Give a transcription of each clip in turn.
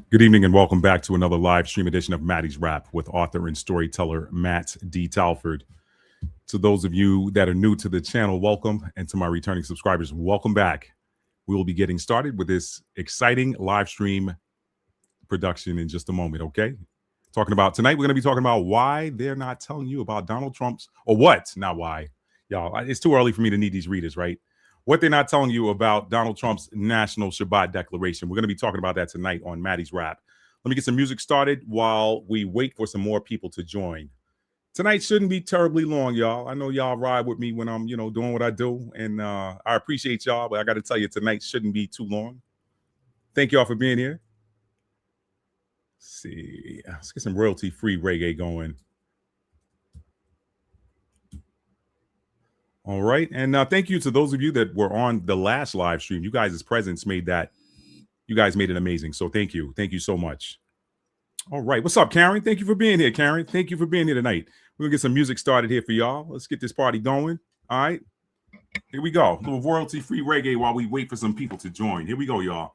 Good evening and welcome back to another live stream edition of Maddie's Rap with author and storyteller Matt D. Talford. To those of you that are new to the channel, welcome. And to my returning subscribers, welcome back. We will be getting started with this exciting live stream production in just a moment, okay? Tonight, we're going to be talking about why they're not telling you about Donald Trump's, or what, not why. Y'all, it's too early for me to need these readers, right? What they're not telling you about Donald Trump's National Shabbat declaration. We're going to be talking about that tonight on Maddie's Rap. Let me get some music started while we wait for some more people to join. Tonight shouldn't be terribly long, y'all. I know y'all ride with me when I'm, doing what I do. And I appreciate y'all, but I got to tell you, tonight shouldn't be too long. Thank y'all for being here. Let's see. Let's get some royalty-free reggae going. All right. And thank you to those of you that were on the last live stream. You guys' presence made that. You guys made it amazing. So thank you. Thank you so much. All right. What's up, Karen? Thank you for being here, Karen. Thank you for being here tonight. We're going to get some music started here for y'all. Let's get this party going. All right. Here we go. A little royalty-free reggae while we wait for some people to join. Here we go, y'all.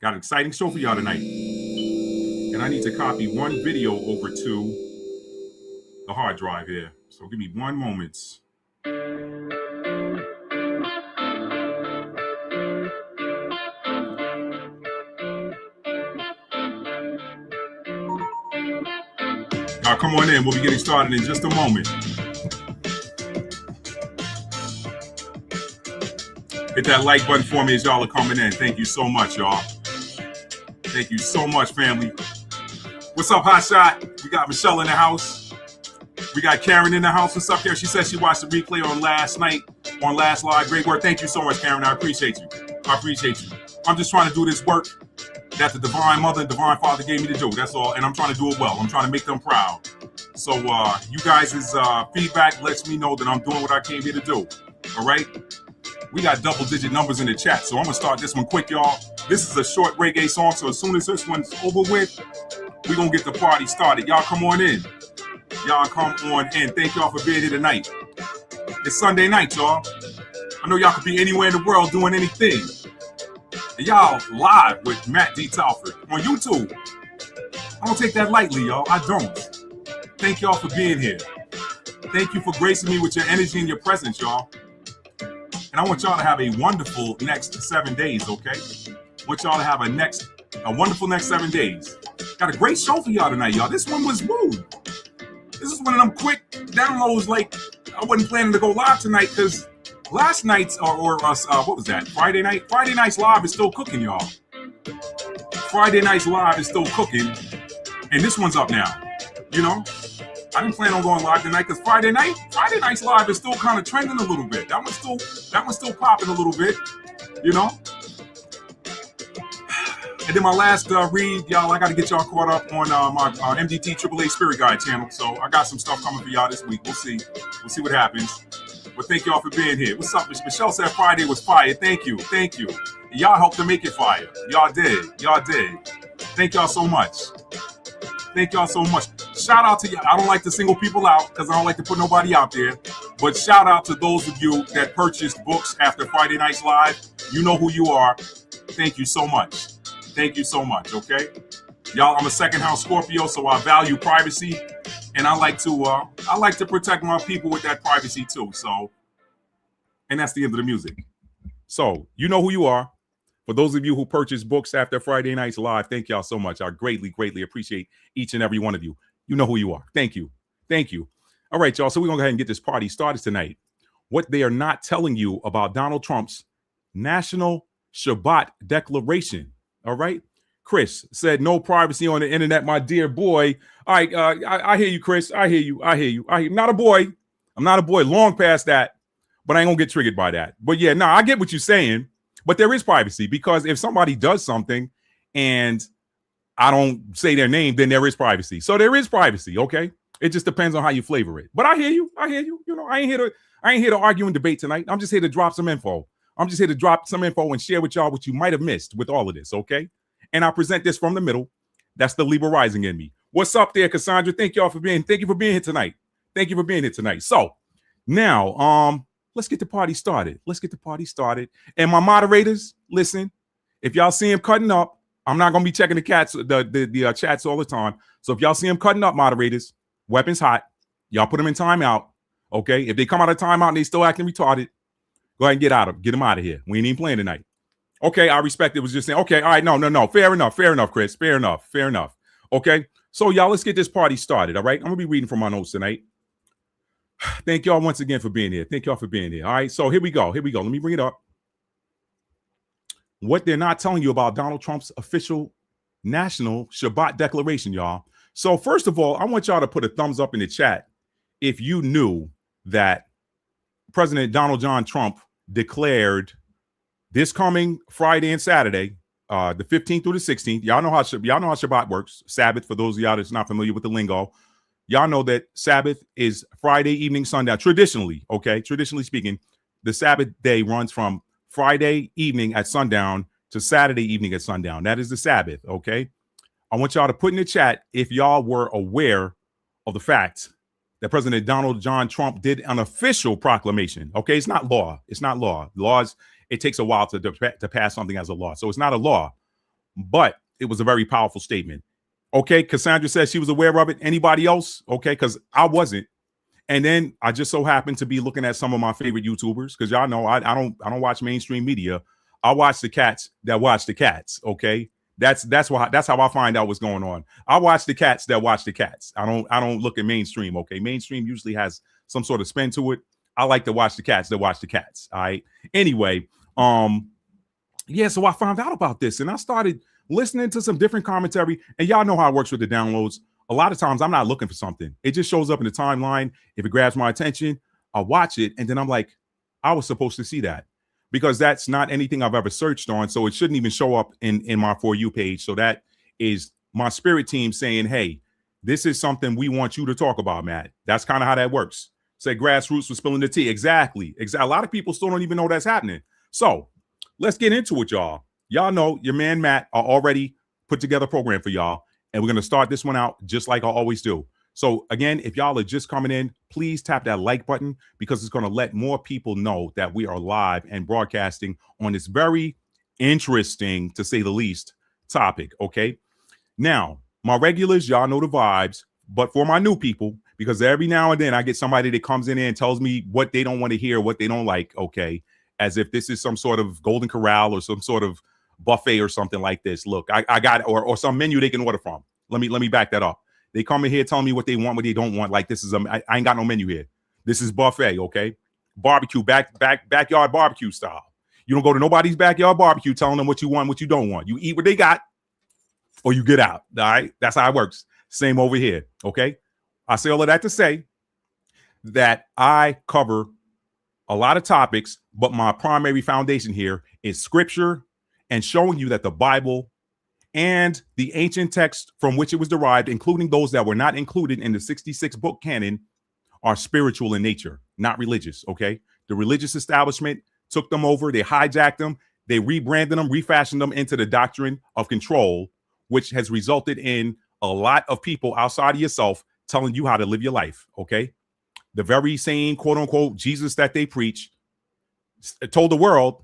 Got an exciting show for y'all tonight. And I need to copy one video over to the hard drive here. So give me one moment. Now, come on in. We'll be getting started in just a moment. Hit that like button for me as y'all are coming in. Thank you so much, y'all. Thank you so much, family. What's up, Hot Shot? We got Michelle in the house. We got Karen in the house. What's up, Karen? She said she watched the replay on last night, on last live. Great work. Thank you so much, Karen. I appreciate you. I'm just trying to do this work that the Divine Mother and Divine Father gave me to do. That's all. And I'm trying to do it well. I'm trying to make them proud. So you guys' feedback lets me know that I'm doing what I came here to do. All right? We got double-digit numbers in the chat. So I'm going to start this one quick, y'all. This is a short reggae song. So as soon as this one's over with, we're going to get the party started. Y'all come on in. Thank y'all for being here tonight. It's Sunday night, y'all. I know y'all could be anywhere in the world doing anything. And y'all live with Matt D. Talford on YouTube. I don't take that lightly, y'all. I don't. Thank y'all for being here. Thank you for gracing me with your energy and your presence, y'all. And I want y'all to have a wonderful next 7 days, okay? I want y'all to have a wonderful next 7 days. Got a great show for y'all tonight, y'all. This one was smooth. This is one of them quick downloads. Like, I wasn't planning to go live tonight because last night's what was that? Friday night? Friday night's live is still cooking, y'all. Friday night's live is still cooking. And this one's up now. You know? I didn't plan on going live tonight because Friday night's live is still kind of trending a little bit. That one's still popping a little bit, you know. And then my last read, y'all, I got to get y'all caught up on my MDT AAA Spirit Guide channel. So I got some stuff coming for y'all this week. We'll see what happens. But thank y'all for being here. What's up? Michelle said Friday was fire. Thank you. Y'all helped to make it fire. Y'all did. Thank y'all so much. Shout out to y'all. I don't like to single people out because I don't like to put nobody out there. But shout out to those of you that purchased books after Friday night's live. You know who you are. Thank you so much. Okay? Y'all, I'm a second house Scorpio, so I value privacy. And I like to protect my people with that privacy too. So, and that's the end of the music. So, you know who you are. For those of you who purchased books after Friday night's live, thank y'all so much. I greatly appreciate each and every one of you. You know who you are. Thank you. All right, y'all. So we're going to go ahead and get this party started tonight. What they are not telling you about Donald Trump's National Shabbat declaration. All right. Chris said, no privacy on the internet, my dear boy. All right. I hear you, Chris. I hear you. I'm not a boy. Long past that. But I ain't going to get triggered by that. But yeah, I get what you're saying. But there is privacy because if somebody does something and I don't say their name, then there is privacy. So there is privacy, okay? It just depends on how you flavor it. But I hear you. You know, I ain't here to argue and debate tonight. I'm just here to drop some info. and share with y'all what you might have missed with all of this, okay? And I present this from the middle. That's the Libra rising in me. What's up there, Cassandra? Thank you for being here tonight. So now, let's get the party started. And my moderators, listen, if y'all see him cutting up, I'm not going to be checking the chats all the time. So if y'all see them cutting up, moderators, weapons hot, y'all put them in timeout. Okay. If they come out of timeout and they still acting retarded, go ahead and get them out of here. We ain't even playing tonight. Okay. I respect it. Was just saying, okay. All right. No. Fair enough, Chris. Fair enough. Okay. So y'all, let's get this party started. All right. I'm going to be reading from my notes tonight. Thank y'all once again for being here. All right. So here we go. Let me bring it up. What they're not telling you about Donald Trump's official National Shabbat declaration, y'all. So first of all, I want y'all to put a thumbs up in the chat if you knew that President Donald John Trump declared this coming Friday and Saturday, the 15th through the 16th. Y'all know how Shabbat works. Sabbath, for those of y'all that's not familiar with the lingo. Y'all know that Sabbath is Friday evening, sundown. Traditionally speaking, the Sabbath day runs from Friday evening at sundown to Saturday evening at sundown. That is the Sabbath, okay? I want y'all to put in the chat if y'all were aware of the fact that President Donald John Trump did an official proclamation, okay? It's not law. Laws, it takes a while to pass something as a law. So it's not a law, but it was a very powerful statement. Okay, Cassandra says she was aware of it. Anybody else? Okay, because I wasn't. And then I just so happened to be looking at some of my favorite YouTubers, because y'all know I don't watch mainstream media. I watch the cats that watch the cats. Okay, that's how I find out what's going on. I watch the cats that watch the cats. I don't look at mainstream. Okay, mainstream usually has some sort of spin to it. I like to watch the cats that watch the cats. All right. Anyway, yeah. So I found out about this, and I started listening to some different commentary. And y'all know how it works with the downloads. A lot of times I'm not looking for something. It just shows up in the timeline. If it grabs my attention, I'll watch it. And then I'm like, I was supposed to see that, because that's not anything I've ever searched on. So it shouldn't even show up in my For You page. So that is my spirit team saying, hey, this is something we want you to talk about, Matt. That's kind of how that works. Say grassroots was spilling the tea. Exactly. A lot of people still don't even know that's happening. So let's get into it, y'all. Y'all know your man Matt already put together a program for y'all, and we're going to start this one out just like I always do. So again, if y'all are just coming in, please tap that like button, because it's going to let more people know that we are live and broadcasting on this very interesting, to say the least, topic. Okay. Now, my regulars, y'all know the vibes, but for my new people, because every now and then I get somebody that comes in there and tells me what they don't want to hear, what they don't like. Okay. As if this is some sort of golden corral or some sort of buffet or something like this. Look, I got, or some menu they can order from. Let me back that up. They come in here telling me what they want, what they don't want. Like this is I ain't got no menu here. This is buffet, okay? Barbecue, backyard barbecue style. You don't go to nobody's backyard barbecue telling them what you want, what you don't want. You eat what they got, or you get out. All right, that's how it works. Same over here, okay? I say all of that to say that I cover a lot of topics, but my primary foundation here is scripture and showing you that the Bible and the ancient text from which it was derived, including those that were not included in the 66 book canon, are spiritual in nature, not religious. Okay. The religious establishment took them over. They hijacked them. They rebranded them, refashioned them into the doctrine of control, which has resulted in a lot of people outside of yourself telling you how to live your life. Okay. The very same quote unquote Jesus that they preach told the world,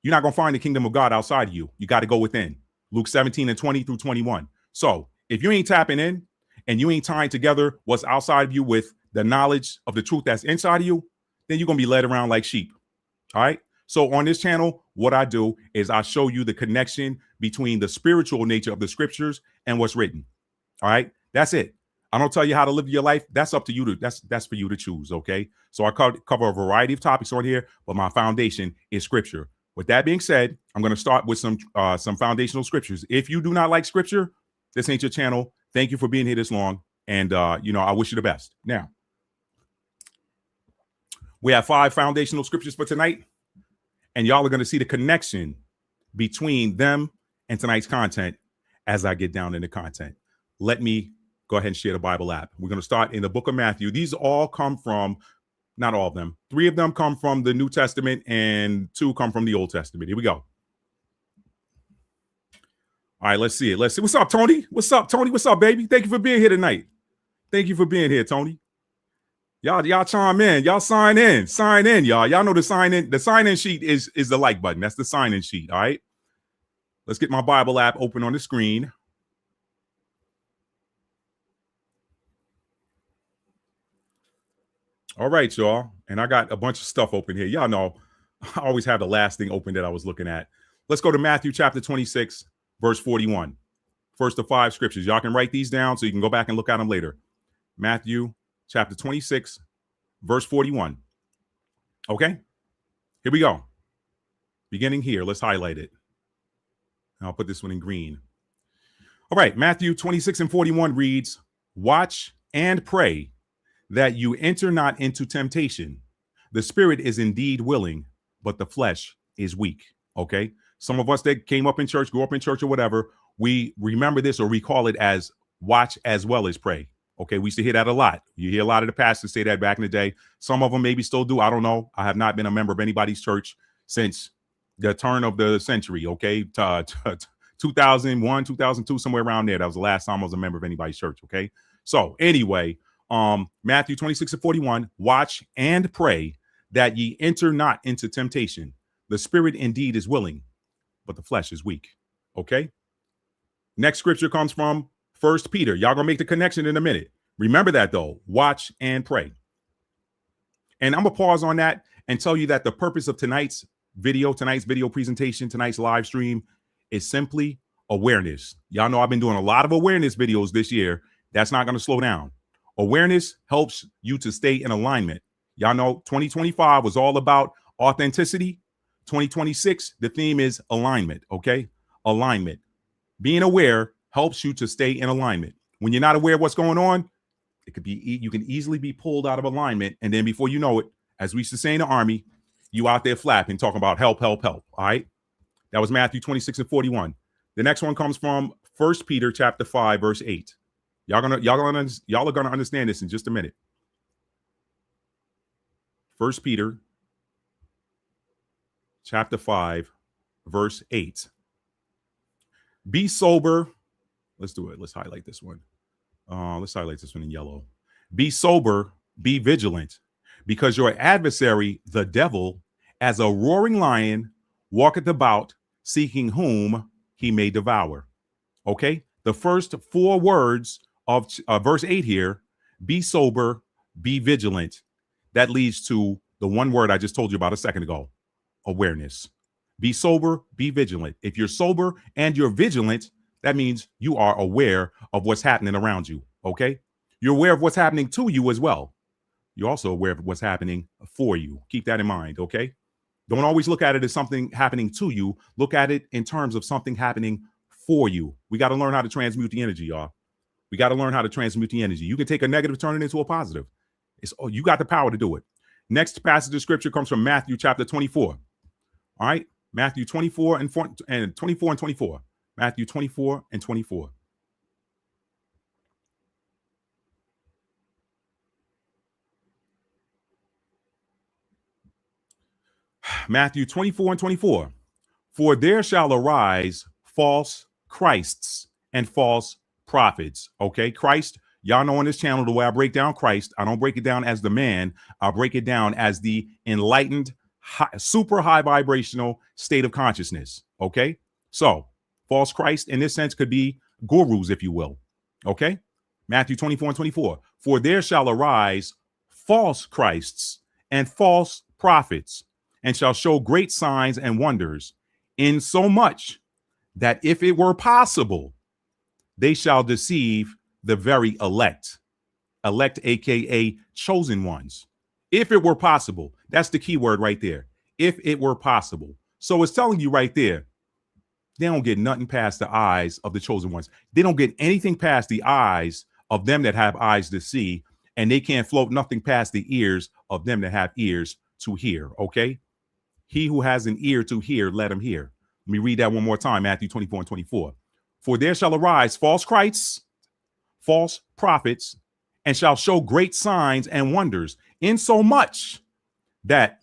you're not going to find the kingdom of God outside of you. You got to go within. Luke 17 and 20 through 21. So if you ain't tapping in and you ain't tying together what's outside of you with the knowledge of the truth that's inside of you, then you're going to be led around like sheep. All right. So on this channel, what I do is I show you the connection between the spiritual nature of the scriptures and what's written. All right. That's it. I don't tell you how to live your life. That's up to you. That's for you to choose. Okay. So I cover a variety of topics on here, but my foundation is scripture. With that being said, I'm going to start with some foundational scriptures. If you do not like scripture, this ain't your channel. Thank you for being here this long. And, I wish you the best. Now, we have 5 foundational scriptures for tonight, and y'all are going to see the connection between them and tonight's content as I get down into content. Let me go ahead and share the Bible app. We're going to start in the book of Matthew. These all come from, not all of them, 3 of them come from the New Testament and 2 come from the Old Testament. Here we go. All right, let's see it. Let's see. What's up, Tony? What's up, Tony? What's up, baby? Thank you for being here tonight. Thank you for being here, Tony. Y'all chime in. Y'all sign in. Sign in, y'all. Y'all know the sign in sheet is the like button. That's the sign in sheet. All right. Let's get my Bible app open on the screen. All right, y'all. And I got a bunch of stuff open here. Y'all know I always have the last thing open that I was looking at. Let's go to Matthew chapter 26, verse 41. First of 5 scriptures. Y'all can write these down so you can go back and look at them later. Matthew chapter 26, verse 41. Okay, here we go. Beginning here, let's highlight it. I'll put this one in green. All right, Matthew 26 and 41 reads, "Watch and pray that you enter not into temptation. The spirit is indeed willing, but the flesh is weak." Okay, some of us that came up in church, grew up in church or whatever, we remember this or we call it as watch as well as pray. Okay, we used to hear that a lot. You hear a lot of the pastors say that back in the day. Some of them maybe still do. I don't know. I have not been a member of anybody's church since the turn of the century. Okay, 2001, 2002, somewhere around there. That was the last time I was a member of anybody's church. Okay, so anyway, Matthew 26 and 41, "Watch and pray that ye enter not into temptation. The spirit indeed is willing, but the flesh is weak." Okay, next scripture comes from 1 Peter. Y'all gonna make the connection in a minute. Remember that though, watch and pray. And I'm gonna pause on that and tell you that the purpose of tonight's video presentation, tonight's live stream is simply awareness. Y'all know I've been doing a lot of awareness videos this year. That's not gonna slow down. Awareness helps you to stay in alignment. Y'all know 2025 was all about authenticity. 2026, the theme is alignment, okay? Alignment. Being aware helps you to stay in alignment. When you're not aware of what's going on, it could be you can easily be pulled out of alignment, and then before you know it, as we used to say in the Army, you out there flapping, talking about help, help, help. All right, that was Matthew 26 and 41. The next one comes from 1 Peter chapter 5, verse 8. Y'all are gonna understand this in just a minute. 1 Peter chapter 5, verse 8. "Be sober." Let's do it. Let's highlight this one. Let's highlight this one in yellow. "Be sober, be vigilant, because your adversary, the devil, as a roaring lion, walketh about, seeking whom he may devour." Okay, the first 4 words of verse 8 here, be sober, be vigilant. That leads to the one word I just told you about a second ago, awareness. Be sober, be vigilant. If you're sober and you're vigilant, that means you are aware of what's happening around you, okay? You're aware of what's happening to you as well. You're also aware of what's happening for you. Keep that in mind, okay? Don't always look at it as something happening to you. Look at it in terms of something happening for you. We got to learn how to transmute the energy, y'all. We got to learn how to transmute the energy. You can take a negative, turn it into a positive. You got the power to do it. Next passage of scripture comes from Matthew chapter 24. All right, Matthew 24 and 24. Matthew 24 and 24. Matthew 24 and 24. "For there shall arise false Christs and false prophets." Okay, Christ, y'all know on this channel, the way I break down Christ, I don't break it down as the man. I'll break it down as the enlightened, super high vibrational state of consciousness. Okay, so false Christ in this sense could be gurus, if you will. Okay, Matthew 24 and 24. "For there shall arise false Christs and false prophets, and shall show great signs and wonders, insomuch that if it were possible, they shall deceive the very elect." Elect, aka chosen ones. If it were possible, that's the key word right there. If it were possible. So it's telling you right there, they don't get nothing past the eyes of the chosen ones. They don't get anything past the eyes of them that have eyes to see, and they can't float nothing past the ears of them that have ears to hear. Okay, he who has an ear to hear, let him hear. Let me read that one more time. Matthew 24 and 24. "For there shall arise false Christs, false prophets, and shall show great signs and wonders, insomuch that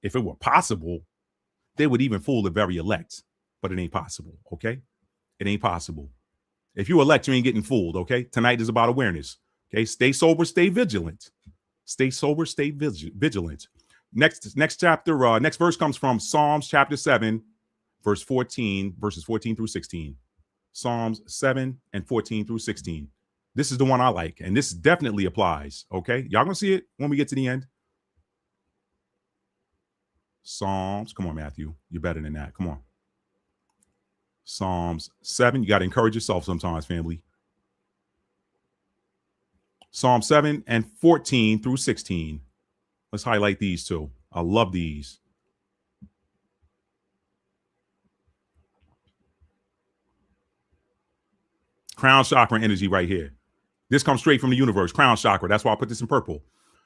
if it were possible, they would even fool the very elect." But it ain't possible, okay? It ain't possible. If you elect, you ain't getting fooled, okay? Tonight is about awareness, okay? Stay sober, stay vigilant. Stay sober, stay vigilant. Next chapter, next verse comes from Psalms chapter 7, verses 14 through 16. Psalms 7 and 14 through 16. This is the one I like, and this definitely applies. Okay, y'all gonna see it when we get to the end. Psalms, come on, Matthew, you're better than that. Come on. Psalms 7. You got to encourage yourself sometimes, family. Psalm 7 and 14 through 16. Let's highlight these two. I love these. Crown chakra energy right here. This comes straight from the universe. Crown chakra. That's why I put this in purple.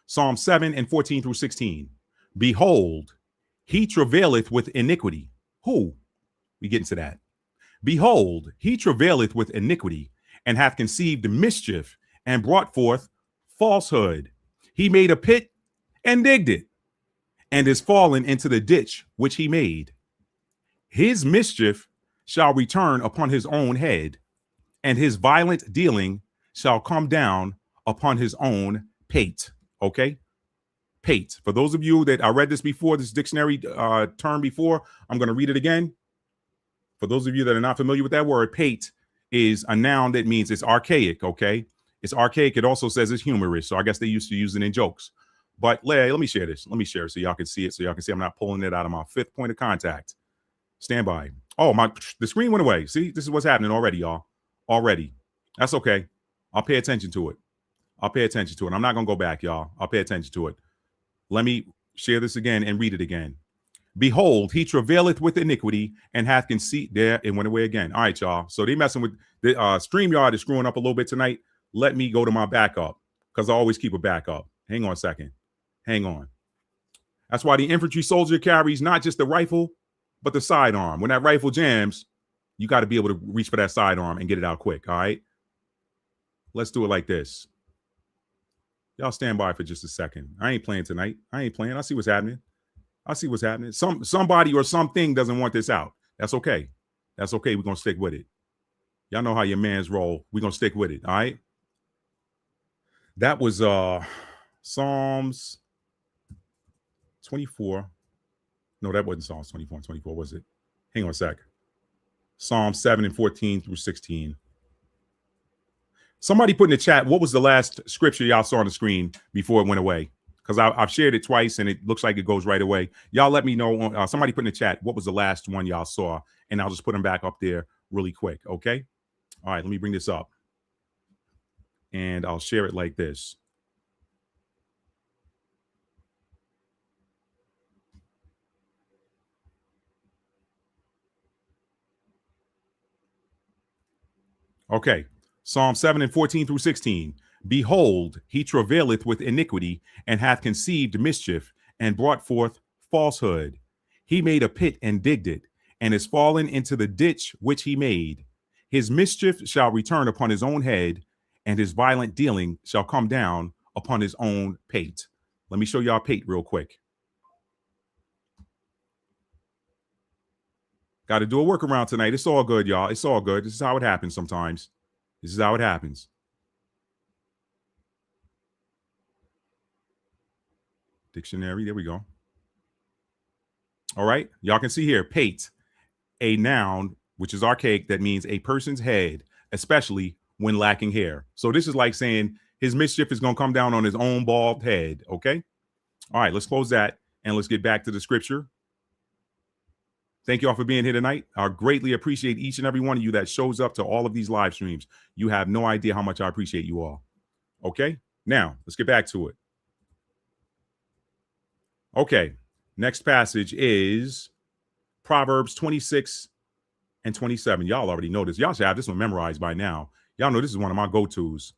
Psalm 7 and 14 through 16. Behold, he travaileth with iniquity. Who? We get into that. Behold, he travaileth with iniquity, and hath conceived mischief, and brought forth falsehood. He made a pit and digged it, and is fallen into the ditch which he made. His mischief shall return upon his own head, and his violent dealing shall come down upon his own pate. Okay? Pate. For those of you that I read this before, this dictionary term before, I'm going to read it again. For those of you that are not familiar with that word, pate is a noun that means it's archaic, okay? It's archaic. It also says it's humorous. So I guess they used to use it in jokes. But let me share this. Let me share it so y'all can see it. So y'all can see I'm not pulling it out of my fifth point of contact. Stand by. Oh, the screen went away. See, this is what's happening already, y'all. Already. That's okay. I'll pay attention to it. I'll pay attention to it. I'm not going to go back, y'all. I'll pay attention to it. Let me share this again and read it again. Behold, he travaileth with iniquity, and hath conceived. There, it went away again. All right, y'all. So they messing with the StreamYard is screwing up a little bit tonight. Let me go to my backup, because I always keep a backup. Hang on a second. Hang on. That's why the infantry soldier carries not just the rifle, but the sidearm. When that rifle jams, you got to be able to reach for that sidearm and get it out quick. All right. Let's do it like this. Y'all stand by for just a second. I ain't playing tonight. I ain't playing. I see what's happening. I see what's happening. Somebody or something doesn't want this out. That's okay. That's okay. We're going to stick with it. Y'all know how your mans roll. We're going to stick with it. All right. That was Psalms 24. No, that wasn't Psalms 24 and 24, was it? Hang on a sec. Psalm 7 and 14 through 16. Somebody put in the chat, what was the last scripture y'all saw on the screen before it went away? Because I've shared it twice and it looks like it goes right away. Y'all let me know. Somebody put in the chat, what was the last one y'all saw? And I'll just put them back up there really quick. Okay. All right. Let me bring this up. And I'll share it like this. Okay. Psalm 7 and 14 through 16. Behold, he travaileth with iniquity, and hath conceived mischief, and brought forth falsehood. He made a pit and digged it, and is fallen into the ditch which he made. His mischief shall return upon his own head, and his violent dealing shall come down upon his own pate. Let me show y'all pate real quick. Got to do a workaround tonight. It's all good, y'all. It's all good. This is how it happens sometimes. This is how it happens. Dictionary. There we go. All right. Y'all can see here, pate, a noun, which is archaic, that means a person's head, especially when lacking hair. So this is like saying his mischief is going to come down on his own bald head. Okay. All right. Let's close that and let's get back to the scripture. Thank you all for being here tonight. I greatly appreciate each and every one of you that shows up to all of these live streams. You have no idea how much I appreciate you all. Okay. Now let's get back to it. Okay. Next passage is Proverbs 26 and 27. Y'all already know this. Y'all should have this one memorized by now. Y'all know this is one of my go-tos.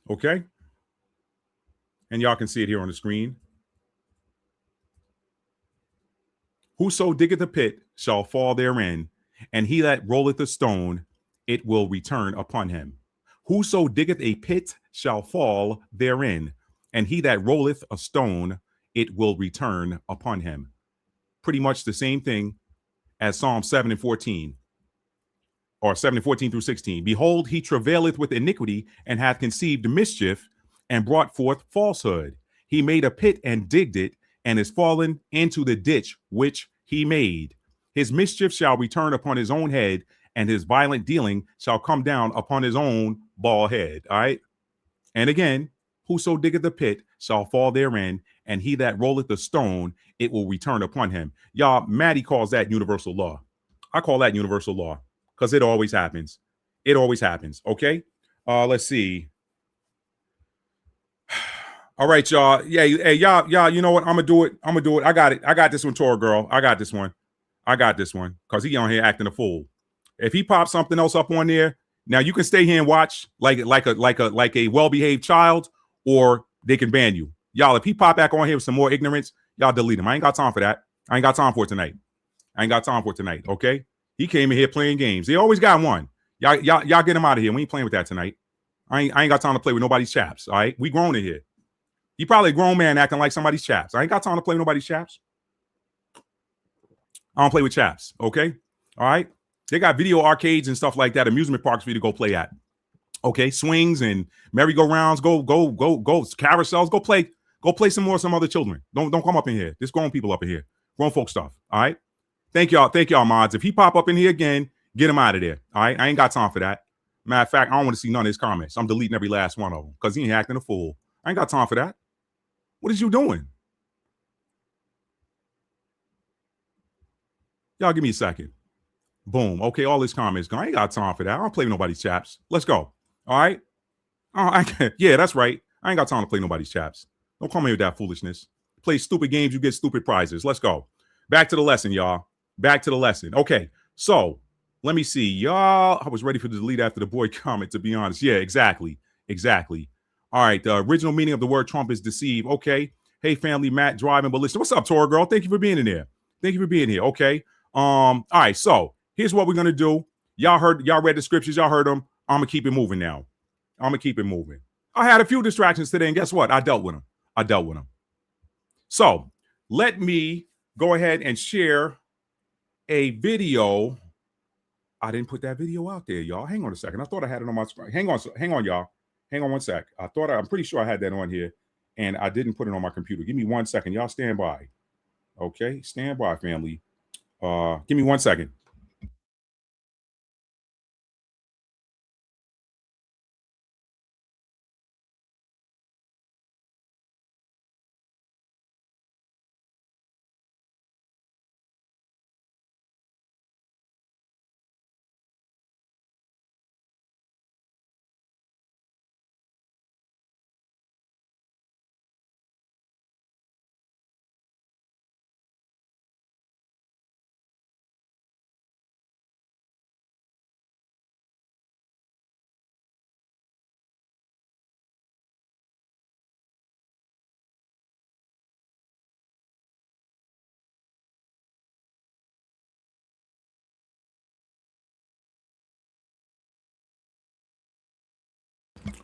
Okay. And y'all can see it here on the screen. Whoso diggeth a pit shall fall therein, and he that rolleth a stone, it will return upon him. Whoso diggeth a pit shall fall therein, and he that rolleth a stone, it will return upon him. Pretty much the same thing as Psalm 7 and 14, or 7 and 14 through 16. Behold, he travaileth with iniquity, and hath conceived mischief, and brought forth falsehood. He made a pit and digged it, and is fallen into the ditch which he made. His mischief shall return upon his own head, and his violent dealing shall come down upon his own bald head. All right. And again, whoso diggeth the pit shall fall therein, and he that rolleth the stone, it will return upon him. Y'all, Maddie calls that universal law. I call that universal law because it always happens. It always happens. Okay. Let's see. All right, y'all. Yeah, hey, y'all. You know what? I'm gonna do it. I got it. I got this one, Tora girl. I got this one. Because he on here acting a fool. If he pops something else up on there, now you can stay here and watch like a well-behaved child, or they can ban you. Y'all, if he pop back on here with some more ignorance, y'all delete him. I ain't got time for that. I ain't got time for it tonight. Okay. He came in here playing games. They always got one. Y'all get him out of here. We ain't playing with that tonight. I ain't got time to play with nobody's chaps. All right. We grown in here. He probably a grown man acting like somebody's chaps. I ain't got time to play with nobody's chaps. I don't play with chaps. Okay. All right. They got video arcades and stuff like that, amusement parks for you to go play at. Okay. Swings and merry-go-rounds. Go carousels. Go play some more, some other children. Don't come up in here. There's grown people up in here. Grown folk stuff. All right. Thank y'all, mods. If he pop up in here again, get him out of there. All right. I ain't got time for that. Matter of fact, I don't want to see none of his comments. I'm deleting every last one of them because he ain't acting a fool. I ain't got time for that. What is you doing? Y'all give me a second. Boom. Okay, all his comments gone. I ain't got time for that. I don't play with nobody's chaps. Let's go. All right. Yeah, that's right. I ain't got time to play nobody's chaps. Don't come here with that foolishness. Play stupid games, you get stupid prizes. Let's go. Back to the lesson, y'all. Back to the lesson. Okay, so let me see. Y'all, I was ready for the delete after the boy comment, to be honest. Yeah, exactly. All right, the original meaning of the word Trump is deceive. Okay. Hey, family, Matt, driving ballista. What's up, Tora girl? Thank you for being in there. Okay. All right, so here's what we're gonna do. Y'all read the scriptures, y'all heard them. I'm gonna keep it moving now. I had a few distractions today, and guess what? I dealt with them. So let me go ahead and share a video. I didn't put that video out there, y'all. Hang on a second. I thought I had it on my screen. Hang on, y'all. Hang on one sec. I'm pretty sure I had that on here, and I didn't put it on my computer. Give me 1 second. Y'all stand by. Okay, stand by, family. Give me 1 second.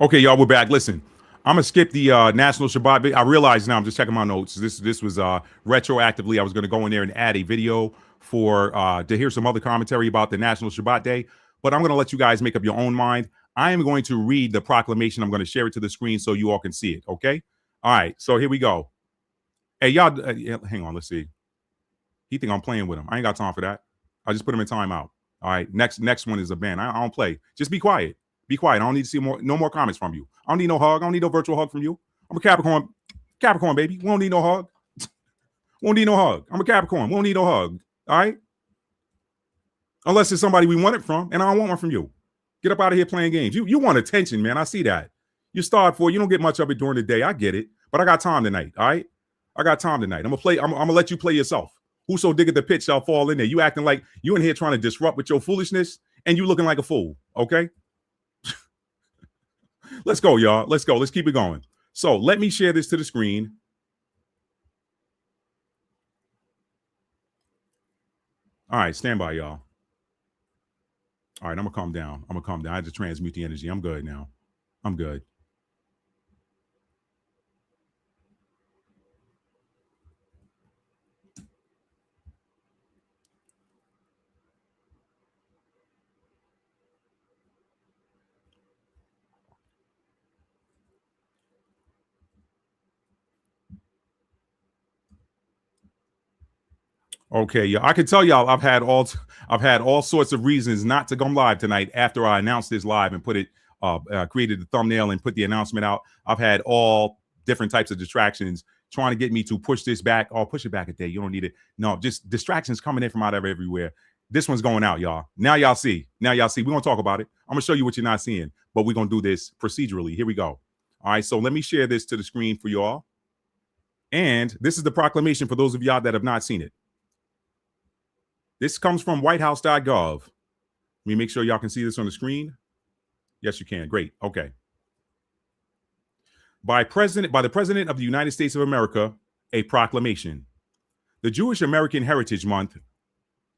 Okay, y'all, we're back. Listen, I'm gonna skip the National Shabbat. I realize now. I'm just checking my notes. This was retroactively. I was gonna go in there and add a video for to hear some other commentary about the National Shabbat Day, but I'm gonna let you guys make up your own mind. I am going to read the proclamation. I'm going to share it to the screen so you all can see it. Okay. All right. So here we go. Hey, y'all, hang on. Let's see. He think I'm playing with him. I ain't got time for that. I just put him in timeout. All right. Next one is a ban. I don't play. Just be quiet. Be quiet. I don't need to see no more comments from you. I don't need no hug. I don't need no virtual hug from you. I'm a Capricorn, baby. We don't need no hug. I'm a Capricorn. We don't need no hug. All right. Unless it's somebody we want it from, and I don't want one from you. Get up out of here playing games. You want attention, man. I see that. You starved for it. You don't get much of it during the day. I get it. But I got time tonight. All right. I got time tonight. I'm gonna let you play yourself. Whoso diggeth the pit shall fall in there. You acting like you in here trying to disrupt with your foolishness, and you looking like a fool. Okay. Let's go, y'all. Let's go. Let's keep it going. So let me share this to the screen. All right, stand by, y'all. All right, I'm gonna calm down. I had to transmute the energy. I'm good now. I'm good. Okay, yeah, I can tell y'all I've had all sorts of reasons not to come live tonight after I announced this live and put it created the thumbnail and put the announcement out. I've had all different types of distractions trying to get me to push this back. Oh, push it back a day. You don't need it. No, just distractions coming in from out of everywhere. This one's going out, y'all. Now y'all see. Now y'all see. We're gonna talk about it. I'm gonna show you what you're not seeing, but we're gonna do this procedurally. Here we go. All right, so let me share this to the screen for y'all. And this is the proclamation for those of y'all that have not seen it. This comes from whitehouse.gov. Let me make sure y'all can see this on the screen. Yes, you can. Great. Okay. By the President of the United States of America, a proclamation. The Jewish American Heritage Month,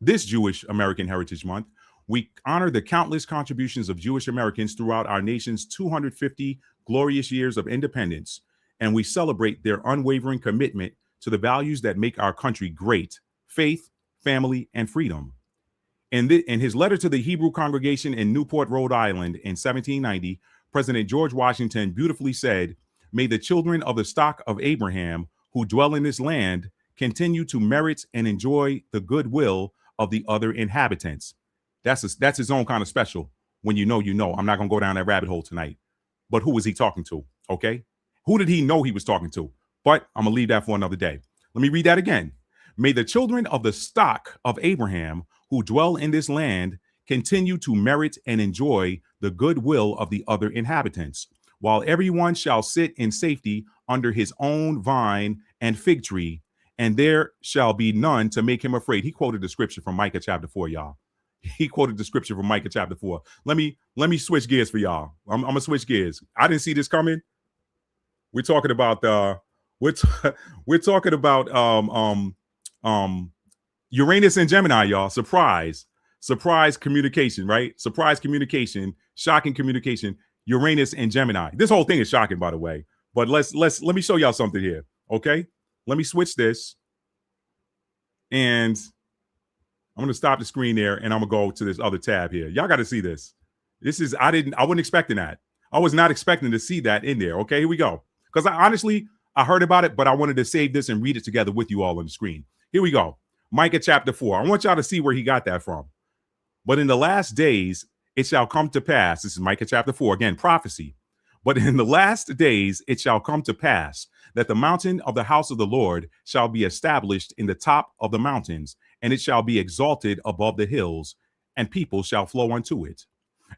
this Jewish American Heritage Month, we honor the countless contributions of Jewish Americans throughout our nation's 250 glorious years of independence, and we celebrate their unwavering commitment to the values that make our country great: faith, family, and freedom. In his letter to the Hebrew congregation in Newport, Rhode Island in 1790, President George Washington beautifully said, "May the children of the stock of Abraham who dwell in this land continue to merit and enjoy the goodwill of the other inhabitants." That's his own kind of special. When you know, you know. I'm not going to go down that rabbit hole tonight. But who was he talking to? Okay. Who did he know he was talking to? But I'm going to leave that for another day. Let me read that again. May the children of the stock of Abraham who dwell in this land continue to merit and enjoy the goodwill of the other inhabitants, while everyone shall sit in safety under his own vine and fig tree, and there shall be none to make him afraid. He quoted the scripture from Micah chapter 4, y'all. He quoted the scripture from Micah chapter 4. Let me switch gears for y'all. I'm gonna switch gears. I didn't see this coming. We're talking about we're talking about Uranus and Gemini, y'all. Surprise communication, right? Surprise communication, shocking communication. Uranus and Gemini. This whole thing is shocking, by the way. But let me show y'all something here. Okay, let me switch this, and I'm gonna stop the screen there, and I'm gonna go to this other tab here. Y'all got to see this. This is I wasn't expecting that. I was not expecting to see that in there. Okay, here we go. Because I heard about it, but I wanted to save this and read it together with you all on the screen. Here we go. Micah chapter 4. I want y'all to see where he got that from. But in the last days, it shall come to pass. This is Micah chapter 4, again, prophecy. But in the last days, it shall come to pass that the mountain of the house of the Lord shall be established in the top of the mountains, and it shall be exalted above the hills, and people shall flow unto it.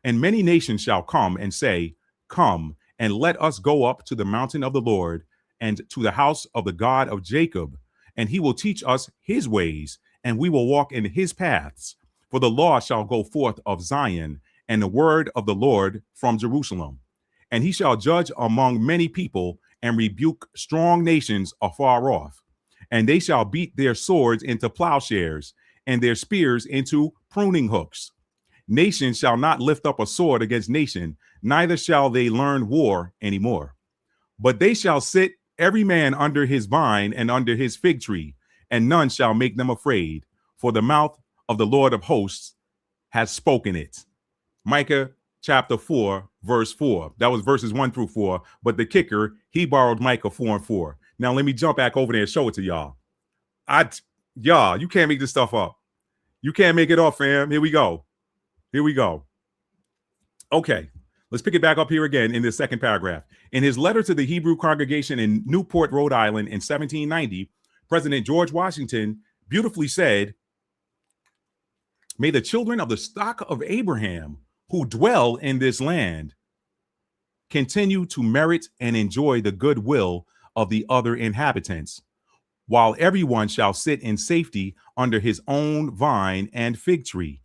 And many nations shall come and say, "Come, and let us go up to the mountain of the Lord, and to the house of the God of Jacob, and he will teach us his ways, and we will walk in his paths. For the law shall go forth of Zion, and the word of the Lord from Jerusalem. And he shall judge among many people, and rebuke strong nations afar off. And they shall beat their swords into plowshares, and their spears into pruning hooks. Nation shall not lift up a sword against nation, neither shall they learn war anymore. But they shall sit every man under his vine and under his fig tree, and none shall make them afraid, for the mouth of the Lord of hosts has spoken it." Micah chapter 4, verse 4. That was verses 1 through 4. But the kicker, he borrowed Micah 4 and 4. Now let me jump back over there and show it to y'all. Y'all, you can't make this stuff up. You can't make it up, fam. Here we go. Here we go. Okay, let's pick it back up here again in this second paragraph. In his letter to the Hebrew congregation in Newport, Rhode Island in 1790, President George Washington beautifully said, "May the children of the stock of Abraham who dwell in this land continue to merit and enjoy the goodwill of the other inhabitants, while everyone shall sit in safety under his own vine and fig tree,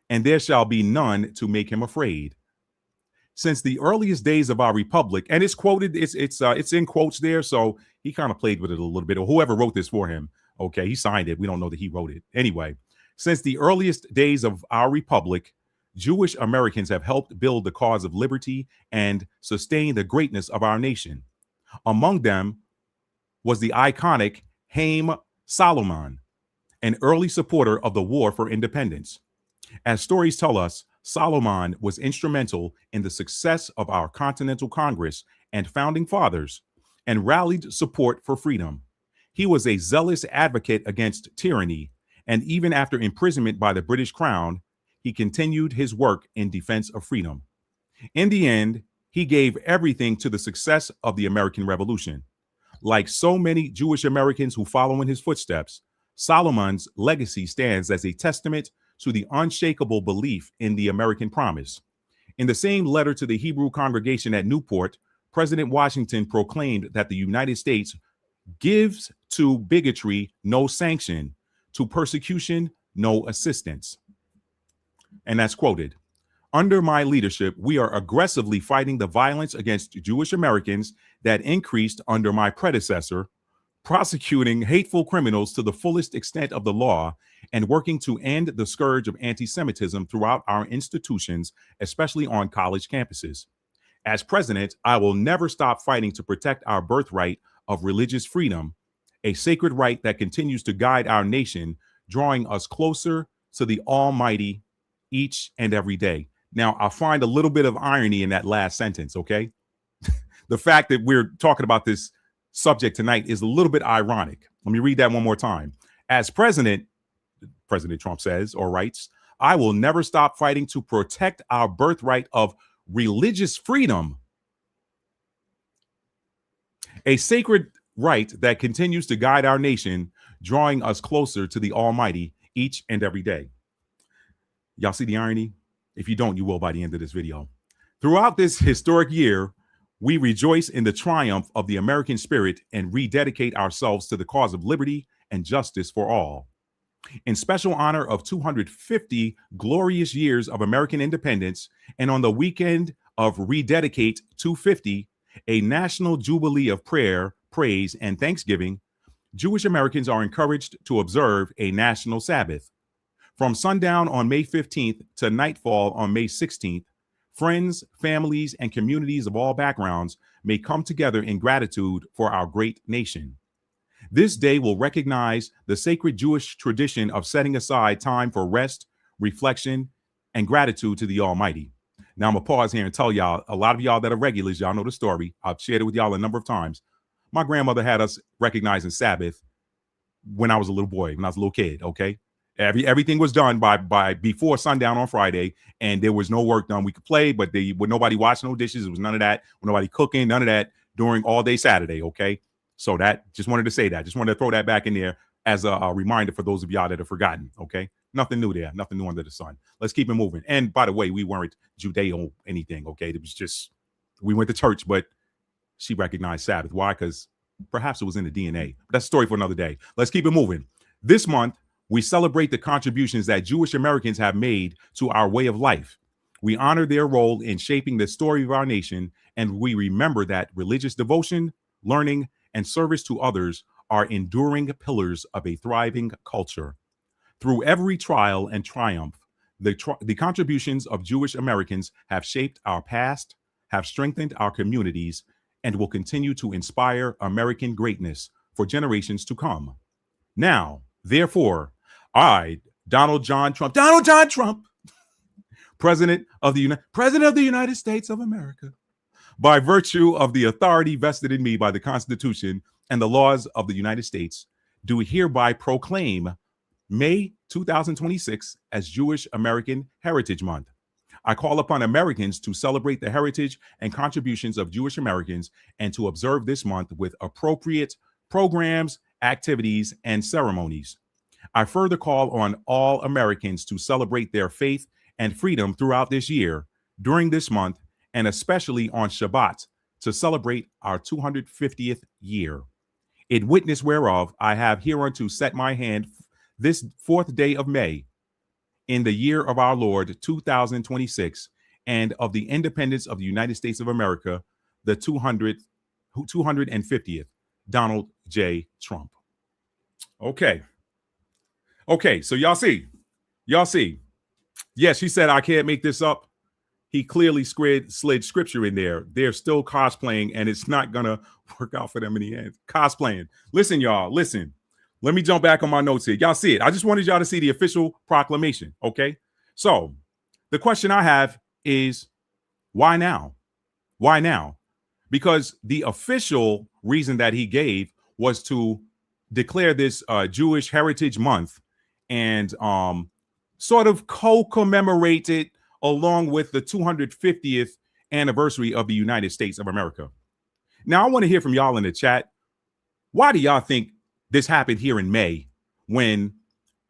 and there shall be none to make him afraid." Since the earliest days of our republic, and it's quoted, it's in quotes there, so he kind of played with it a little bit, or whoever wrote this for him. Okay, he signed it. We don't know that he wrote it. Anyway, since the earliest days of our republic, Jewish Americans have helped build the cause of liberty and sustain the greatness of our nation. Among them was the iconic Haim Solomon, an early supporter of the War for Independence. As stories tell us, Solomon was instrumental in the success of our Continental Congress and founding fathers, and rallied support for freedom. He was a zealous advocate against tyranny And even after imprisonment by the British Crown, he continued his work in defense of freedom. In the end, he gave everything to the success of the American Revolution. Like so many Jewish Americans who follow in his footsteps, Solomon's legacy stands as a testament to the unshakable belief in the American promise. In the same letter to the Hebrew congregation at Newport, President Washington proclaimed that the United States gives to bigotry no sanction, to persecution no assistance. And that's quoted. Under my leadership, we are aggressively fighting the violence against Jewish Americans that increased under my predecessor, prosecuting hateful criminals to the fullest extent of the law, and working to end the scourge of anti-Semitism throughout our institutions, especially on college campuses. As president, I will never stop fighting to protect our birthright of religious freedom, a sacred right that continues to guide our nation, drawing us closer to the Almighty each and every day. Now, I find a little bit of irony in that last sentence, okay? The fact that we're talking about this subject tonight is a little bit ironic. Let me read that one more time. As president, President Trump says or writes, I will never stop fighting to protect our birthright of religious freedom, a sacred right that continues to guide our nation, drawing us closer to the Almighty each and every day. Y'all see the irony? If you don't, you will by the end of this video. Throughout this historic year, we rejoice in the triumph of the American spirit and rededicate ourselves to the cause of liberty and justice for all. In special honor of 250 glorious years of American independence, and on the weekend of Rededicate 250, a national jubilee of prayer, praise, and thanksgiving, Jewish Americans are encouraged to observe a national Sabbath. From sundown on May 15th to nightfall on May 16th, friends, families, and communities of all backgrounds may come together in gratitude for our great nation. This day will recognize the sacred Jewish tradition of setting aside time for rest, reflection, and gratitude to the Almighty. Now, I'm going to pause here and tell y'all, a lot of y'all that are regulars, y'all know the story. I've shared it with y'all a number of times. My grandmother had us recognizing Sabbath when I was a little boy, when I was a little kid, okay? Everything was done by before sundown on Friday, and there was no work done. We could play, but with nobody washing no dishes, there was none of that. Nobody cooking, none of that during all day Saturday, okay? So that, just wanted to say that. Just wanted to throw that back in there as a reminder for those of y'all that have forgotten, okay? Nothing new there, nothing new under the sun. Let's keep it moving. And by the way, we weren't Judeo anything, okay? It was just, we went to church, but she recognized Sabbath. Why? Because perhaps it was in the DNA. But that's a story for another day. Let's keep it moving. This month, we celebrate the contributions that Jewish Americans have made to our way of life. We honor their role in shaping the story of our nation, and we remember that religious devotion, learning, and service to others are enduring pillars of a thriving culture. Through every trial and triumph, the contributions of Jewish Americans have shaped our past, have strengthened our communities, and will continue to inspire American greatness for generations to come. Now, therefore, I, Donald John Trump, President of the United States of America, by virtue of the authority vested in me by the Constitution and the laws of the United States, do hereby proclaim May 2026 as Jewish American Heritage Month. I call upon Americans to celebrate the heritage and contributions of Jewish Americans and to observe this month with appropriate programs, activities, and ceremonies. I further call on all Americans to celebrate their faith and freedom throughout this year, during this month, and especially on Shabbat, to celebrate our 250th year. In witness whereof, I have hereunto set my hand this 4th day of May, in the year of our Lord 2026, and of the independence of the United States of America, the 250th, Donald J. Trump. Okay, so y'all see. Yes, he said, I can't make this up. He clearly slid scripture in there. They're still cosplaying, and it's not going to work out for them in the end. Cosplaying. Listen, y'all, listen. Let me jump back on my notes here. Y'all see it. I just wanted y'all to see the official proclamation, okay? So the question I have is, why now? Why now? Because the official reason that he gave was to declare this Jewish Heritage Month and sort of co-commemorate it along with the 250th anniversary of the United States of America. Now, I want to hear from y'all in the chat. Why do y'all think this happened here in May when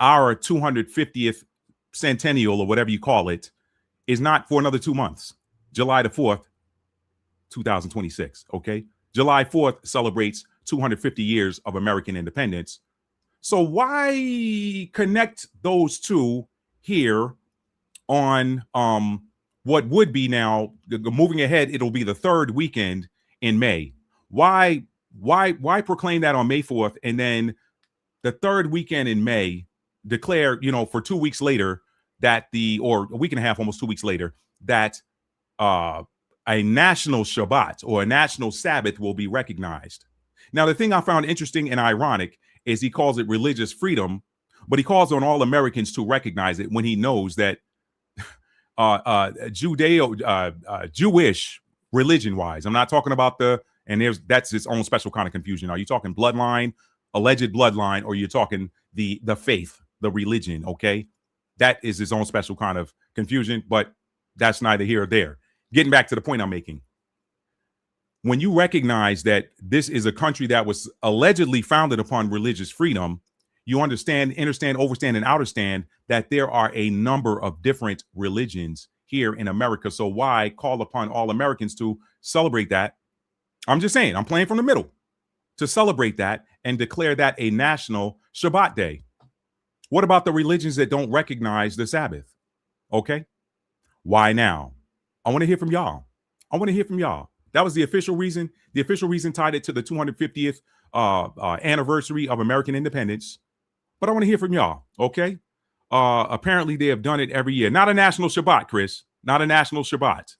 our 250th centennial, or whatever you call it, is not for another 2 months? July the 4th, 2026, okay? July 4th celebrates 250 years of American independence. So why connect those two here on what would be now, moving ahead, it'll be the third weekend in May. Why proclaim that on May 4th and then the third weekend in May declare, for 2 weeks later that or a week and a half, almost 2 weeks later, that a national Shabbat or a national Sabbath will be recognized. Now, the thing I found interesting and ironic is he calls it religious freedom, but he calls on all Americans to recognize it when he knows that Jewish religion-wise, I'm not talking about that's its own special kind of confusion. Are you talking bloodline, alleged bloodline, or you're talking the faith, the religion? Okay, that is his own special kind of confusion, but that's neither here or there. Getting back to the point I'm making. When you recognize that this is a country that was allegedly founded upon religious freedom, you understand, overstand, and understand that there are a number of different religions here in America. So why call upon all Americans to celebrate that? I'm just saying, I'm playing from the middle, to celebrate that and declare that a national Shabbat day. What about the religions that don't recognize the Sabbath? Okay. Why now? I want to hear from y'all. That was the official reason. The official reason tied it to the 250th anniversary of American independence. But I want to hear from y'all. Okay. Apparently they have done it every year. Not a national Shabbat, Chris. Not a national Shabbat.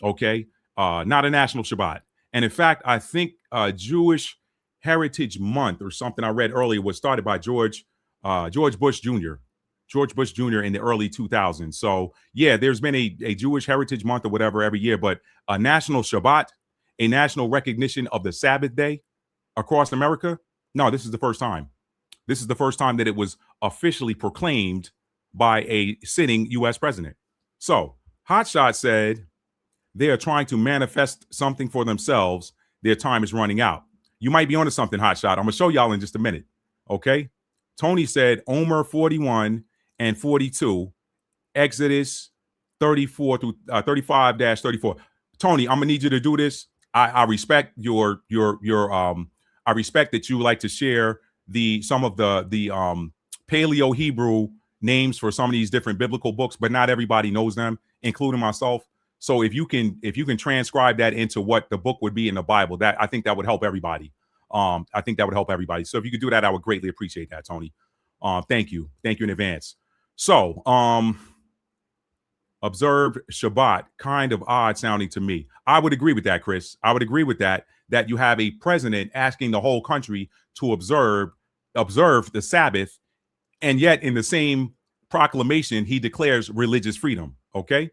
Okay. Not a national Shabbat. And in fact, I think Jewish Heritage Month or something I read earlier was started by George Bush Jr. In the early 2000s. So yeah, there's been a Jewish Heritage Month or whatever every year, but a national Shabbat, a national recognition of the Sabbath day across America. No, this is the first time. This is the first time that it was officially proclaimed by a sitting U.S. president. So Hotshot said they are trying to manifest something for themselves. Their time is running out. You might be onto something, Hotshot. I'm going to show y'all in just a minute. Okay. Tony said Omer 41 and 42, Exodus 34 through 35-34. Tony, I'm gonna need you to do this. I respect your I respect that you like to share some of the Paleo Hebrew names for some of these different biblical books, but not everybody knows them, including myself. So if you can transcribe that into what the book would be in the Bible, that I think that would help everybody. So if you could do that, I would greatly appreciate that, Tony. Thank you in advance. So observed Shabbat, kind of odd sounding to me. I would agree with that, Chris. I would agree with that you have a president asking the whole country to observe the Sabbath, and yet in the same proclamation he declares religious freedom. Okay.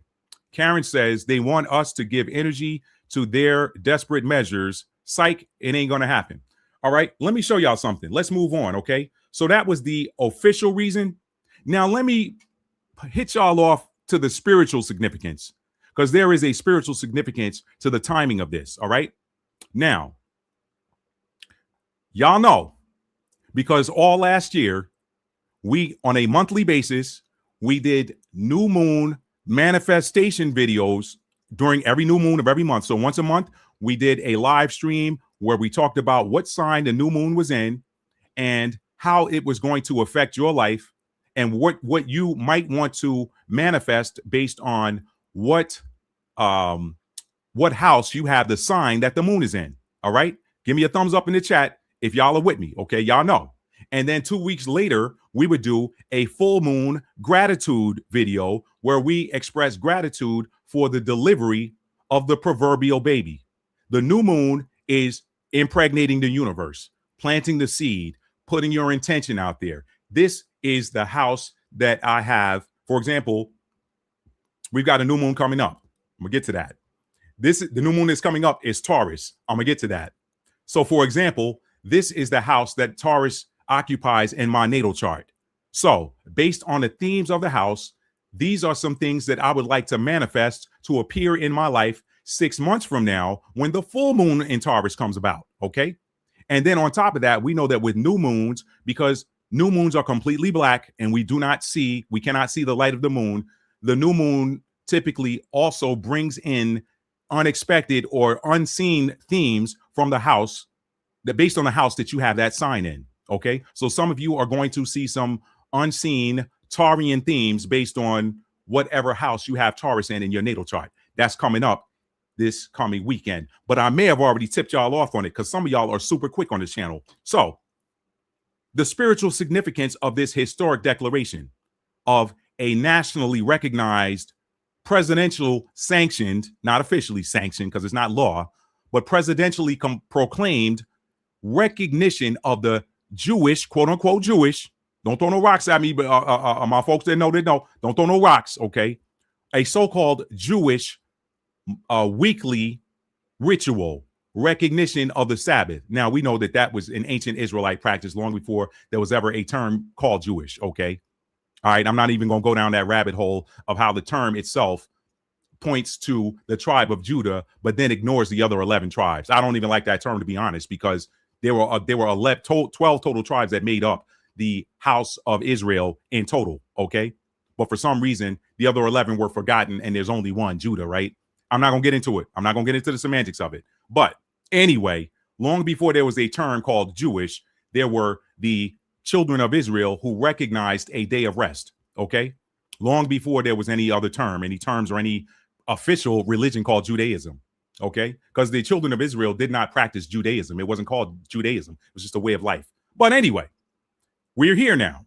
Karen says they want us to give energy to their desperate measures. Psych, it ain't gonna happen. All right, let me show y'all something. Let's move on. Okay, so that was the official reason. Now let me hit y'all off to the spiritual significance, because there is a spiritual significance to the timing of this. All right, now y'all know, because all last year we, on a monthly basis, we did new moon manifestation videos during every new moon of every month. So once a month we did a live stream where we talked about what sign the new moon was in and how it was going to affect your life and what you might want to manifest based on what house you have the sign that the moon is in. All right, give me a thumbs up in the chat if y'all are with me. Okay, y'all know. And then 2 weeks later, we would do a full moon gratitude video where we express gratitude for the delivery of the proverbial baby. The new moon is impregnating the universe, planting the seed, putting your intention out there. This is the house that I have. For example, we've got a new moon coming up. I'm gonna get to that. The new moon is coming up is Taurus. I'm gonna get to that. So for example, this is the house that Taurus occupies in my natal chart. So, based on the themes of the house, these are some things that I would like to manifest to appear in my life 6 months from now when the full moon in Taurus comes about. Okay. And then on top of that, we know that with new moons, because new moons are completely black and we cannot see the light of the moon. The new moon typically also brings in unexpected or unseen themes from the house that based on the house that you have that sign in. Okay. So some of you are going to see some unseen Taurian themes based on whatever house you have Taurus in your natal chart. That's coming up this coming weekend. But I may have already tipped y'all off on it because some of y'all are super quick on this channel. So the spiritual significance of this historic declaration of a nationally recognized, presidential sanctioned, not officially sanctioned because it's not law, but presidentially proclaimed recognition of the Jewish, quote unquote Jewish. Don't throw no rocks at me, but my folks that know, don't throw no rocks, okay? A so-called Jewish weekly ritual recognition of the Sabbath. Now, we know that was an ancient Israelite practice long before there was ever a term called Jewish, okay? All right, I'm not even going to go down that rabbit hole of how the term itself points to the tribe of Judah, but then ignores the other 11 tribes. I don't even like that term, to be honest, because there were 12 total tribes that made up the house of Israel in total, okay? But for some reason, the other 11 were forgotten, and there's only one, Judah, right? I'm not going to get into it. I'm not going to get into the semantics of it. But anyway, long before there was a term called Jewish, there were the children of Israel who recognized a day of rest, okay? Long before there was any other term, any terms or any official religion called Judaism, okay? Because the children of Israel did not practice Judaism. It wasn't called Judaism. It was just a way of life. But anyway, we're here now.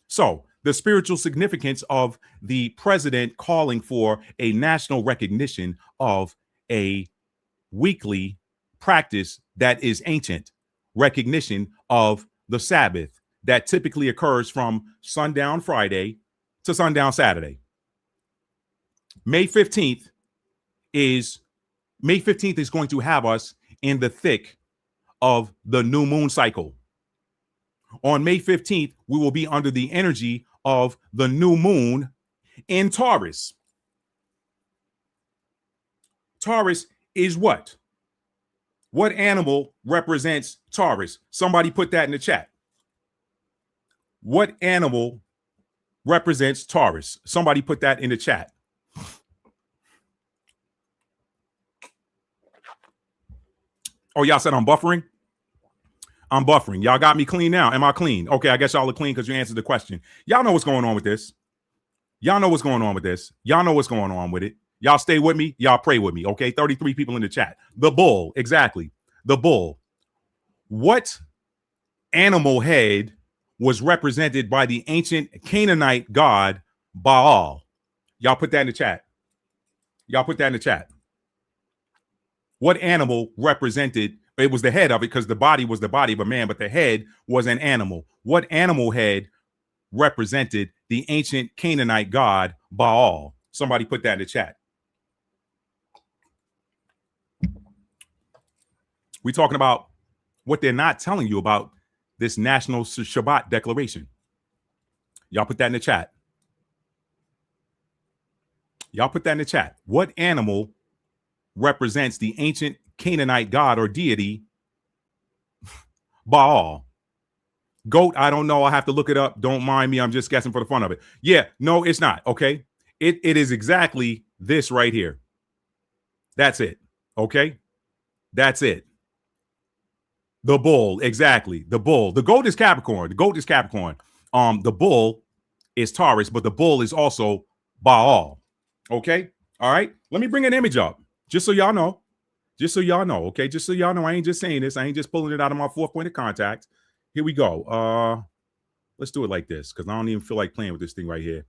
So the spiritual significance of the president calling for a national recognition of a weekly practice that is ancient, recognition of the Sabbath that typically occurs from sundown Friday to sundown Saturday. May 15th is going to have us in the thick of the new moon cycle. On May 15th, we will be under the energy of the new moon in Taurus. Taurus is what? What animal represents Taurus? Somebody put that in the chat. What animal represents Taurus? Somebody put that in the chat. Oh, y'all said I'm buffering? I'm buffering. Y'all got me clean now. Am I clean? Okay, I guess y'all are clean because you answered the question. Y'all know what's going on with this. Y'all know what's going on with this. Y'all know what's going on with it. Y'all stay with me. Y'all pray with me. Okay, 33 people in the chat. The bull, exactly. The bull. What animal head was represented by the ancient Canaanite god Baal? Y'all put that in the chat. Y'all put that in the chat. What animal represented? It was the head of it because the body was the body of a man, but the head was an animal. What animal head represented the ancient Canaanite god Baal? Somebody put that in the chat. We're talking about what they're not telling you about this National Shabbat declaration. Y'all put that in the chat. Y'all put that in the chat. What animal represents the ancient Canaanite god or deity Baal? Goat, I don't know. I have to look it up. Don't mind me. I'm just guessing for the fun of it. Yeah, no, it's not. Okay. It is exactly this right here. That's it. Okay. That's it. The bull. Exactly. The bull. The goat is Capricorn. The goat is Capricorn. The bull is Taurus, but the bull is also Baal. Okay. All right. Let me bring an image up just so y'all know. Just so y'all know. Okay. Just so y'all know, I ain't just saying this. I ain't just pulling it out of my fourth point of contact. Here we go. Let's do it like this because I don't even feel like playing with this thing right here.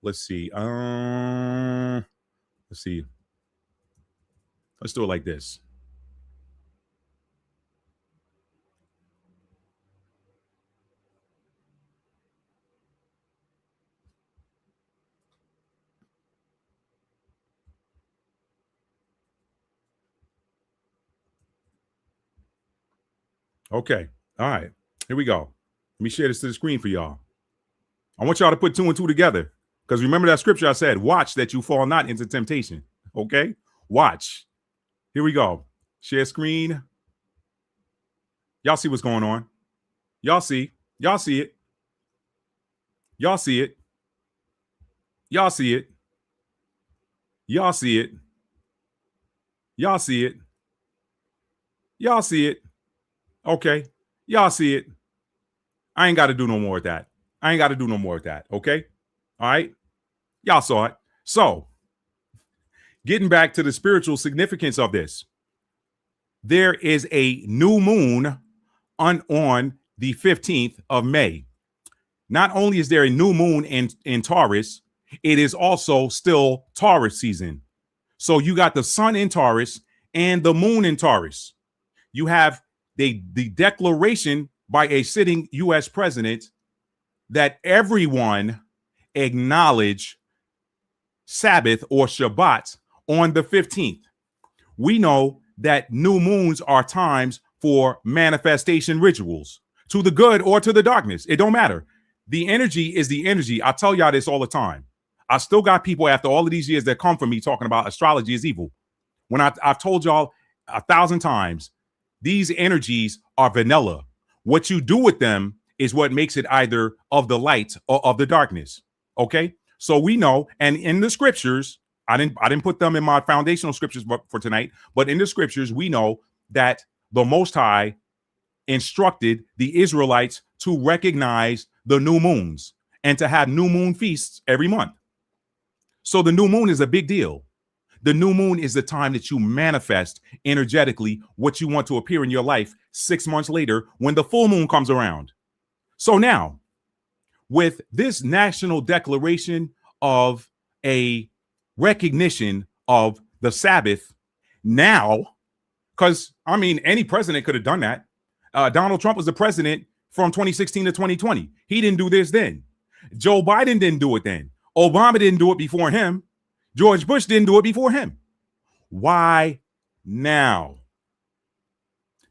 Let's see. Let's see. Let's do it like this. Okay. All right. Here we go. Let me share this to the screen for y'all. I want y'all to put 2 and 2 together. Because remember that scripture I said, watch that you fall not into temptation. Okay? Watch. Here we go. Share screen. Y'all see what's going on. Y'all see. Y'all see it. Y'all see it. Y'all see it. Y'all see it. Y'all see it. Y'all see it. Okay. Y'all see it. I ain't got to do no more with that. I ain't got to do no more with that. Okay? All right? Y'all saw it. So, getting back to the spiritual significance of this, there is a new moon on the 15th of May. Not only is there a new moon in Taurus, it is also still Taurus season. So you got the sun in Taurus and the moon in Taurus. You have the declaration by a sitting U.S. president that everyone acknowledge Sabbath or Shabbat on the 15th. We know that new moons are times for manifestation rituals, to the good or to the darkness. It don't matter. The energy is the energy. I tell y'all this all the time. I still got people after all of these years that come from me talking about astrology is evil. When I've told y'all 1,000 times, these energies are vanilla. What you do with them is what makes it either of the light or of the darkness. Okay? So we know, and in the scriptures, I didn't put them in my foundational scriptures for tonight, but in the scriptures, we know that the Most High instructed the Israelites to recognize the new moons and to have new moon feasts every month. So the new moon is a big deal. The new moon is the time that you manifest energetically what you want to appear in your life 6 months later when the full moon comes around. So now, with this national declaration of a recognition of the Sabbath now, because, I mean, any president could have done that. Donald Trump was the president from 2016 to 2020. He didn't do this then. Joe Biden didn't do it then. Obama didn't do it before him. George Bush didn't do it before him. Why now?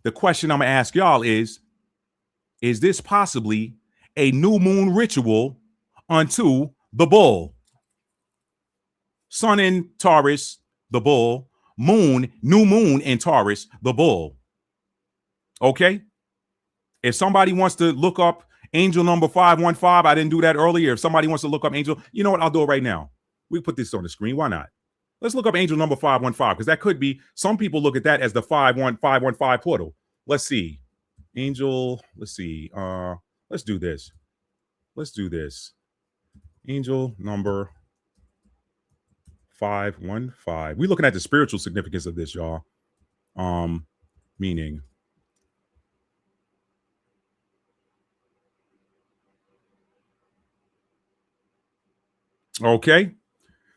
The question I'm going to ask y'all is this possibly a new moon ritual unto the bull? Sun in Taurus, the bull. Moon, new moon in Taurus, the bull. Okay? If somebody wants to look up angel number 515, I didn't do that earlier. If somebody wants to look up angel, you know what? I'll do it right now. We put this on the screen. Why not? Let's look up angel number 515, because that could be, some people look at that as the 51515 portal. Let's see. Angel, let's see. Let's do this. Let's do this. Angel number 515. We're looking at the spiritual significance of this, y'all. Meaning. Okay.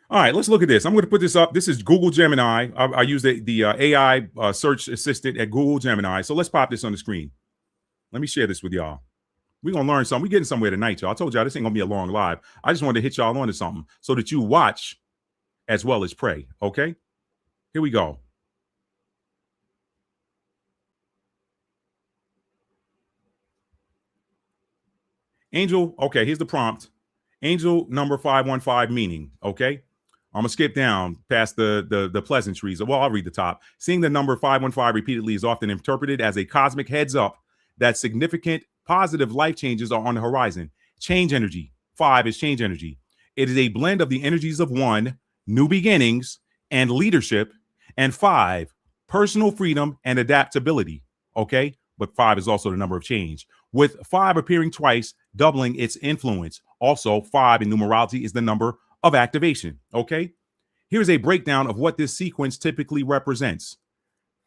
All right, let's look at this. I'm going to put this up. This is Google Gemini. I use the AI search assistant at Google Gemini. So let's pop this on the screen. Let me share this with y'all. We're going to learn something. We're getting somewhere tonight, y'all. I told y'all this ain't going to be a long live. I just wanted to hit y'all onto something so that you watch as well as pray. Okay? Here we go. Angel, okay, here's the prompt. Angel number 515 meaning, okay? I'm going to skip down past the pleasantries. Well, I'll read the top. Seeing the number 515 repeatedly is often interpreted as a cosmic heads up that significant positive life changes are on the horizon. Change energy. 5 is change energy. It is a blend of the energies of 1, new beginnings and leadership, and 5, personal freedom and adaptability, okay? But 5 is also the number of change. With 5 appearing twice, doubling its influence. Also, 5 in numerology is the number of activation, okay? Here's a breakdown of what this sequence typically represents.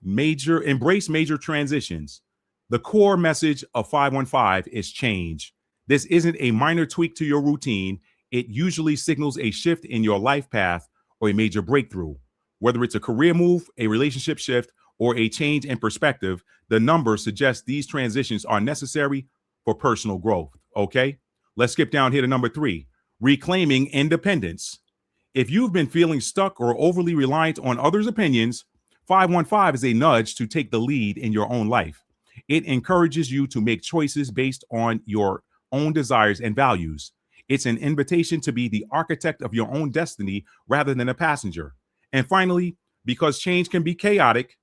Embrace major transitions. The core message of 515 is change. This isn't a minor tweak to your routine. It usually signals a shift in your life path or a major breakthrough. Whether it's a career move, a relationship shift, or a change in perspective, the number suggests these transitions are necessary for personal growth, okay? Let's skip down here to number 3, reclaiming independence. If you've been feeling stuck or overly reliant on others' opinions, 515 is a nudge to take the lead in your own life. It encourages you to make choices based on your own desires and values. It's an invitation to be the architect of your own destiny rather than a passenger. And finally, because change can be chaotic,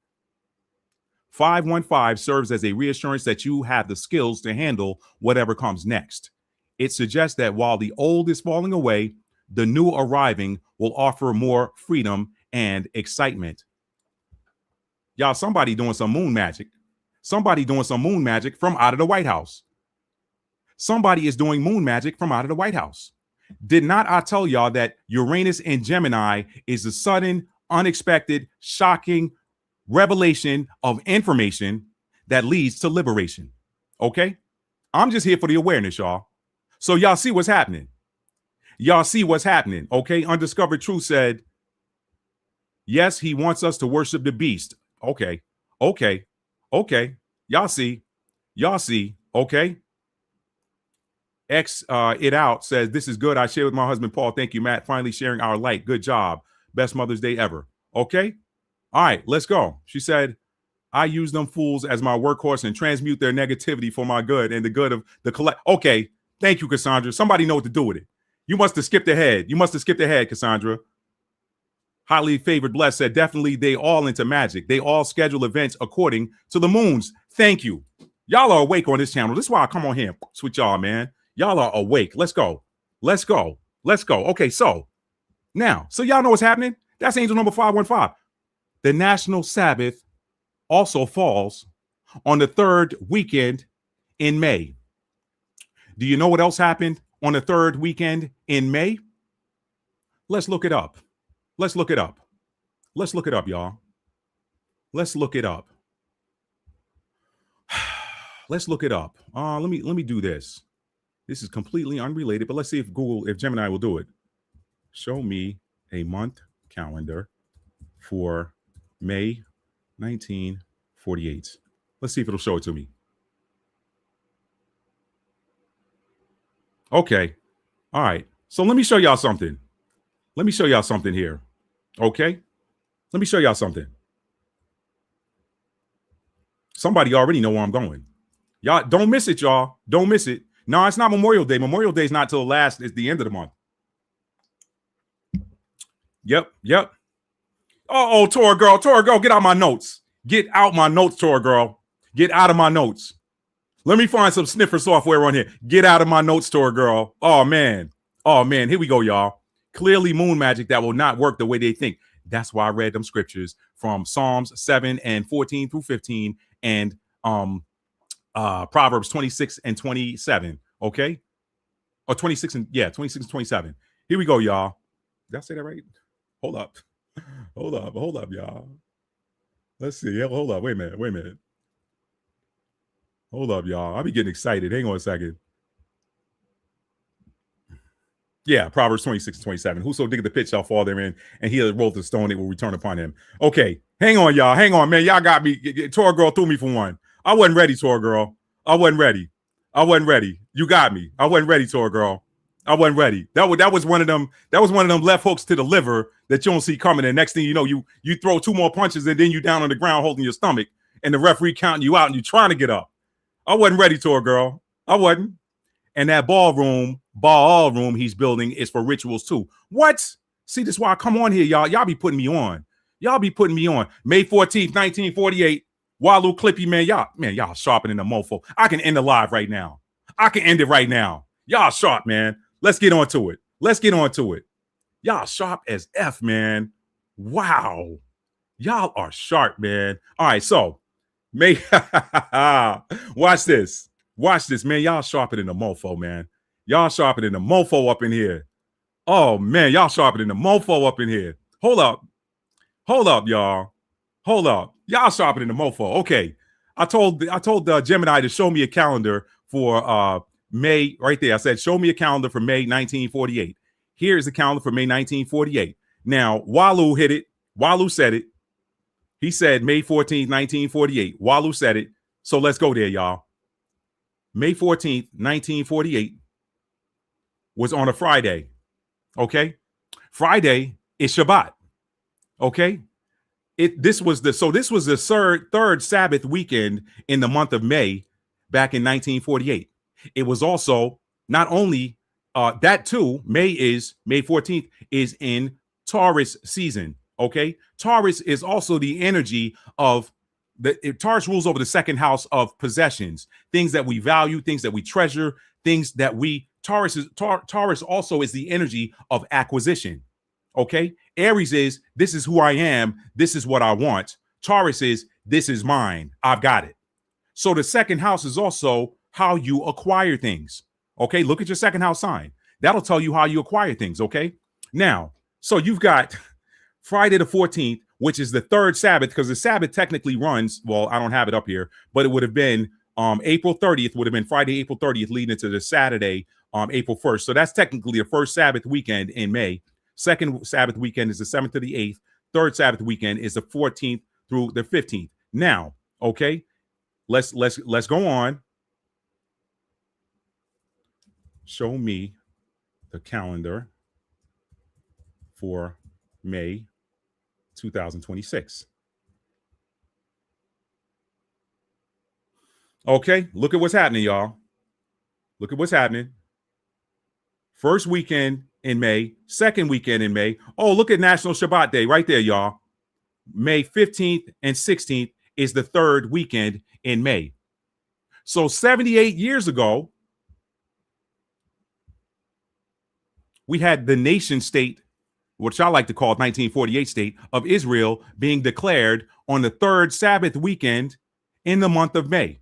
515 serves as a reassurance that you have the skills to handle whatever comes next. It suggests that while the old is falling away, the new arriving will offer more freedom and excitement. Y'all, somebody doing some moon magic. Somebody doing some moon magic from out of the White House. Somebody is doing moon magic from out of the White House. Did not I tell y'all that Uranus in Gemini is a sudden, unexpected, shocking revelation of information that leads to liberation? Okay? I'm just here for the awareness, y'all. So y'all see what's happening. Y'all see what's happening. Okay? Undiscovered Truth said, yes, he wants us to worship the beast. Okay. Okay. Okay. Y'all see. Y'all see. Okay. X it out says, this is good. I share with my husband, Paul. Thank you, Matt. Finally sharing our light. Good job. Best Mother's Day ever. Okay. All right, let's go. She said, I use them fools as my workhorse and transmute their negativity for my good and the good of the collect. Okay. Thank you, Cassandra. Somebody know what to do with it. You must have skipped ahead. You must have skipped ahead, Cassandra. Highly favored blessed said, definitely they all into magic. They all schedule events according to the moons. Thank you. Y'all are awake on this channel. This is why I come on here with y'all, man. Y'all are awake. Let's go. Let's go. Let's go. Okay, so now, so y'all know what's happening? That's angel number 515. The National Sabbath also falls on the third weekend in May. Do you know what else happened on the third weekend in May? Let's look it up. Let's look it up. Let's look it up, y'all. Let's look it up. Let's look it up. Let me do this. This is completely unrelated, but let's see if Gemini will do it. Show me a month calendar for May 1948. Let's see if it'll show it to me. Okay. All right. So let me show y'all something. Let me show y'all something here. Okay. Let me show y'all something. Somebody already know where I'm going. Y'all don't miss it, y'all. Don't miss it. No, it's not Memorial Day. Memorial Day is not till it's the end of the month. Yep. Oh, Tora girl, get out my notes. Get out my notes, Tora girl. Get out of my notes. Let me find some sniffer software on here. Get out of my notes, Tora girl. Oh man. Here we go, y'all. Clearly moon magic that will not work the way they think. That's why I read them scriptures from Psalms 7 and 14 through 15 and Proverbs 26 and 27. Okay. Or 26 and 27. Here we go, y'all. Did I say that right? Hold up, y'all. Let's see. Hold up. Wait a minute. Hold up, y'all. I'll be getting excited. Hang on a second. Yeah, Proverbs 26 and 27. Whoso diggeth the pit shall fall therein, and he that rolleth the stone, it will return upon him. Okay, hang on, y'all. Hang on, man. Y'all got me. Tora girl threw me for one. I wasn't ready, Tora girl. I wasn't ready. You got me. I wasn't ready, Tora girl. I wasn't ready. That was one of them. That was one of them left hooks to the liver that you don't see coming. And next thing you know, you throw two more punches and then you down on the ground holding your stomach, and the referee counting you out, and you trying to get up. I wasn't ready, Tora girl. I wasn't. And that ballroom he's building is for rituals too. What? See, this is why I come on here, y'all. Y'all be putting me on. May 14th, 1948. Walu Clippy, man. Y'all sharpening the mofo. I can end the live right now. I can end it right now. Y'all sharp, man. Let's get on to it. Y'all sharp as F, man. Wow. Y'all are sharp, man. All right, so watch this, man. Y'all sharper than the mofo, man. Y'all sharper than the mofo up in here. Oh man, y'all sharper than the mofo up in here. Hold up, y'all. Hold up, y'all sharper than the mofo. Okay, I told Gemini to show me a calendar for May. Right there, I said show me a calendar for May 1948. Here is the calendar for May 1948. Now Walu hit it. Walu said it. He said May 14th, 1948. Walu said it. So let's go there, y'all. May 14th, 1948 was on a Friday. Okay. Friday is Shabbat. Okay. This was the third Sabbath weekend in the month of May back in 1948. It was also not only That too, May 14th is in Taurus season. Okay, Taurus is also the energy of Taurus rules over the second house of possessions, things that we value, things that we treasure, things that we Taurus also is the energy of acquisition. Okay, Aries is this is who I am, this is what I want. Taurus is this is mine, I've got it. So the second house is also how you acquire things. Okay, look at your second house sign. That'll tell you how you acquire things. Okay, now, so you've got Friday the 14th, which is the third Sabbath, because the Sabbath technically runs, well, I don't have it up here, but it would have been April 30th, would have been Friday, April 30th, leading into the Saturday, April 1st. So that's technically the first Sabbath weekend in May. Second Sabbath weekend is the 7th to the 8th. Third Sabbath weekend is the 14th through the 15th. Now, okay, let's go on. Show me the calendar for May 2026. Okay, look at what's happening, y'all. Look at what's happening. First weekend in May, second weekend in May. Oh, look at National Shabbat Day right there, y'all. May 15th and 16th is the third weekend in May. So 78 years ago, we had the nation state, which I like to call 1948 state of Israel, being declared on the third Sabbath weekend in the month of May.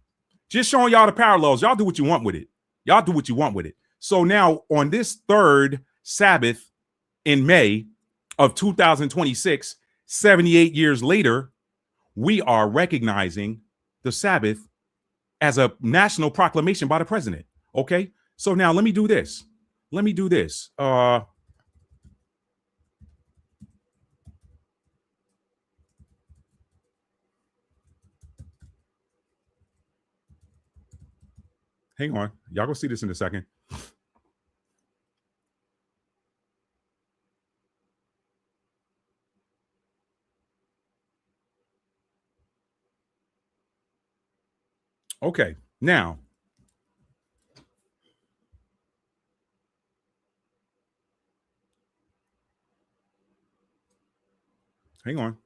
Just showing y'all the parallels. Y'all do what you want with it. Y'all do what you want with it. So now on this third Sabbath in May of 2026, 78 years later, we are recognizing the Sabbath as a national proclamation by the president. Okay. So now let me do this. Hang on. Y'all gonna see this in a second. Okay, now hang on.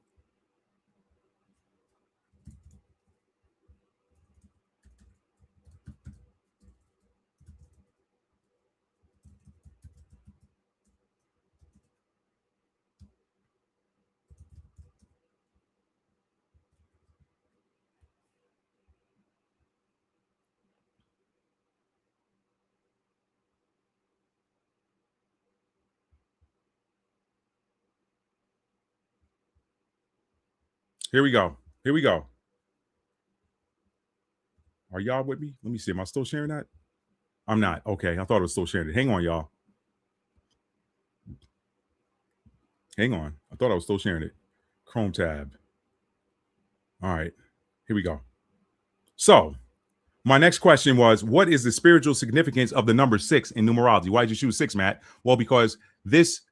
Here we go. Are y'all with me? Let me see. Am I still sharing that? I'm not. Okay. I thought I was still sharing it. Hang on, y'all. Hang on. I thought I was still sharing it. Chrome tab. All right. Here we go. So my next question was, what is the spiritual significance of the number 6 in numerology? Why did you choose 6, Matt? Well, because this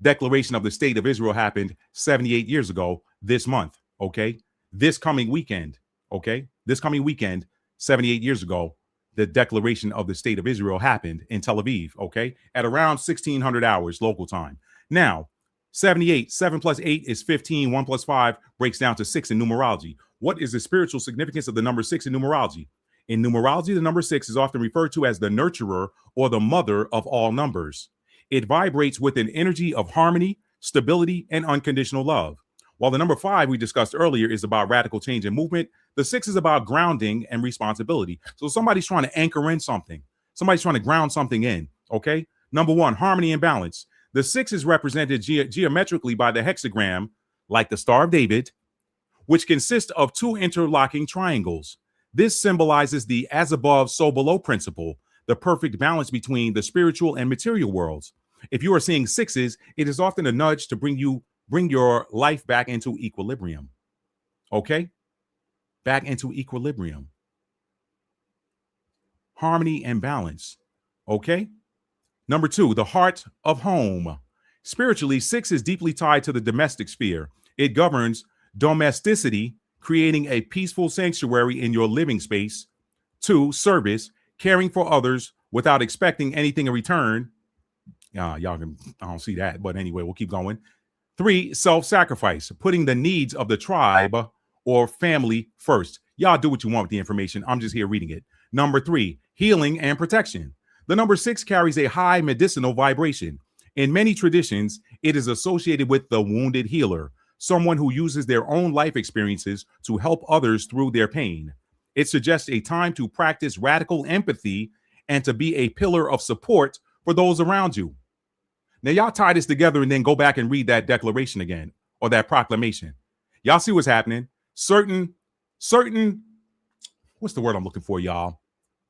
declaration of the state of Israel happened 78 years ago this month. Okay. This coming weekend. Okay. This coming weekend, 78 years ago, the declaration of the state of Israel happened in Tel Aviv. Okay. At around 1600 hours local time. Now, 78, 7 plus 8 is 15. 1 plus 5 breaks down to 6 in numerology. What is the spiritual significance of the number 6 in numerology? In numerology, the number 6 is often referred to as the nurturer or the mother of all numbers. It vibrates with an energy of harmony, stability, and unconditional love. While the number 5 we discussed earlier is about radical change and movement, the 6 is about grounding and responsibility. So somebody's trying to anchor in something. Somebody's trying to ground something in. Okay. Number 1, harmony and balance. The 6 is represented geometrically by the hexagram, like the Star of David, which consists of 2 interlocking triangles. This symbolizes the as above, so below principle, the perfect balance between the spiritual and material worlds. If you are seeing 6s, it is often a nudge to bring your life back into equilibrium. Okay? Back into equilibrium. Harmony and balance. Okay? Number 2, the heart of home. Spiritually, 6 is deeply tied to the domestic sphere. It governs domesticity, creating a peaceful sanctuary in your living space. 2, service, caring for others without expecting anything in return. Y'all can, I don't see that, but anyway, we'll keep going. 3, self-sacrifice, putting the needs of the tribe or family first. Y'all do what you want with the information. I'm just here reading it. Number 3, healing and protection. The number 6 carries a high medicinal vibration. In many traditions, it is associated with the wounded healer, someone who uses their own life experiences to help others through their pain. It suggests a time to practice radical empathy and to be a pillar of support for those around you. Now, y'all tie this together and then go back and read that declaration again, or that proclamation. Y'all see what's happening. Certain, what's the word I'm looking for, y'all?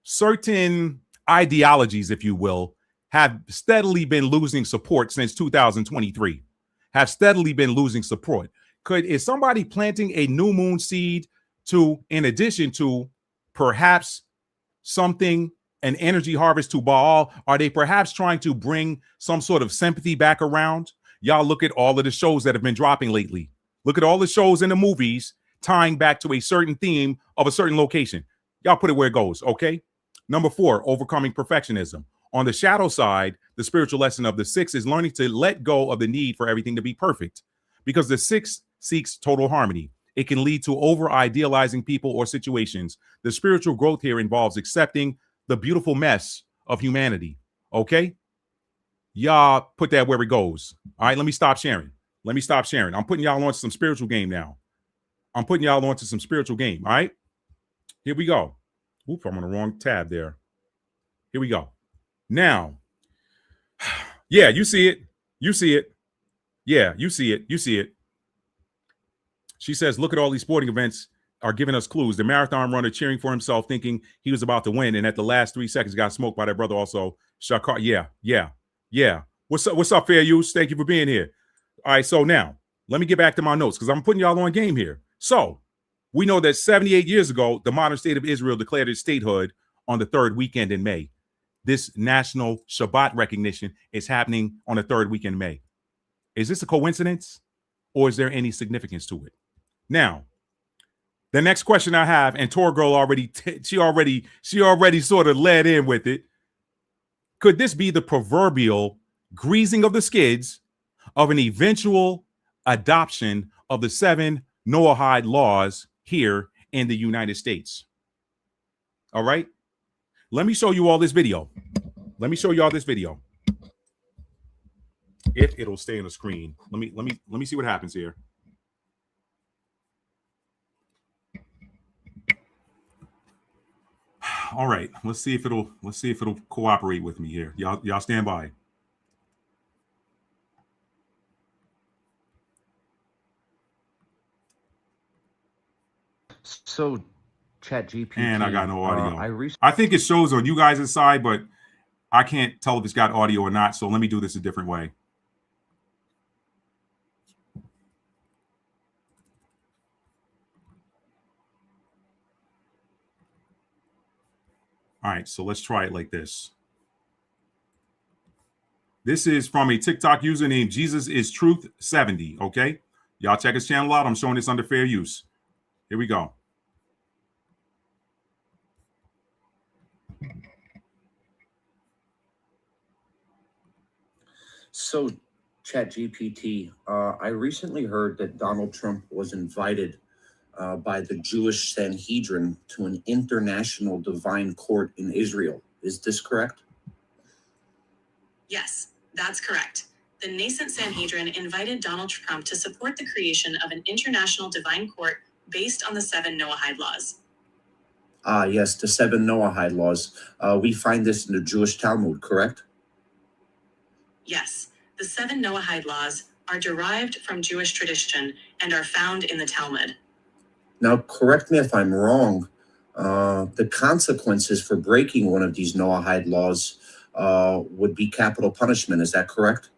Certain ideologies, if you will, have steadily been losing support since 2023, have steadily been losing support. Is somebody planting a new moon seed to, in addition to perhaps something, an energy harvest to Baal? Are they perhaps trying to bring some sort of sympathy back around? Y'all look at all of the shows that have been dropping lately. Look at all the shows and the movies tying back to a certain theme of a certain location. Y'all put it where it goes, okay? Number 4, overcoming perfectionism. On the shadow side, the spiritual lesson of the 6 is learning to let go of the need for everything to be perfect, because the 6 seeks total harmony. It can lead to over-idealizing people or situations. The spiritual growth here involves accepting the beautiful mess of humanity, okay? Y'all put that where it goes. All right, let me stop sharing. I'm putting y'all onto some spiritual game now. All right? Here we go. Oops, I'm on the wrong tab there. Here we go. Now, yeah, you see it. Yeah, you see it. She says, look at all these sporting events are giving us clues. The marathon runner cheering for himself, thinking he was about to win, and at the last 3 seconds got smoked by their brother also. Shakar, yeah. What's up, Fair Use? Thank you for being here. All right, so now, let me get back to my notes, because I'm putting y'all on game here. So, we know that 78 years ago, the modern state of Israel declared its statehood on the 3rd weekend in May. This National Shabbat recognition is happening on the 3rd weekend in May. Is this a coincidence, or is there any significance to it? Now, the next question I have, and Tor Girl she already sort of led in with it. Could this be the proverbial greasing of the skids of an eventual adoption of the 7 Noahide laws here in the United States? All right. Let me show you all this video. If it'll stay on the screen. Let me see what happens here. All right, let's see if it'll cooperate with me here. Y'all stand by. So, ChatGPT. And I got no audio. I think it shows on you guys' side, but I can't tell if it's got audio or not. So let me do this a different way. All right, so let's try it like this. This is from a TikTok user named Jesus is Truth 70. Okay, y'all check his channel out. I'm showing this under fair use. Here we go. So, ChatGPT, I recently heard that Donald Trump was invited by the Jewish Sanhedrin to an international divine court in Israel. Is this correct? Yes, that's correct. The nascent Sanhedrin invited Donald Trump to support the creation of an international divine court based on the 7 Noahide laws. Yes, the 7 Noahide laws. We find this in the Jewish Talmud, correct? Yes, the 7 Noahide laws are derived from Jewish tradition and are found in the Talmud. Now, correct me if I'm wrong. The consequences for breaking one of these Noahide laws would be capital punishment. Is that correct?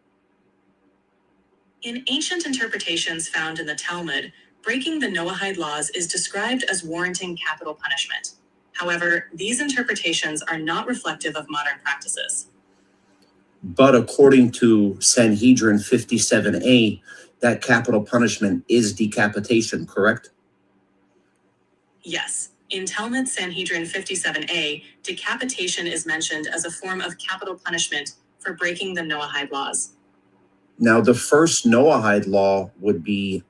In ancient interpretations found in the Talmud, breaking the Noahide laws is described as warranting capital punishment. However, these interpretations are not reflective of modern practices. But according to Sanhedrin 57A, that capital punishment is decapitation, correct? Yes. In Talmud Sanhedrin 57A, decapitation is mentioned as a form of capital punishment for breaking the Noahide laws. Now, the first Noahide law would be,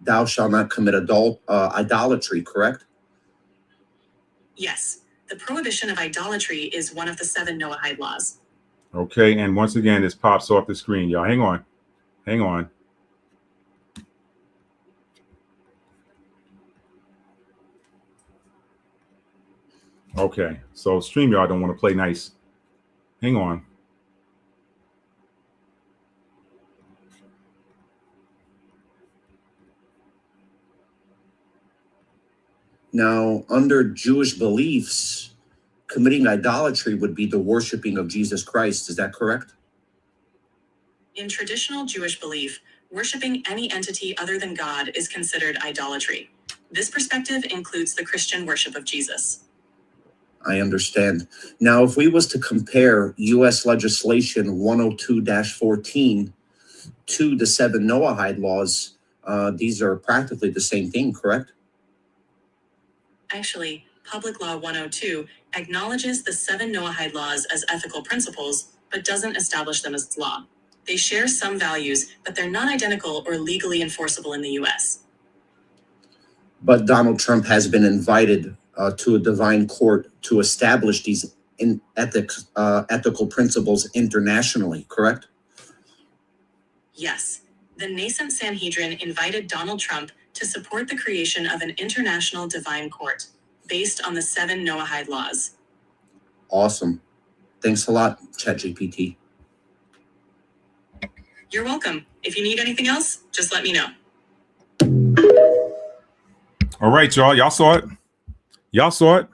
thou shalt not commit idolatry, correct? Yes, the prohibition of idolatry is one of the 7 Noahide laws. Okay, and once again, this pops off the screen, y'all. Hang on. Hang on. Okay, so StreamYard don't want to play nice. Hang on. Now, under Jewish beliefs, committing idolatry would be the worshiping of Jesus Christ. Is that correct? In traditional Jewish belief, worshiping any entity other than God is considered idolatry. This perspective includes the Christian worship of Jesus. I understand. Now, if we was to compare U.S. legislation 102-14 to the 7 Noahide laws, these are practically the same thing, correct? Actually, Public Law 102 acknowledges the 7 Noahide laws as ethical principles, but doesn't establish them as law. They share some values, but they're not identical or legally enforceable in the U.S. But Donald Trump has been invited to a divine court to establish these ethical principles internationally, correct? Yes, the nascent Sanhedrin invited Donald Trump to support the creation of an international divine court based on the 7 Noahide laws. Awesome. Thanks a lot, ChatGPT. You're welcome. If you need anything else, just let me know. All right, y'all. Y'all saw it. Y'all saw it.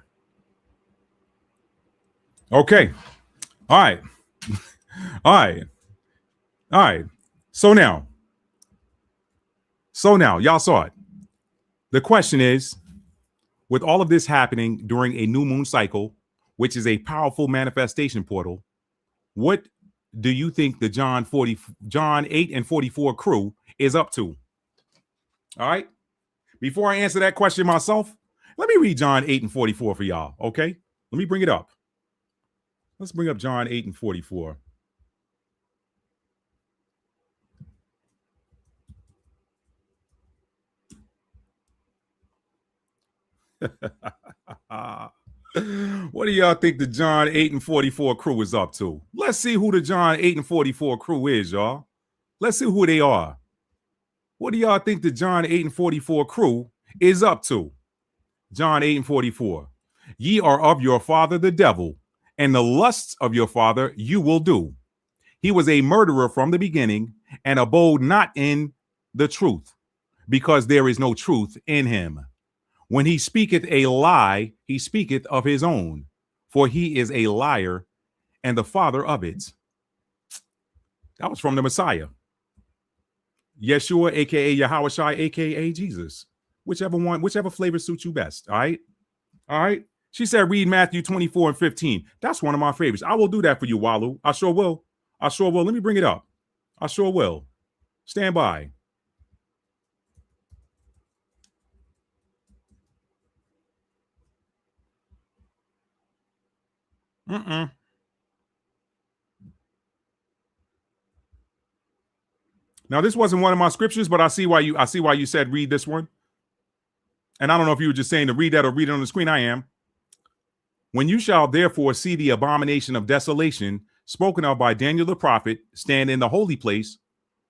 Okay. All right. All right. All right. So now, y'all saw it. The question is, with all of this happening during a new moon cycle, which is a powerful manifestation portal, what do you think the John 8 and 44 crew is up to? All right. Before I answer that question myself, let me read John 8 and 44 for y'all. Okay. Let me bring it up. Let's bring up John 8 and 44. What do y'all think the John 8 and 44 crew is up to? Let's see who the John 8 and 44 crew is, y'all. Let's see who they are. What do y'all think the John 8 and 44 crew is up to? John 8 and 44. Ye are of your father the devil, and the lusts of your father you will do. He was a murderer from the beginning, and abode not in the truth, because there is no truth in him. When he speaketh a lie, he speaketh of his own, for he is a liar and the father of it. That was from the Messiah. Yeshua, aka Yahushua, aka Jesus. Whichever flavor suits you best. All right. All right. She said, read Matthew 24 and 15. That's one of my favorites. I will do that for you, Walu. I sure will. I sure will. Let me bring it up. I sure will. Stand by. Now, this wasn't one of my scriptures, but I see why you said read this one. And I don't know if you were just saying to read that or read it on the screen. I am. When you shall therefore see the abomination of desolation spoken of by Daniel the prophet stand in the holy place,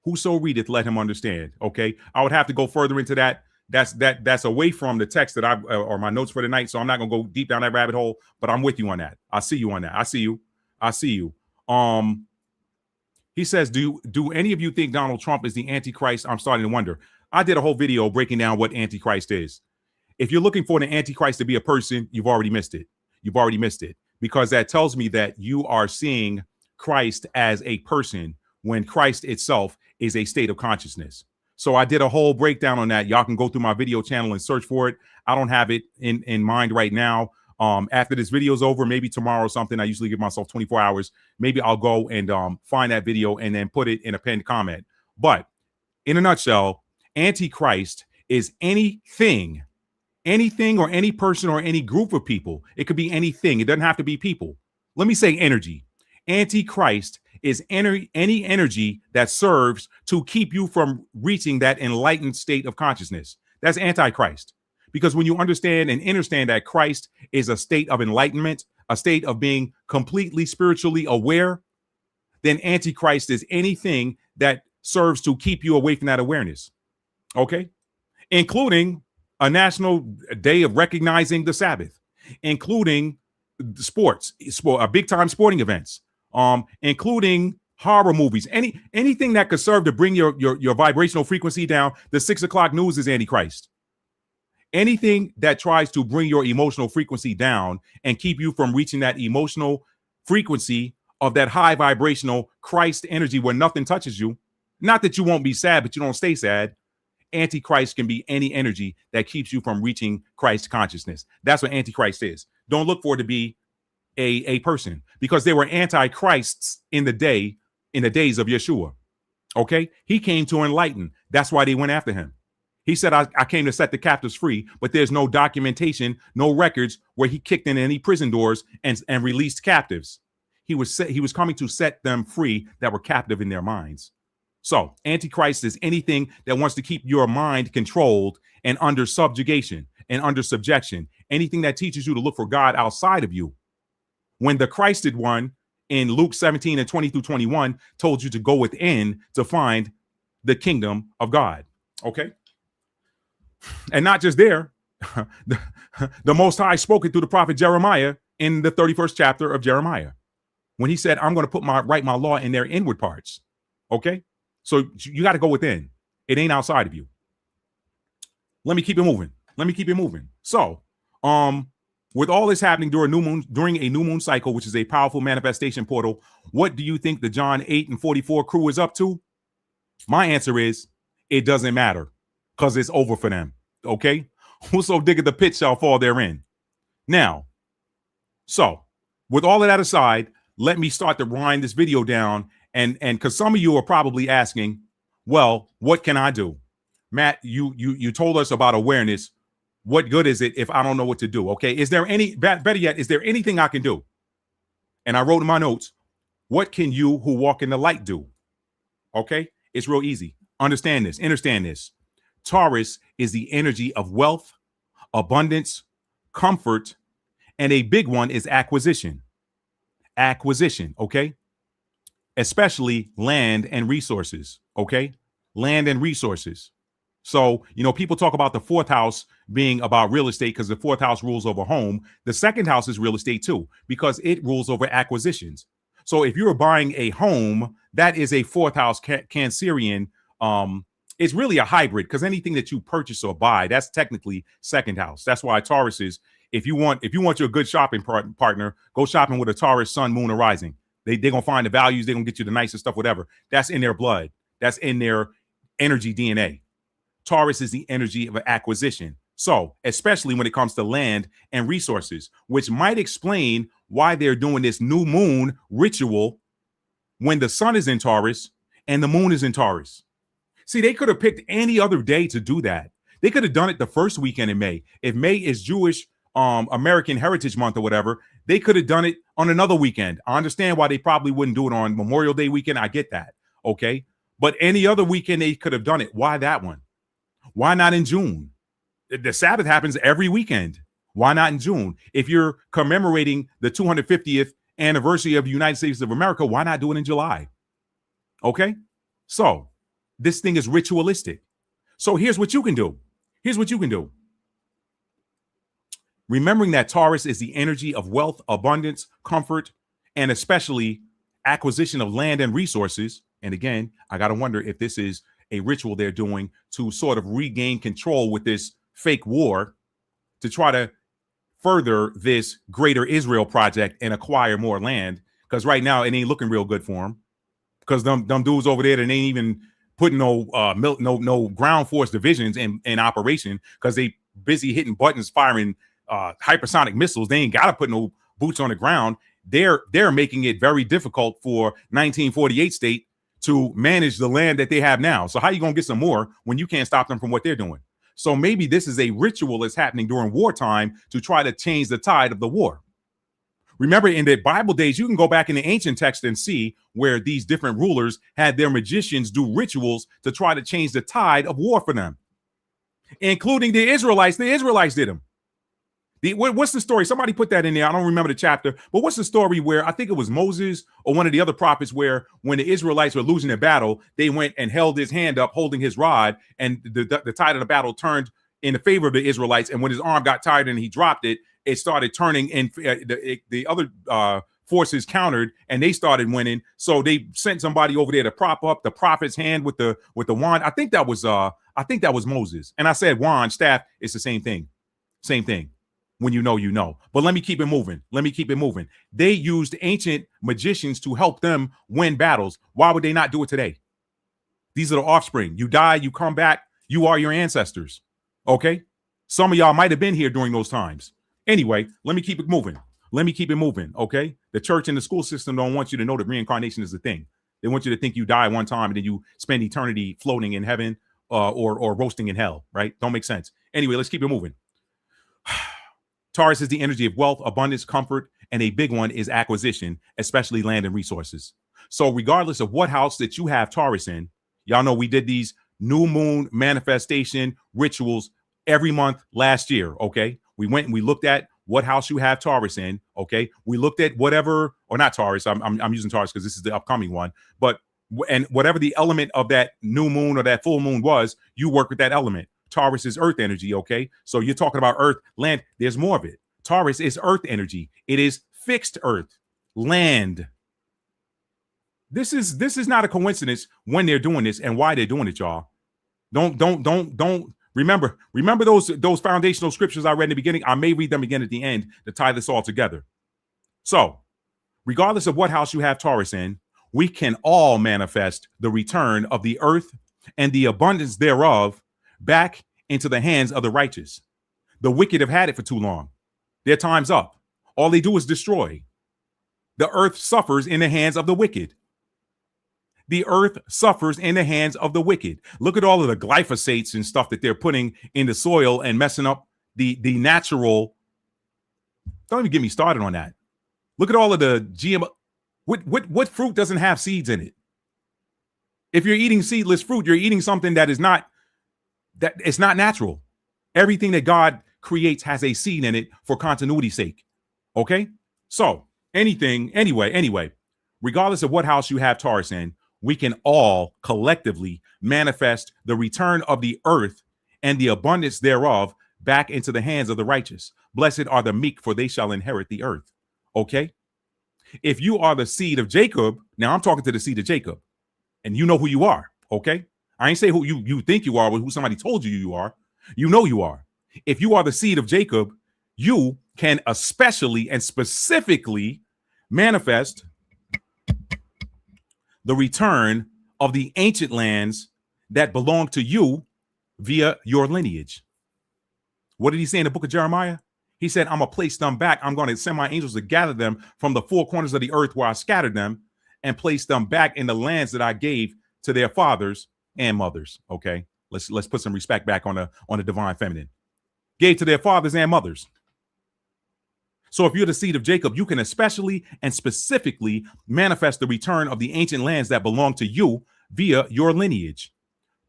whoso readeth, let him understand. Okay. I would have to go further into that. That's away from the text that or my notes for the night. So I'm not going to go deep down that rabbit hole, but I'm with you on that. I see you on that. I see you. He says, do any of you think Donald Trump is the Antichrist? I'm starting to wonder. I did a whole video breaking down what Antichrist is. If you're looking for the Antichrist to be a person, you've already missed it. You've already missed it, because that tells me that you are seeing Christ as a person when Christ itself is a state of consciousness. So I did a whole breakdown on that. Y'all can go through my video channel and search for it. I don't have it in mind right now. After this video's over, maybe tomorrow or something, I usually give myself 24 hours. Maybe I'll go and find that video and then put it in a pinned comment. But in a nutshell, Antichrist is anything or any person or any group of people. It could be anything. It doesn't have to be people. Let me say energy. Antichrist is any energy that serves to keep you from reaching that enlightened state of consciousness. That's Antichrist. Because when you understand and understand that Christ is a state of enlightenment, a state of being completely spiritually aware, then Antichrist is anything that serves to keep you away from that awareness. Okay? Including a national day of recognizing the Sabbath, including sports, big time sporting events, including horror movies, anything that could serve to bring your vibrational frequency down. The 6 o'clock news is Antichrist. Anything that tries to bring your emotional frequency down and keep you from reaching that emotional frequency of that high vibrational Christ energy where nothing touches you. Not that you won't be sad, but you don't stay sad. Antichrist can be any energy that keeps you from reaching Christ consciousness. That's what Antichrist is. Don't look for it to be a person, because there were antichrists in the days of Yeshua. Okay, he came to enlighten. That's why they went after him. He said, I came to set the captives free, but there's no documentation, no records where he kicked in any prison doors and released captives. He was coming to set them free that were captive in their minds. So Antichrist is anything that wants to keep your mind controlled and under subjugation and under subjection. Anything that teaches you to look for God outside of you. When the Christed one in Luke 17 and 20 through 21 told you to go within to find the kingdom of God. Okay. And not just there, the Most High spoke it through the prophet Jeremiah in the 31st chapter of Jeremiah, when he said, I'm going to write my law in their inward parts. Okay. So you got to go within. It ain't outside of you. Let me keep it moving. So, with all this happening during a new moon cycle, which is a powerful manifestation portal, what do you think the John 8 and 44 crew is up to? My answer is, it doesn't matter, because it's over for them. Okay. Whoso diggeth the pit shall fall therein. Now, so with all of that aside, let me start to wind this video down. And because some of you are probably asking, well, what can I do? Matt, you told us about awareness. What good is it if I don't know what to do? Okay. Is there better yet, is there anything I can do? And I wrote in my notes, what can you who walk in the light do? Okay. It's real easy. Understand this. Taurus is the energy of wealth, abundance, comfort, and a big one is acquisition. Okay? Especially land and resources, okay? Land and resources. So, people talk about the 4th house being about real estate because the 4th house rules over home. The 2nd house is real estate too, because it rules over acquisitions. So if you're buying a home, that is a 4th house Cancerian. It's really a hybrid, because anything that you purchase or buy, that's technically 2nd house. That's why Taurus is, if you want your good shopping partner, go shopping with a Taurus sun, moon, or rising. They're going to find the values. They're going to get you the nicest stuff, whatever. That's in their blood. That's in their energy DNA. Taurus is the energy of acquisition. So, especially when it comes to land and resources, which might explain why they're doing this new moon ritual when the sun is in Taurus and the moon is in Taurus. See, they could have picked any other day to do that. They could have done it the first weekend in May. If May is Jewish American Heritage Month or whatever, they could have done it on another weekend. I understand why they probably wouldn't do it on Memorial Day weekend. I get that. Okay. But any other weekend they could have done it. Why that one? Why not in June? The Sabbath happens every weekend. Why not in June? If you're commemorating the 250th anniversary of the United States of America, why not do it in July? Okay. So this thing is ritualistic. So here's what you can do. Remembering that Taurus is the energy of wealth, abundance, comfort, and especially acquisition of land and resources. And again, I got to wonder if this is a ritual they're doing to sort of regain control with this fake war to try to further this greater Israel project and acquire more land. Because right now it ain't looking real good for them. Because them dudes over there that ain't even putting no ground force divisions in operation, because they busy hitting buttons, firing hypersonic missiles. They ain't got to put no boots on the ground. They're making it very difficult for 1948 state to manage the land that they have now. So how you going to get some more when you can't stop them from what they're doing? So maybe this is a ritual that's happening during wartime to try to change the tide of the war. Remember, in the Bible days, you can go back in the ancient text and see where these different rulers had their magicians do rituals to try to change the tide of war for them, including the Israelites. The Israelites did them. What's the story? Somebody put that in there. I don't remember the chapter, but what's the story where I think it was Moses or one of the other prophets where when the Israelites were losing their battle, they went and held his hand up holding his rod, and the tide of the battle turned in the favor of the Israelites. And when his arm got tired and he dropped it, it started turning, and the other forces countered, and they started winning. So they sent somebody over there to prop up the prophet's hand with the wand. I think that was Moses. And I said wand, staff, it's the same thing. Same thing. When you know, you know. But let me keep it moving. They used ancient magicians to help them win battles. Why would they not do it today? These are the offspring. You die, you come back, you are your ancestors. Okay? Some of y'all might have been here during those times. Anyway, let me keep it moving. Okay? The church and the school system don't want you to know that reincarnation is a thing. They want you to think you die one time and then you spend eternity floating in heaven or roasting in hell, right? Don't make sense. Anyway, let's keep it moving. Taurus is the energy of wealth, abundance, comfort, and a big one is acquisition, especially land and resources. So regardless of what house that you have Taurus in, y'all know we did these new moon manifestation rituals every month last year, okay? We went and we looked at what house you have Taurus in, okay? We looked at whatever, or not Taurus, I'm using Taurus because this is the upcoming one, but and whatever the element of that new moon or that full moon was, you work with that element. Taurus is earth energy, okay? So you're talking about earth, land, there's more of it. Taurus is earth energy. It is fixed earth, land. This is not a coincidence when they're doing this and why they're doing it, y'all. Don't remember those foundational scriptures I read in the beginning. I may read them again at the end to tie this all together. So, regardless of what house you have Taurus in, we can all manifest the return of the earth and the abundance thereof back into the hands of the righteous. The wicked have had it for too long. Their time's up. All they do is destroy. The earth suffers in the hands of the wicked. The earth suffers in the hands of the wicked. Look at all of the glyphosates and stuff that they're putting in the soil and messing up the natural. Don't even get me started on that. Look at all of the GMO. What fruit doesn't have seeds in it? If you're eating seedless fruit, you're eating something that is not it's not natural. Everything that God creates has a seed in it for continuity's sake. Okay? So anyway, regardless of what house you have Taurus in, we can all collectively manifest the return of the earth and the abundance thereof back into the hands of the righteous. Blessed are the meek, for they shall inherit the earth. Okay? If you are the seed of Jacob, now I'm talking to the seed of Jacob, and you know who you are. Okay? I ain't say who you think you are, but who somebody told you are. You know you are. If you are the seed of Jacob, you can especially and specifically manifest the return of the ancient lands that belong to you via your lineage. What did he say in the book of Jeremiah? He said, I'm going to place them back. I'm going to send my angels to gather them from the four corners of the earth where I scattered them and place them back in the lands that I gave to their fathers and mothers. Okay, let's put some respect back on the divine feminine. Gave to their fathers and mothers. So if you're the seed of Jacob, you can especially and specifically manifest the return of the ancient lands that belong to you via your lineage.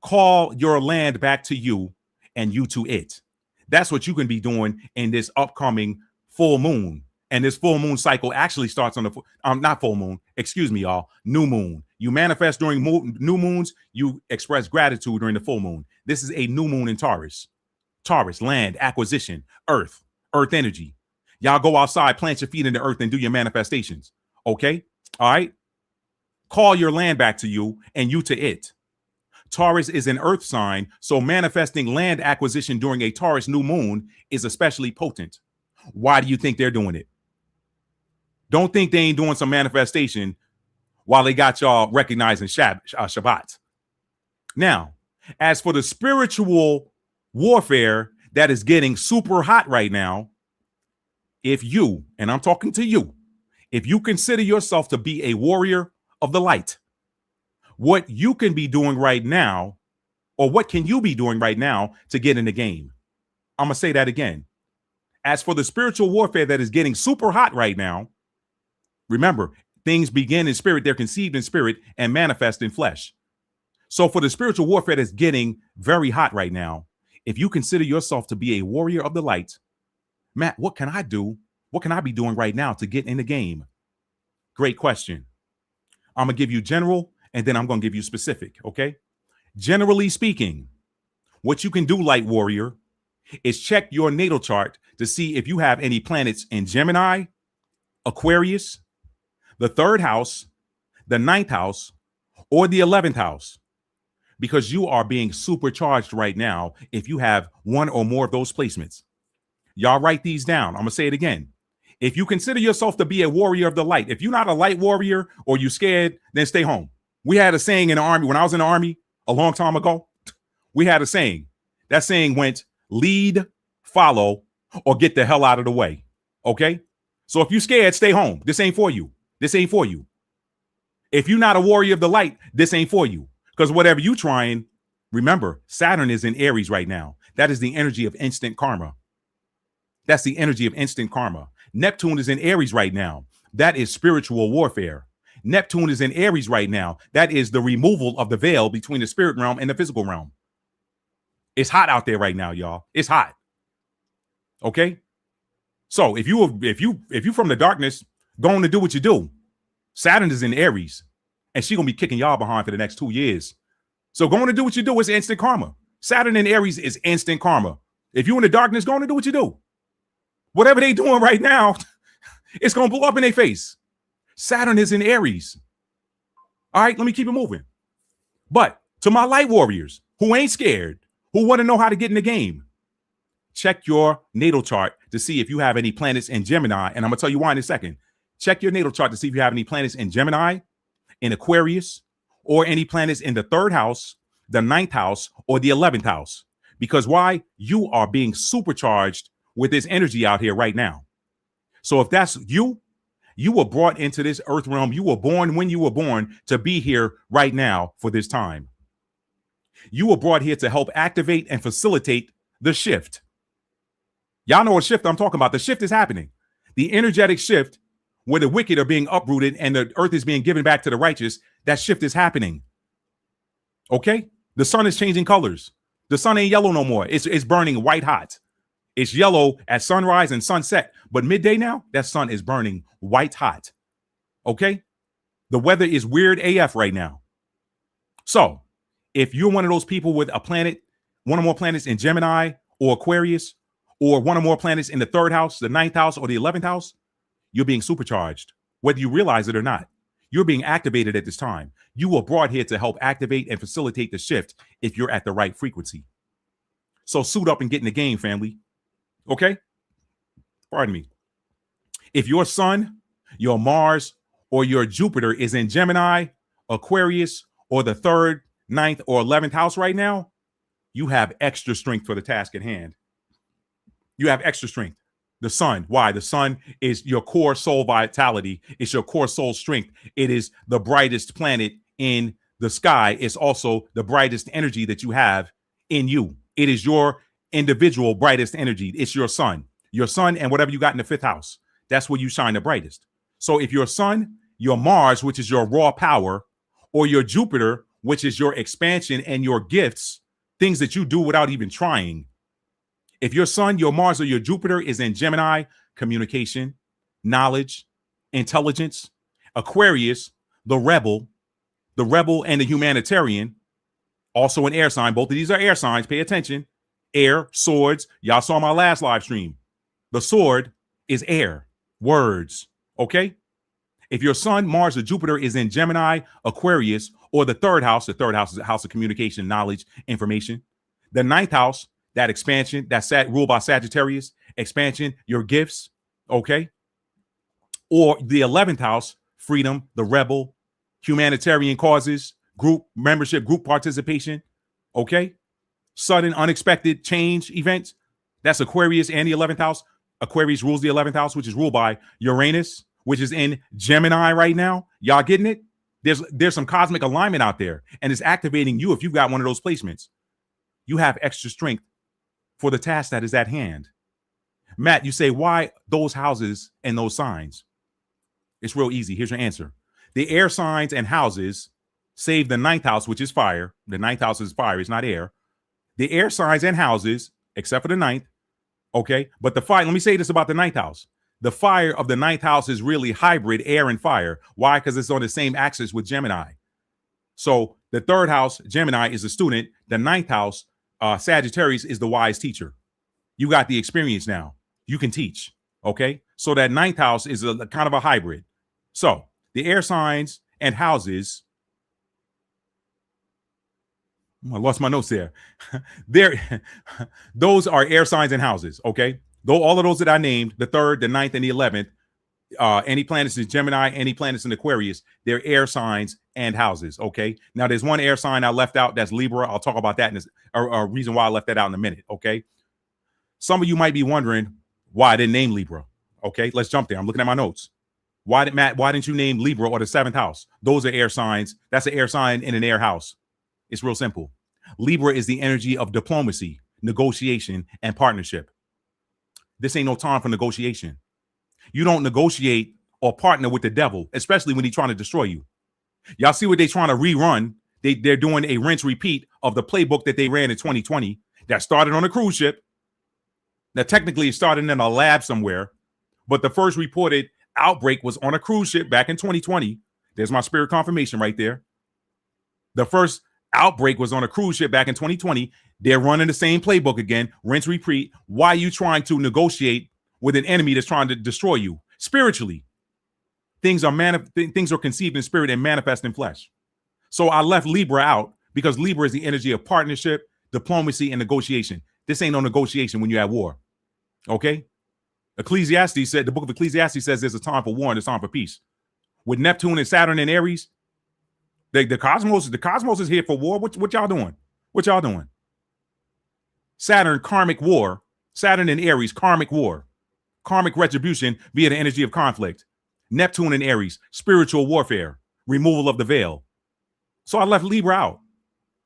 Call your land back to you and you to it. That's what you can be doing in this upcoming full moon. And this full moon cycle actually starts on the not full moon, excuse me, y'all, new moon. You manifest during new moons, you express gratitude during the full moon. This is a new moon in Taurus. Taurus, land, acquisition, earth energy. Y'all go outside, plant your feet in the earth and do your manifestations. Okay? All right? Call your land back to you and you to it. Taurus is an earth sign, so manifesting land acquisition during a Taurus new moon is especially potent. Why do you think they're doing it? Don't think they ain't doing some manifestation while they got y'all recognizing Shabbat. Now, as for the spiritual warfare that is getting super hot right now, if you, and I'm talking to you, if you consider yourself to be a warrior of the light, what you can be doing right now, or what can you be doing right now to get in the game? I'm going to say that again. As for the spiritual warfare that is getting super hot right now, Remember, things begin in spirit, they're conceived in spirit and manifest in flesh. So for the spiritual warfare that's getting very hot right now, if you consider yourself to be a warrior of the light, Matt, what can I do? What can I be doing right now to get in the game? Great question. I'm going to give you general, and then I'm going to give you specific, okay? Generally speaking, what you can do, light warrior, is check your natal chart to see if you have any planets in Gemini, Aquarius, the 3rd house, the 9th house, or the 11th house, because you are being supercharged right now if you have one or more of those placements. Y'all write these down. I'm going to say it again. If you consider yourself to be a warrior of the light, if you're not a light warrior or you scared, then stay home. We had a saying in the army, when I was in the army a long time ago, we had a saying. That saying went, lead, follow, or get the hell out of the way. Okay? So if you're scared, stay home. This ain't for you. This ain't for you. If you're not a warrior of the light, this ain't for you. Because whatever you trying, remember, Saturn is in Aries right now. That is the energy of instant karma. That's the energy of instant karma. Neptune is in Aries right now. That is spiritual warfare. Neptune is in Aries right now. That is the removal of the veil between the spirit realm and the physical realm. It's hot out there right now, y'all. It's hot. Okay? So if you from the darkness, going to do what you do. Saturn is in Aries, and she's gonna be kicking y'all behind for the next 2 years. So going to do what you do is instant karma. Saturn in Aries is instant karma. If you're in the darkness, going to do what you do. Whatever they doing right now, it's gonna blow up in their face. Saturn is in Aries. All right, let me keep it moving. But to my light warriors who ain't scared, who want to know how to get in the game, check your natal chart to see if you have any planets in Gemini. And I'm gonna tell you why in a second. Check your natal chart to see if you have any planets in Gemini, in Aquarius, or any planets in the 3rd house, the 9th house, or the 11th house. Because why? You are being supercharged with this energy out here right now. So if that's you, you were brought into this earth realm. You were born when you were born to be here right now for this time. You were brought here to help activate and facilitate the shift. Y'all know what shift I'm talking about. The shift is happening. The energetic shift where the wicked are being uprooted and the earth is being given back to the righteous. That shift is happening. Okay? The sun is changing colors. The sun ain't yellow no more. It's burning white hot. It's yellow at sunrise and sunset, but midday now, that sun is burning white hot. Okay? The weather is weird AF right now. So if you're one of those people with a planet, one or more planets in Gemini or Aquarius, or one or more planets in the 3rd house, the 9th house, or the 11th house, you're being supercharged, whether you realize it or not. You're being activated at this time. You were brought here to help activate and facilitate the shift if you're at the right frequency. So suit up and get in the game, family. Okay? Pardon me. If your sun, your Mars, or your Jupiter is in Gemini, Aquarius, or the 3rd, 9th, or 11th house right now, you have extra strength for the task at hand. You have extra strength. The sun. Why? The sun is your core soul vitality. It's your core soul strength. It is the brightest planet in the sky. It's also the brightest energy that you have in you. It is your individual brightest energy. It's your sun and whatever you got in the 5th house. That's where you shine the brightest. So if your sun, your Mars, which is your raw power, or your Jupiter, which is your expansion and your gifts, things that you do without even trying. If your sun, your Mars, or your Jupiter is in Gemini, communication, knowledge, intelligence, Aquarius, the rebel and the humanitarian, also an air sign. Both of these are air signs. Pay attention. Air, swords. Y'all saw my last live stream. The sword is air, words. Okay? If your sun, Mars, or Jupiter is in Gemini, Aquarius, or the 3rd house is the house of communication, knowledge, information. The 9th house, that expansion, that's ruled by Sagittarius, expansion, your gifts, okay? Or the 11th house, freedom, the rebel, humanitarian causes, group membership, group participation, okay? Sudden, unexpected change events, that's Aquarius and the 11th house. Aquarius rules the 11th house, which is ruled by Uranus, which is in Gemini right now. Y'all getting it? There's some cosmic alignment out there, and it's activating you if you've got one of those placements. You have extra strength for the task that is at hand. Matt, you say, why those houses and those signs? It's real easy. Here's your answer. The air signs and houses, save the ninth house, which is fire. The ninth house is fire. It's not air. The air signs and houses, except for the ninth. Okay. But the fire, let me say this about the ninth house. The fire of the ninth house is really hybrid air and fire. Why? Because it's on the same axis with Gemini. So the third house, Gemini, is the student. The ninth house, Sagittarius, is the wise teacher. You got the experience now. You can teach. Okay. So that ninth house is a kind of a hybrid. So the air signs and houses. I lost my notes there. Those are air signs and houses. Okay. Though all of those that I named, the 3rd, the 9th, and the 11th, any planets in Gemini, any planets in Aquarius, they're air signs and houses. Okay. Now there's one air sign I left out. That's Libra. I'll talk about that in a reason why I left that out in a minute. Okay. Some of you might be wondering why I didn't name Libra. Okay. Let's jump there. I'm looking at my notes. Why didn't you name Libra or the 7th house? Those are air signs. That's an air sign in an air house. It's real simple. Libra is the energy of diplomacy, negotiation, and partnership. This ain't no time for negotiation. You don't negotiate or partner with the devil, especially when he's trying to destroy you. Y'all see what they're trying to rerun? They're doing a rinse repeat of the playbook that they ran in 2020 that started on a cruise ship. Now, technically, it started in a lab somewhere, but the first reported outbreak was on a cruise ship back in 2020. There's my spirit confirmation right there. The first outbreak was on a cruise ship back in 2020. They're running the same playbook again, rinse, repeat. Why are you trying to negotiate with an enemy that's trying to destroy you spiritually? Things are conceived in spirit and manifest in flesh. So I left Libra out because Libra is the energy of partnership, diplomacy, and negotiation. This ain't no negotiation when you're at war. Okay? Ecclesiastes said, the book of Ecclesiastes says there's a time for war and a time for peace. With Neptune and Saturn and Aries, the cosmos is here for war. What y'all doing? What y'all doing? Saturn, karmic war. Saturn and Aries, karmic war. Karmic retribution via the energy of conflict. Neptune and Aries, spiritual warfare. Removal of the veil. So I left Libra out.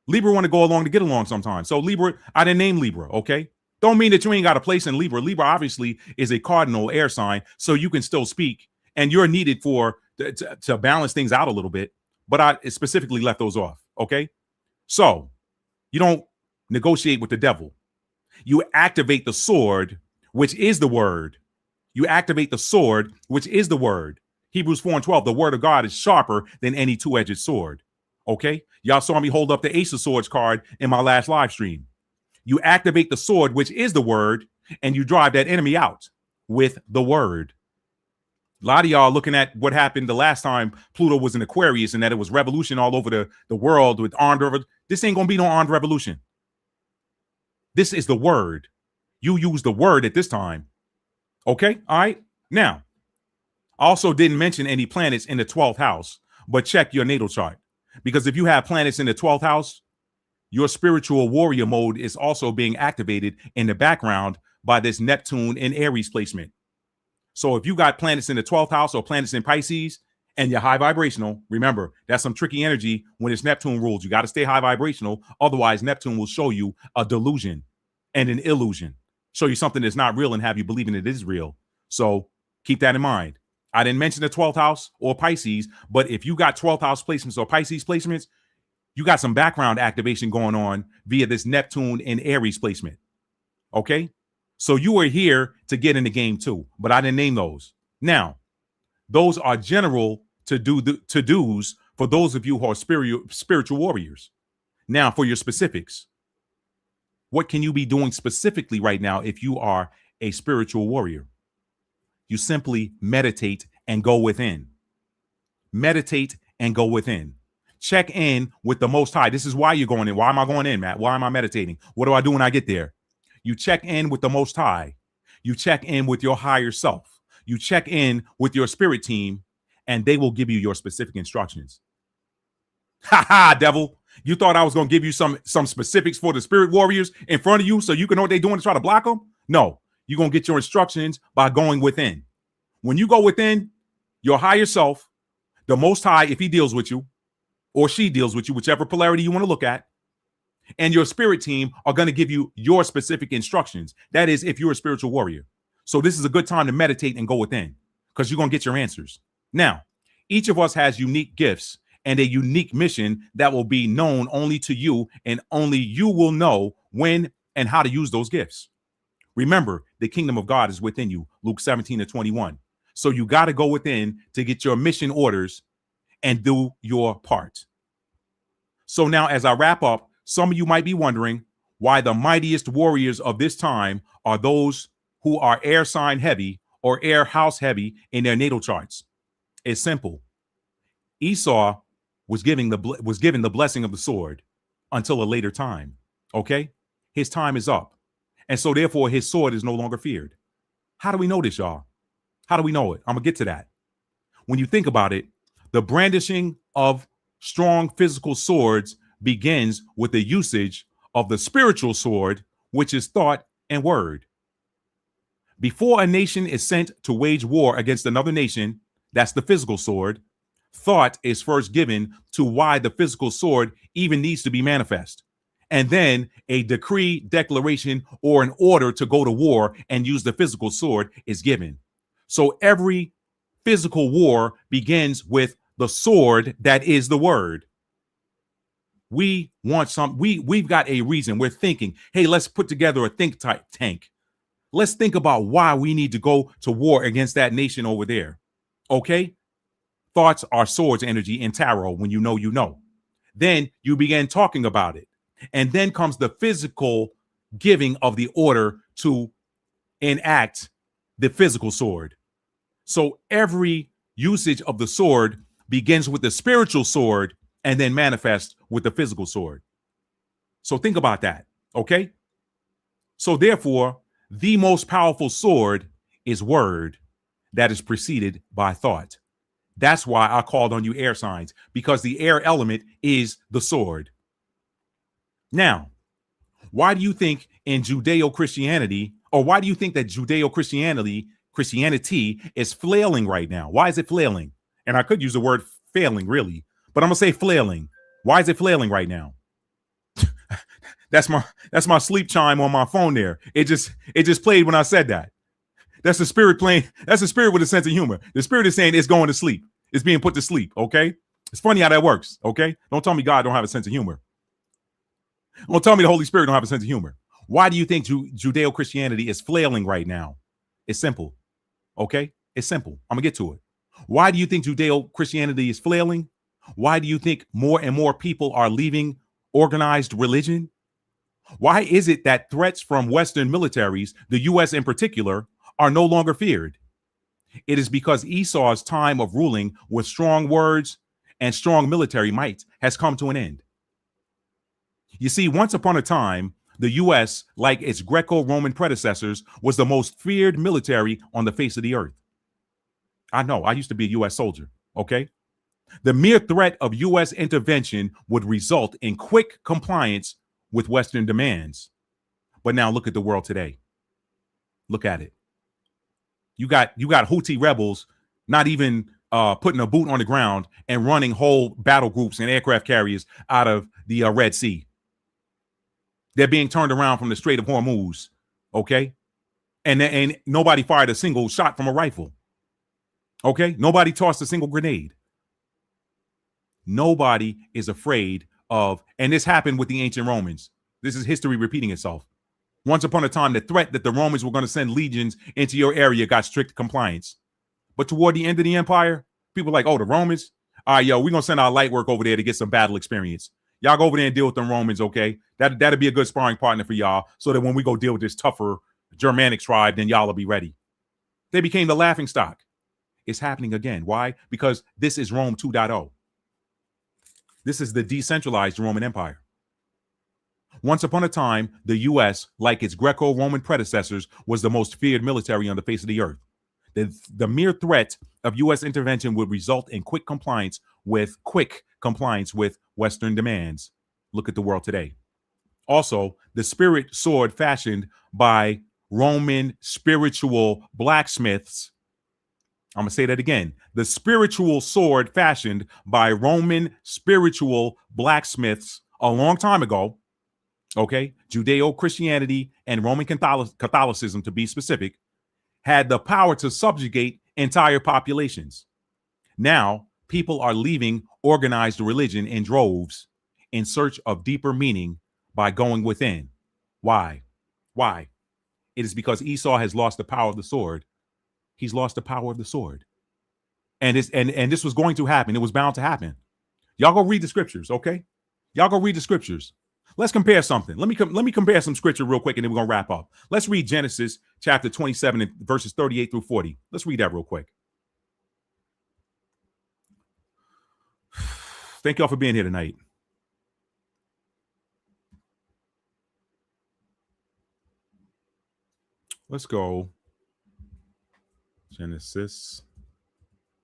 Libra want to go along to get along sometimes. So Libra, I didn't name Libra, okay? Don't mean that you ain't got a place in Libra. Libra obviously is a cardinal air sign, so you can still speak. And you're needed to balance things out a little bit. But I specifically left those off, okay? So you don't negotiate with the devil. You activate the sword, which is the word. You activate the sword, which is the word. Hebrews 4:12, the word of God is sharper than any two-edged sword, okay? Y'all saw me hold up the Ace of Swords card in my last live stream. You activate the sword, which is the word, and you drive that enemy out with the word. A lot of y'all looking at what happened the last time Pluto was in Aquarius and that it was revolution all over the world with armed revolution. This ain't going to be no armed revolution. This is the word. You use the word at this time. Okay? All right? Now, I also didn't mention any planets in the 12th house, but check your natal chart. Because if you have planets in the 12th house, your spiritual warrior mode is also being activated in the background by this Neptune and Aries placement. So if you got planets in the 12th house or planets in Pisces and you're high vibrational, remember, that's some tricky energy when it's Neptune rules. You got to stay high vibrational. Otherwise, Neptune will show you a delusion and an illusion, show you something that's not real and have you believing it is real. So keep that in mind. I didn't mention the 12th house or Pisces, but if you got 12th house placements or Pisces placements, you got some background activation going on via this Neptune and Aries placement. Okay? So you are here to get in the game too, but I didn't name those. Now, those are general to-dos for those of you who are spiritual warriors. Now, for your specifics, what can you be doing specifically right now if you are a spiritual warrior? You simply meditate and go within. Meditate and go within. Check in with the Most High. This is why you're going in. Why am I going in, Matt? Why am I meditating? What do I do when I get there? You check in with the Most High. You check in with your higher self. You check in with your spirit team, and they will give you your specific instructions. Ha ha, devil. You thought I was going to give you some specifics for the spirit warriors in front of you so you can know what they're doing to try to block them? No, you're going to get your instructions by going within. When you go within your higher self, the Most High, if he deals with you or she deals with you, whichever polarity you want to look at, and your spirit team are going to give you your specific instructions. That is, if you're a spiritual warrior. So this is a good time to meditate and go within because you're going to get your answers. Now, each of us has unique gifts and a unique mission that will be known only to you, and only you will know when and how to use those gifts. Remember, the kingdom of God is within you, Luke 17:21. So you got to go within to get your mission orders and do your part. So now, as I wrap up, some of you might be wondering why the mightiest warriors of this time are those who are air sign heavy or air house heavy in their natal charts. It's simple. Esau was given the blessing of the sword until a later time. Okay? His time is up. And so therefore his sword is no longer feared. How do we know this, y'all? How do we know it? I'm gonna get to that. When you think about it, the brandishing of strong physical swords begins with the usage of the spiritual sword, which is thought and word. Before a nation is sent to wage war against another nation, that's the physical sword, thought is first given to why the physical sword even needs to be manifest. And then a decree, declaration, or an order to go to war and use the physical sword is given. So every physical war begins with the sword that is the word. We want we've got a reason. We're thinking, hey, let's put together a think tank. Let's think about why we need to go to war against that nation over there. Okay? Thoughts are swords energy in tarot. When you know, you know. Then you begin talking about it. And then comes the physical giving of the order to enact the physical sword. So every usage of the sword begins with the spiritual sword and then manifests with the physical sword. So think about that, okay? So therefore, the most powerful sword is word that is preceded by thought. That's why I called on you air signs, because the air element is the sword. Now, why do you think in Judeo-Christianity, or why do you think that Judeo-Christianity is flailing right now? Why is it flailing? And I could use the word failing, really, but I'm gonna say flailing. Why is it flailing right now? That's my sleep chime on my phone there. It just played when I said that. That's the spirit playing. That's the spirit with a sense of humor. The spirit is saying it's going to sleep. It's being put to sleep. Okay. It's funny how that works. Okay. Don't tell me God don't have a sense of humor. Don't tell me the Holy Spirit don't have a sense of humor. Why do you think Judeo-Christianity is flailing right now? It's simple. Okay. It's simple. I'm gonna get to it. Why do you think Judeo-Christianity is flailing? Why do you think more and more people are leaving organized religion? Why is it that threats from Western militaries, the U.S. in particular, are no longer feared? It is because Esau's time of ruling with strong words and strong military might has come to an end. You see, once upon a time, the U.S., like its Greco-Roman predecessors, was the most feared military on the face of the earth. I know, I used to be a U.S. soldier, okay? The mere threat of U.S. intervention would result in quick compliance with Western demands. But now look at the world today. Look at it. You got Houthi rebels not even putting a boot on the ground and running whole battle groups and aircraft carriers out of the Red Sea. They're being turned around from the Strait of Hormuz, okay? And nobody fired a single shot from a rifle, okay? Nobody tossed a single grenade. Nobody is afraid of, and this happened with the ancient Romans. This is history repeating itself. Once upon a time, the threat that the Romans were going to send legions into your area got strict compliance. But toward the end of the empire, people were like, oh, the Romans? All right, yo, we're going to send our light work over there to get some battle experience. Y'all go over there and deal with them Romans, okay? That'd be a good sparring partner for y'all, so that when we go deal with this tougher Germanic tribe, then y'all will be ready. They became the laughing stock. It's happening again. Why? Because this is Rome 2.0. This is the decentralized Roman Empire. Once upon a time, the U.S., like its Greco-Roman predecessors, was the most feared military on the face of the earth. The mere threat of U.S. intervention would result in quick compliance with Western demands. Look at the world today. Also, the spirit sword fashioned by Roman spiritual blacksmiths. I'm going to say that again. The spiritual sword fashioned by Roman spiritual blacksmiths a long time ago, okay, Judeo-Christianity and Roman Catholicism, to be specific, had the power to subjugate entire populations. Now, people are leaving organized religion in droves in search of deeper meaning by going within. Why? Why? It is because Esau has lost the power of the sword. He's lost the power of the sword. And this was going to happen. It was bound to happen. Y'all go read the scriptures, okay? Y'all go read the scriptures. Let's compare something. Let me compare some scripture real quick, and then we're going to wrap up. Let's read Genesis chapter 27 and verses 38 through 40. Let's read that real quick. Thank y'all for being here tonight. Let's go. Genesis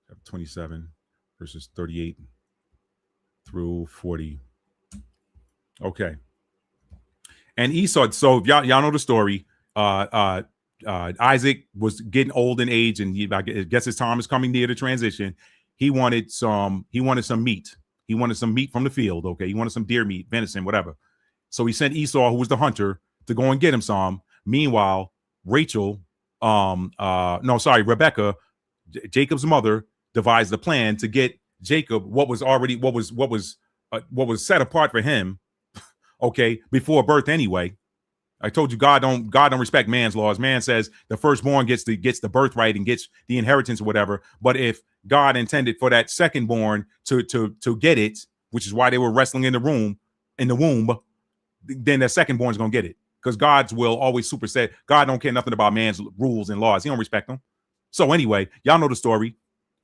chapter 27, verses 38 through 40. Okay. And Esau, so y'all know the story. Isaac was getting old in age, and I guess his time is coming near the transition. He wanted some meat. He wanted some meat from the field. Okay. He wanted some deer meat, venison, whatever. So he sent Esau, who was the hunter, to go and get him some. Meanwhile, Rebecca, Jacob's mother, devised a plan to get Jacob what was set apart for him, okay, before birth anyway. I told you God don't respect man's laws. Man says the firstborn gets the birthright and gets the inheritance or whatever. But if God intended for that secondborn to get it, which is why they were wrestling in the womb, then the secondborn is gonna get it. Because God's will always supersede. God don't care nothing about man's rules and laws. He don't respect them. So anyway, y'all know the story.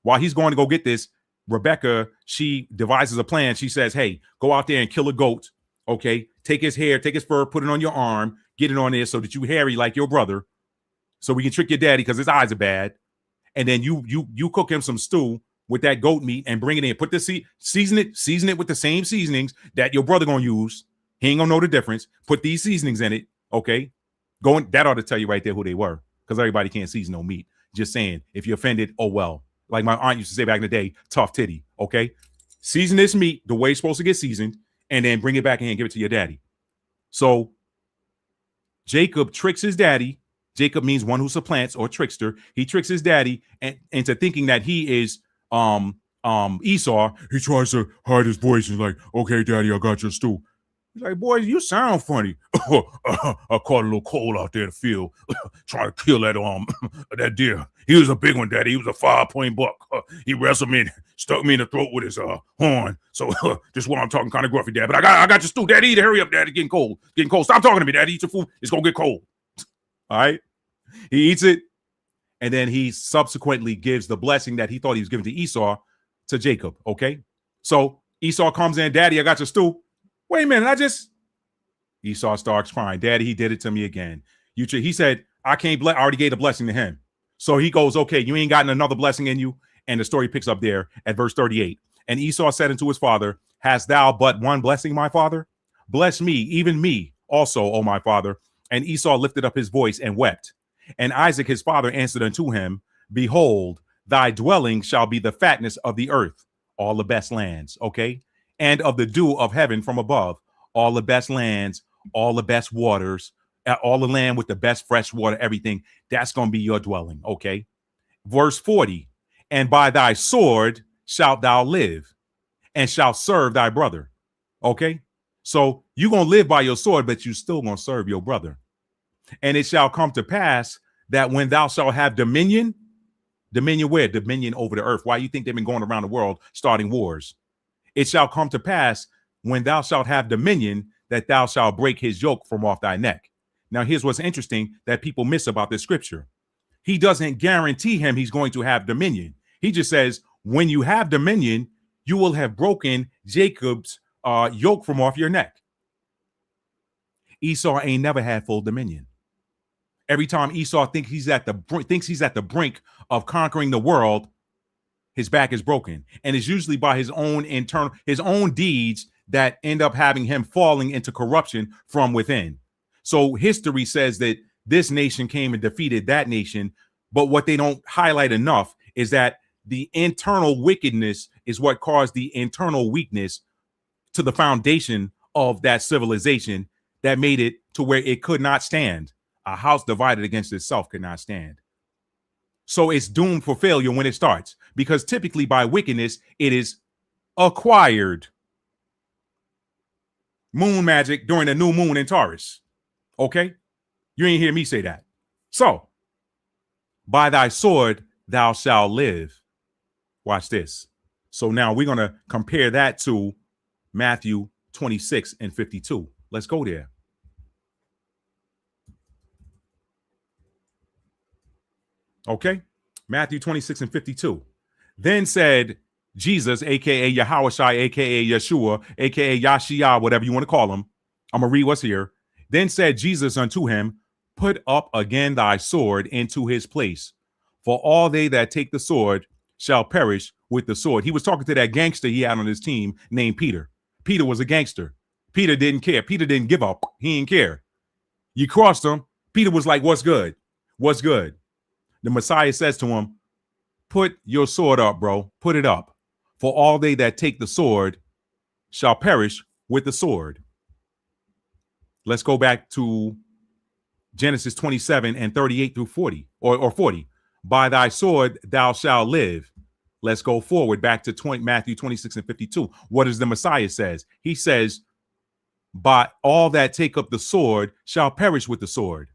While he's going to go get this, Rebecca, she devises a plan. She says, hey, go out there and kill a goat. Okay, take his hair, take his fur, put it on your arm, get it on there so that you hairy like your brother, so we can trick your daddy because his eyes are bad. And then you cook him some stew with that goat meat and bring it in. Put the season it with the same seasonings that your brother gonna use. He ain't gonna know the difference. Put these seasonings in it. Okay, that ought to tell you right there who they were, because everybody can't season no meat. Just saying, if you're offended, oh well. Like my aunt used to say back in the day, tough titty. Okay, season this meat the way it's supposed to get seasoned, and then bring it back in and give it to your daddy. So Jacob tricks his daddy. Jacob means one who supplants or trickster. He tricks his daddy into thinking that he is Esau. He tries to hide his voice. He's like, okay, daddy, I got your stew. He's like, boy, you sound funny. I caught a little cold out there in the field, trying to kill that deer. He was a big one, daddy. He was a 5-point buck. He wrestled me and stuck me in the throat with his horn. So just while I'm talking kind of gruffy, dad. But I got your stew, daddy. Eat it. Hurry up, daddy. It's getting cold. Stop talking to me, daddy. Eat your food. It's gonna get cold. All right. He eats it, and then he subsequently gives the blessing that he thought he was giving to Esau to Jacob. Okay. So Esau comes in, daddy, I got your stew. Wait a minute, Esau starts crying. Daddy, he did it to me again. He said, I already gave the blessing to him. So he goes, okay, you ain't gotten another blessing in you. And the story picks up there at verse 38. And Esau said unto his father, hast thou but one blessing, my father? Bless me, even me also, O my father. And Esau lifted up his voice and wept. And Isaac his father answered unto him, behold, thy dwelling shall be the fatness of the earth, all the best lands, okay? And of the dew of heaven from above, all the best lands, all the best waters, all the land with the best fresh water, everything. That's going to be your dwelling, okay? Verse 40, and by thy sword shalt thou live, and shalt serve thy brother, okay? So you're going to live by your sword, but you still going to serve your brother. And it shall come to pass that when thou shalt have dominion where? Dominion over the earth. Why you think they've been going around the world starting wars? It shall come to pass when thou shalt have dominion that thou shalt break his yoke from off thy neck. Now, here's what's interesting that people miss about this scripture. He doesn't guarantee him he's going to have dominion. He just says, when you have dominion, you will have broken Jacob's yoke from off your neck. Esau ain't never had full dominion. Every time Esau thinks he's at the brink of conquering the world, his back is broken. And it's usually by his own deeds that end up having him falling into corruption from within. So history says that this nation came and defeated that nation. But what they don't highlight enough is that the internal wickedness is what caused the internal weakness to the foundation of that civilization that made it to where it could not stand. A house divided against itself could not stand. So it's doomed for failure when it starts, because typically by wickedness, it is acquired. Moon magic during the new moon in Taurus. Okay? You ain't hear me say that. So, by thy sword thou shalt live. Watch this. So now we're going to compare that to Matthew 26 and 52. Let's go there. Okay? Matthew 26 and 52. Then said Jesus, a.k.a. Yahushua, a.k.a. Yeshua, a.k.a. Yashia, whatever you want to call him. I'm going to read what's here. Then said Jesus unto him, put up again thy sword into his place. For all they that take the sword shall perish with the sword. He was talking to that gangster he had on his team named Peter. Peter was a gangster. Peter didn't care. Peter didn't give up. He didn't care. You crossed him. Peter was like, what's good? What's good? The Messiah says to him, put your sword up, bro. Put it up. For all they that take the sword shall perish with the sword. Let's go back to Genesis 27 and 38 through 40 or 40. By thy sword thou shalt live. Let's go forward back to Matthew 26 and 52. What does the Messiah says? He says, by all that take up the sword shall perish with the sword.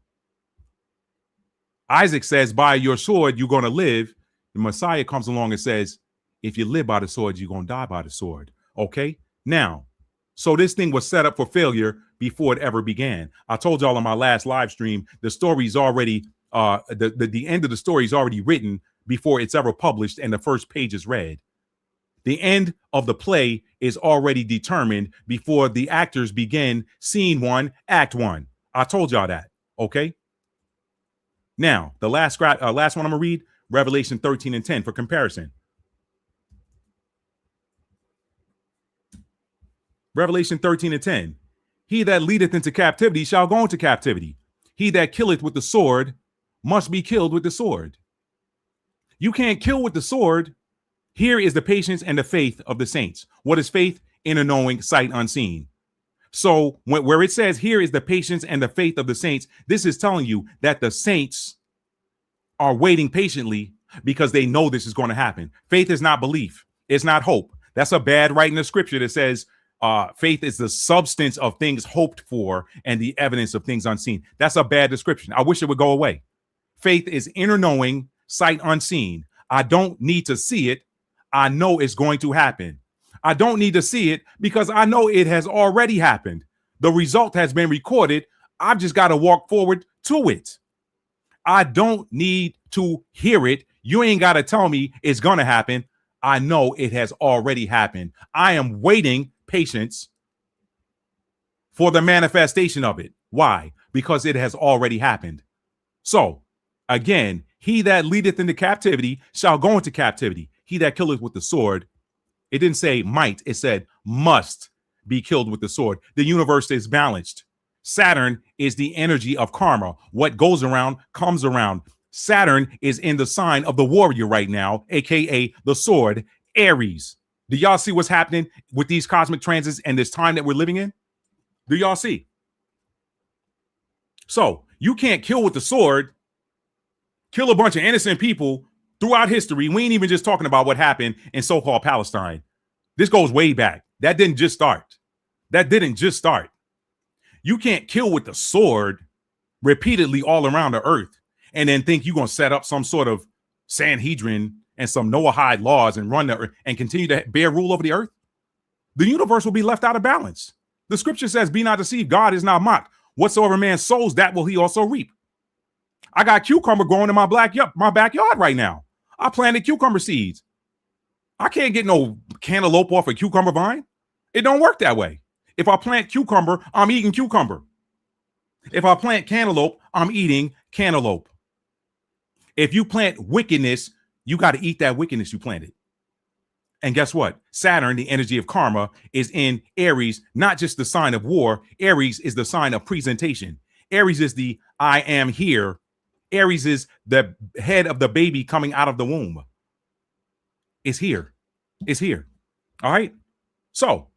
Isaac says, by your sword, you're going to live. The Messiah comes along and says, if you live by the sword, you're going to die by the sword. Okay. Now, so this thing was set up for failure before it ever began. I told y'all on my last live stream, the story's already, the end of the story is already written before it's ever published and the first page is read. The end of the play is already determined before the actors begin scene 1, act 1. I told y'all that. Okay. Now, the last one I'm going to read, Revelation 13 and 10 for comparison. Revelation 13 and 10. He that leadeth into captivity shall go into captivity. He that killeth with the sword must be killed with the sword. You can't kill with the sword. Here is the patience and the faith of the saints. What is faith? Inner knowing, sight unseen. So where it says here is the patience and the faith of the saints, this is telling you that the saints are waiting patiently because they know this is going to happen. Faith is not belief. It's not hope. That's a bad writing of scripture that says faith is the substance of things hoped for and the evidence of things unseen. That's a bad description. I wish it would go away. Faith is inner knowing, sight unseen. I don't need to see it. I know it's going to happen. I don't need to see it because I know it has already happened. The result has been recorded. I've just got to walk forward to it. I don't need to hear it. You ain't got to tell me it's going to happen. I know it has already happened. I am waiting patience for the manifestation of it. Why? Because it has already happened. So again, he that leadeth into captivity shall go into captivity. He that killeth with the sword, it didn't say might, it said must be killed with the sword. The universe is balanced. Saturn is the energy of karma. What goes around comes around. Saturn is in the sign of the warrior right now, aka the sword, Aries. Do y'all see what's happening with these cosmic transits and this time that we're living in? Do y'all see? So you can't kill with the sword, kill a bunch of innocent people throughout history. We ain't even just talking about what happened in so-called Palestine. This goes way back. That didn't just start. You can't kill with the sword repeatedly all around the earth and then think you're going to set up some sort of Sanhedrin and some Noahide laws and run the earth and continue to bear rule over the earth. The universe will be left out of balance. The scripture says, be not deceived. God is not mocked. Whatsoever man sows, that will he also reap. I got cucumber growing in my backyard right now. I planted cucumber seeds. I can't get no cantaloupe off a cucumber vine. It don't work that way. If I plant cucumber, I'm eating cucumber. If I plant cantaloupe, I'm eating cantaloupe. If you plant wickedness, you got to eat that wickedness you planted. And guess what? Saturn, the energy of karma, is in Aries, not just the sign of war. Aries is the sign of presentation. Aries is the I am here. Aries is the head of the baby coming out of the womb. It's here. It's here. All right. So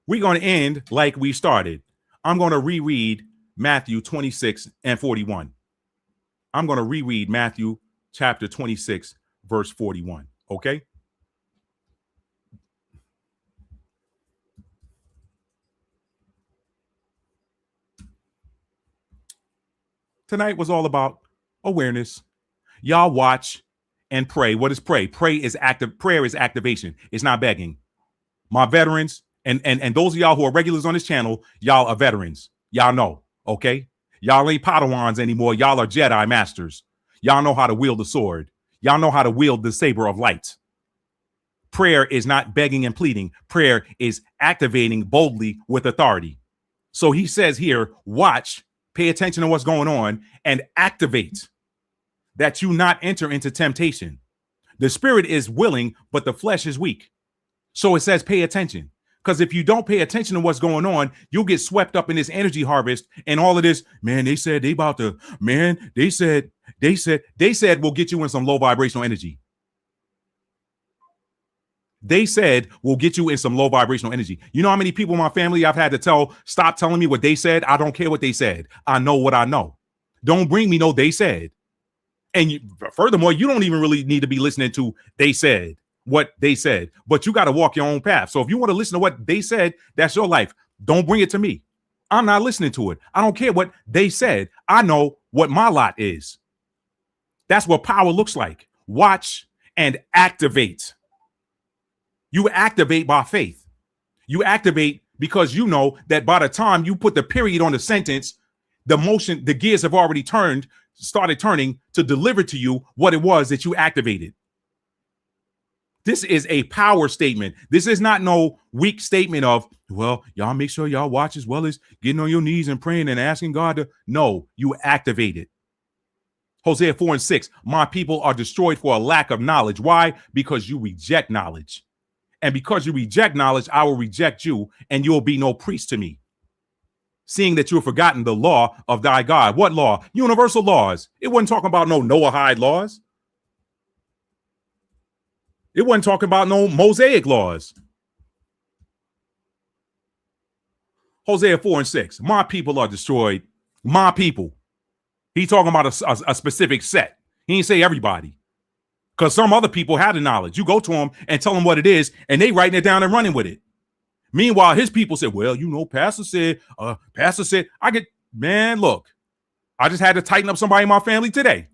we're going to end like we started. I'm going to reread Matthew 26 and 41. I'm going to reread Matthew chapter 26, verse 41. Okay. Tonight was all about awareness. Y'all watch and pray. What is pray? Prayer is activation. It's not begging. My veterans and those of y'all who are regulars on this channel, y'all are veterans. Y'all know, okay? Y'all ain't Padawans anymore. Y'all are Jedi masters. Y'all know how to wield the sword. Y'all know how to wield the saber of light. Prayer is not begging and pleading. Prayer is activating boldly with authority. So he says here, watch, pay attention to what's going on, and activate that you not enter into temptation. The spirit is willing, but the flesh is weak. So it says pay attention. Because if you don't pay attention to what's going on, you'll get swept up in this energy harvest and all of this. Man, they said they about to, man, they said will get you in some low vibrational energy. They said will get you in some low vibrational energy. You know how many people in my family I've had to tell, stop telling me what they said. I don't care what they said. I know what I know. Don't bring me no they said. And furthermore, you don't even really need to be listening to they said, what they said, but you got to walk your own path. So if you want to listen to what they said, that's your life. Don't bring it to me. I'm not listening to it. I don't care what they said. I know what my lot is. That's what power looks like. Watch and activate. You activate by faith. You activate because you know that by the time you put the period on the sentence, the gears have already started turning to deliver to you what it was that you activated. This is a power statement. This is not no weak statement of, well, y'all make sure y'all watch as well as getting on your knees and praying and asking God to. No, you activate it. Hosea 4:6, my people are destroyed for a lack of knowledge. Why? Because you reject knowledge. And because you reject knowledge, I will reject you, and you will be no priest to me. Seeing that you have forgotten the law of thy God. What law? Universal laws. It wasn't talking about no Noahide laws. It wasn't talking about no Mosaic laws. Hosea 4:6, my people are destroyed. My people. He talking about a specific set. He didn't say everybody. Because some other people had the knowledge. You go to them and tell them what it is, and they writing it down and running with it. Meanwhile, his people said, well, you know, Pastor said, man, look, I just had to tighten up somebody in my family today.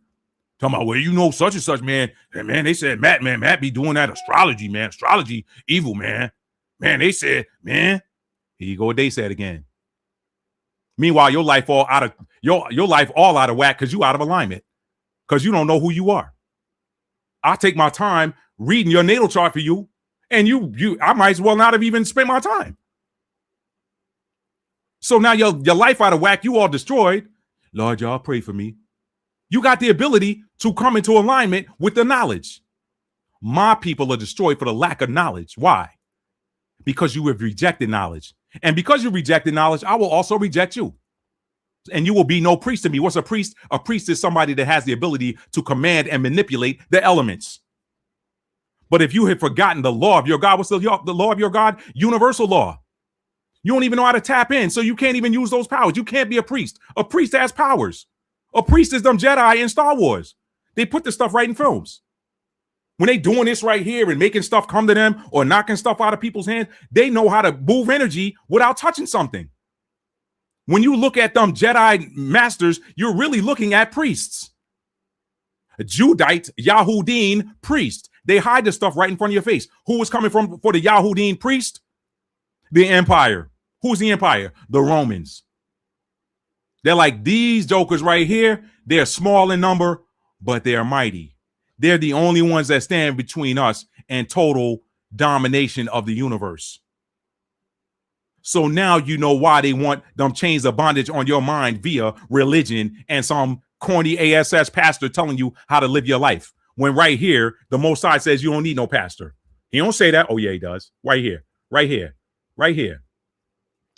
Talking about, well, you know, such and such, man. And man, they said, Matt be doing that astrology, man. Astrology, evil, man. Man, they said, man, here you go, what they said again. Meanwhile, your life all out of whack because you out of alignment. Because you don't know who you are. I take my time reading your natal chart for you, and I might as well not have even spent my time. So now your life out of whack, you all destroyed. Lord, y'all pray for me. You got the ability to come into alignment with the knowledge. My people are destroyed for the lack of knowledge. Why? Because you have rejected knowledge. And because you rejected knowledge, I will also reject you. And you will be no priest to me. What's a priest? A priest is somebody that has the ability to command and manipulate the elements. But if you have forgotten the law of your God, what's the law of your God? Universal law. You don't even know how to tap in, so you can't even use those powers. You can't be a priest. A priest has powers. A priest is them Jedi in Star Wars. They put this stuff right in films. When they doing this right here and making stuff come to them or knocking stuff out of people's hands, they know how to move energy without touching something. When you look at them Jedi masters, you're really looking at priests. A Judite, Yahudim priest. They hide this stuff right in front of your face. Who was coming from for the Yahudim priest? The empire. Who's the empire? The Romans. They're like these jokers right here. They're small in number, but they're mighty. They're the only ones that stand between us and total domination of the universe. So now you know why they want them chains of bondage on your mind via religion and some corny ASS pastor telling you how to live your life. When right here, the Most High says you don't need no pastor. He don't say that. Oh, yeah, he does. Right here, right here, right here,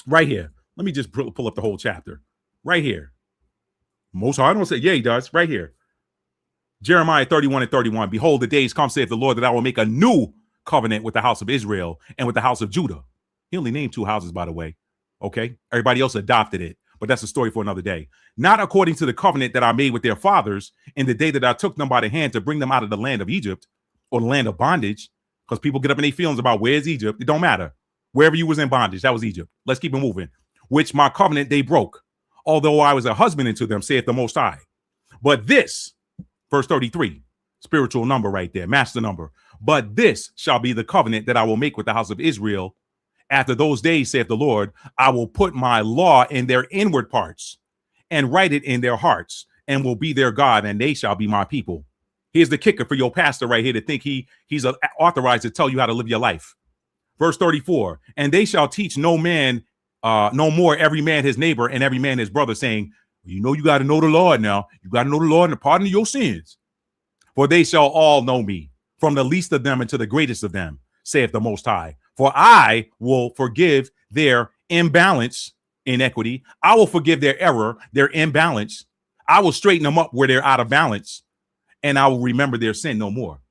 right here. Let me just pull up the whole chapter. Right here. Most High don't say, yeah, he does. Right here. Jeremiah 31:31. Behold, the days come, saith the Lord, that I will make a new covenant with the house of Israel and with the house of Judah. He only named 2 houses, by the way. Okay. Everybody else adopted it, but that's a story for another day. Not according to the covenant that I made with their fathers in the day that I took them by the hand to bring them out of the land of Egypt or the land of bondage. Because people get up in their feelings about where's Egypt. It don't matter. Wherever you was in bondage, that was Egypt. Let's keep it moving. Which my covenant they broke. although I was a husband unto them, saith the Most High. But this, verse 33, spiritual number right there, master number. But this shall be the covenant that I will make with the house of Israel. After those days, saith the Lord, I will put my law in their inward parts and write it in their hearts, and will be their God, and they shall be my people. Here's the kicker for your pastor right here to think he's authorized to tell you how to live your life. Verse 34, and they shall teach no more every man his neighbor and every man his brother, saying, you got to know the Lord now. You got to know the Lord and the pardon of your sins. For they shall all know me, from the least of them unto the greatest of them, saith the Most High. For I will forgive their imbalance, inequity. I will forgive their error, their imbalance. I will straighten them up where they're out of balance, and I will remember their sin no more.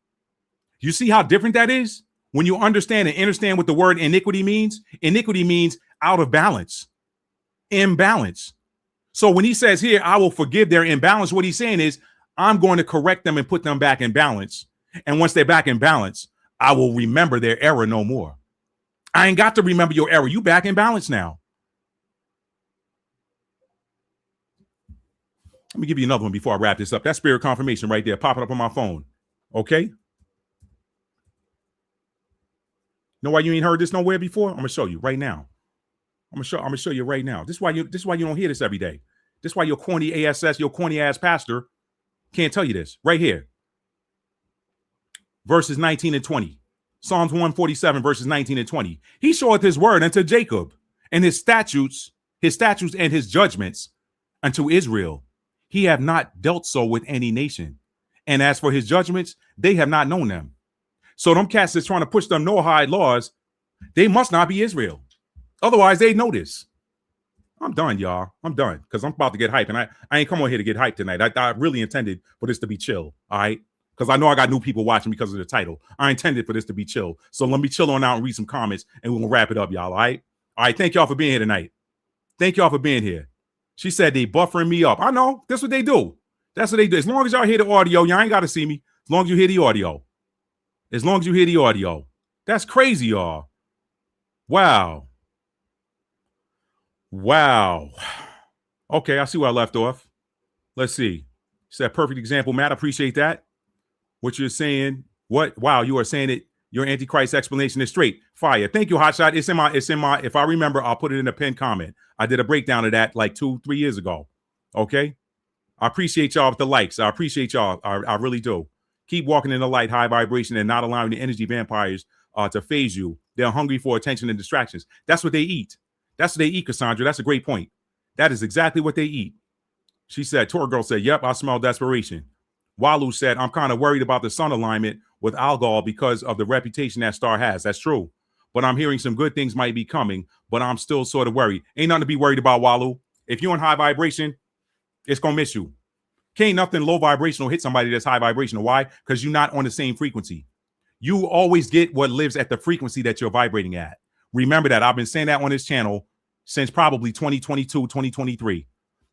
You see how different that is? When you understand what the word iniquity means out of balance, imbalance. So when he says here, I will forgive their imbalance, what he's saying is, I'm going to correct them and put them back in balance. And once they're back in balance, I will remember their error no more. I ain't got to remember your error. You back in balance now. Let me give you another one before I wrap this up. That spirit confirmation right there, popping up on my phone. Okay. Know why you ain't heard this nowhere before? I'm gonna show you right now. I'm gonna show you right now. This is why you don't hear this every day. This is why your corny ASS, your corny ass pastor can't tell you this right here. Verses 19 and 20. Psalms 147, verses 19 and 20. He showeth his word unto Jacob, and his statutes and his judgments unto Israel. He have not dealt so with any nation. And as for his judgments, they have not known them. So them cats that's trying to push them Noahide laws, they must not be Israel. Otherwise, they know this. I'm done, y'all. I'm done because I'm about to get hyped. And I ain't come on here to get hyped tonight. I really intended for this to be chill, all right? Because I know I got new people watching because of the title. I intended for this to be chill. So let me chill on out and read some comments, and we're going to wrap it up, y'all, all right? All right, thank y'all for being here tonight. Thank y'all for being here. She said they buffering me up. I know. That's what they do. That's what they do. As long as y'all hear the audio, y'all ain't got to see me. As long as you hear the audio. As long as you hear the audio. That's crazy, y'all. Wow. Wow. Okay, I see where I left off. Let's see. It's that perfect example, Matt. I appreciate that. What you're saying. What? Wow, you are saying it. Your Antichrist explanation is straight. Fire. Thank you, Hotshot. It's in my, if I remember, I'll put it in a pinned comment. I did a breakdown of that like 2-3 years ago. Okay. I appreciate y'all with the likes. I appreciate y'all. I really do. Keep walking in the light, high vibration, and not allowing the energy vampires to phase you. They're hungry for attention and distractions. That's what they eat. That's what they eat, Cassandra. That's a great point. That is exactly what they eat. She said, Tour Girl said, yep, I smell desperation. Walu said, I'm kind of worried about the sun alignment with Algol because of the reputation that star has. That's true. But I'm hearing some good things might be coming, but I'm still sort of worried. Ain't nothing to be worried about, Walu. If you're in high vibration, it's going to miss you. Can't nothing low vibrational hit somebody that's high vibrational. Why? Because you're not on the same frequency. You always get what lives at the frequency that you're vibrating at. Remember that. I've been saying that on this channel since probably 2022, 2023.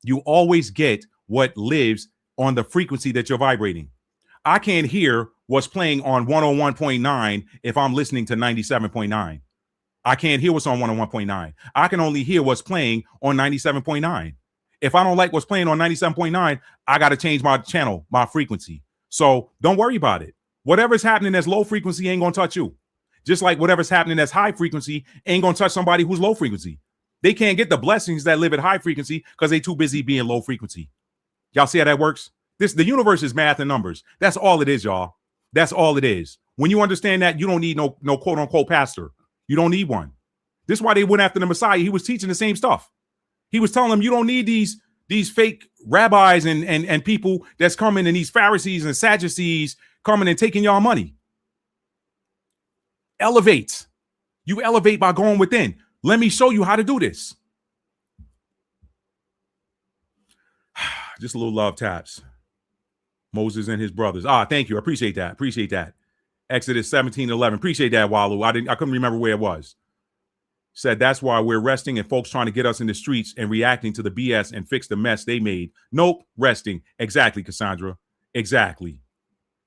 You always get what lives on the frequency that you're vibrating. I can't hear what's playing on 101.9 if I'm listening to 97.9. I can't hear what's on 101.9. I can only hear what's playing on 97.9. If I don't like what's playing on 97.9, I got to change my channel, my frequency. So don't worry about it. Whatever's happening that's low frequency ain't going to touch you. Just like whatever's happening that's high frequency ain't going to touch somebody who's low frequency. They can't get the blessings that live at high frequency because they too busy being low frequency. Y'all see how that works? The universe is math and numbers. That's all it is, y'all. That's all it is. When you understand that, you don't need no quote unquote pastor. You don't need one. This is why they went after the Messiah. He was teaching the same stuff. He was telling them you don't need these fake rabbis and people that's coming, and these Pharisees and Sadducees coming and taking y'all money. Elevate. You elevate by going within. Let me show you how to do this. Just a little love taps. Moses and his brothers. Thank you. I appreciate that. Appreciate that. Exodus 17:11. Appreciate that, Walu. I couldn't remember where it was. Said that's why we're resting and folks trying to get us in the streets and reacting to the BS and fix the mess they made. Nope. Resting. Exactly, Cassandra. Exactly.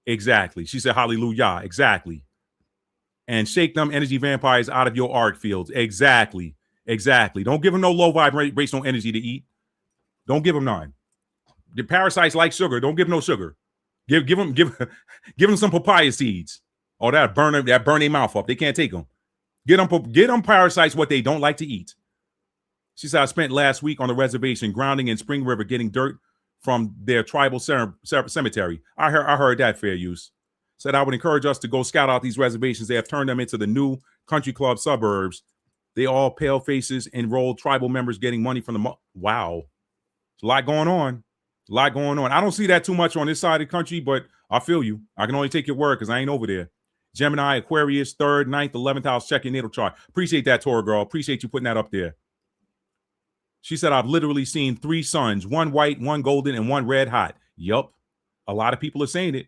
She said, hallelujah. Exactly. And shake them energy vampires out of your arc fields. Exactly. Don't give them no low vibrational energy to eat. Don't give them none. The parasites like sugar. Don't give them no sugar. Give them some papaya seeds. Oh, that burn their mouth up. They can't take them. Get them parasites what they don't like to eat. She said, I spent last week on the reservation grounding in Spring River getting dirt from their tribal cemetery. I heard that, fair use. Said I would encourage us to go scout out these reservations. They have turned them into the new country club suburbs. They all pale faces, enrolled tribal members getting money from the wow. There's a lot going on. I don't see that too much on this side of the country, but I feel you. I can only take your word because I ain't over there. Gemini, Aquarius, 3rd, 9th, 11th house, check your natal chart. Appreciate that, Torah girl. Appreciate you putting that up there. She said, I've literally seen 3 suns, one white, one golden, and one red hot. Yup. A lot of people are saying it.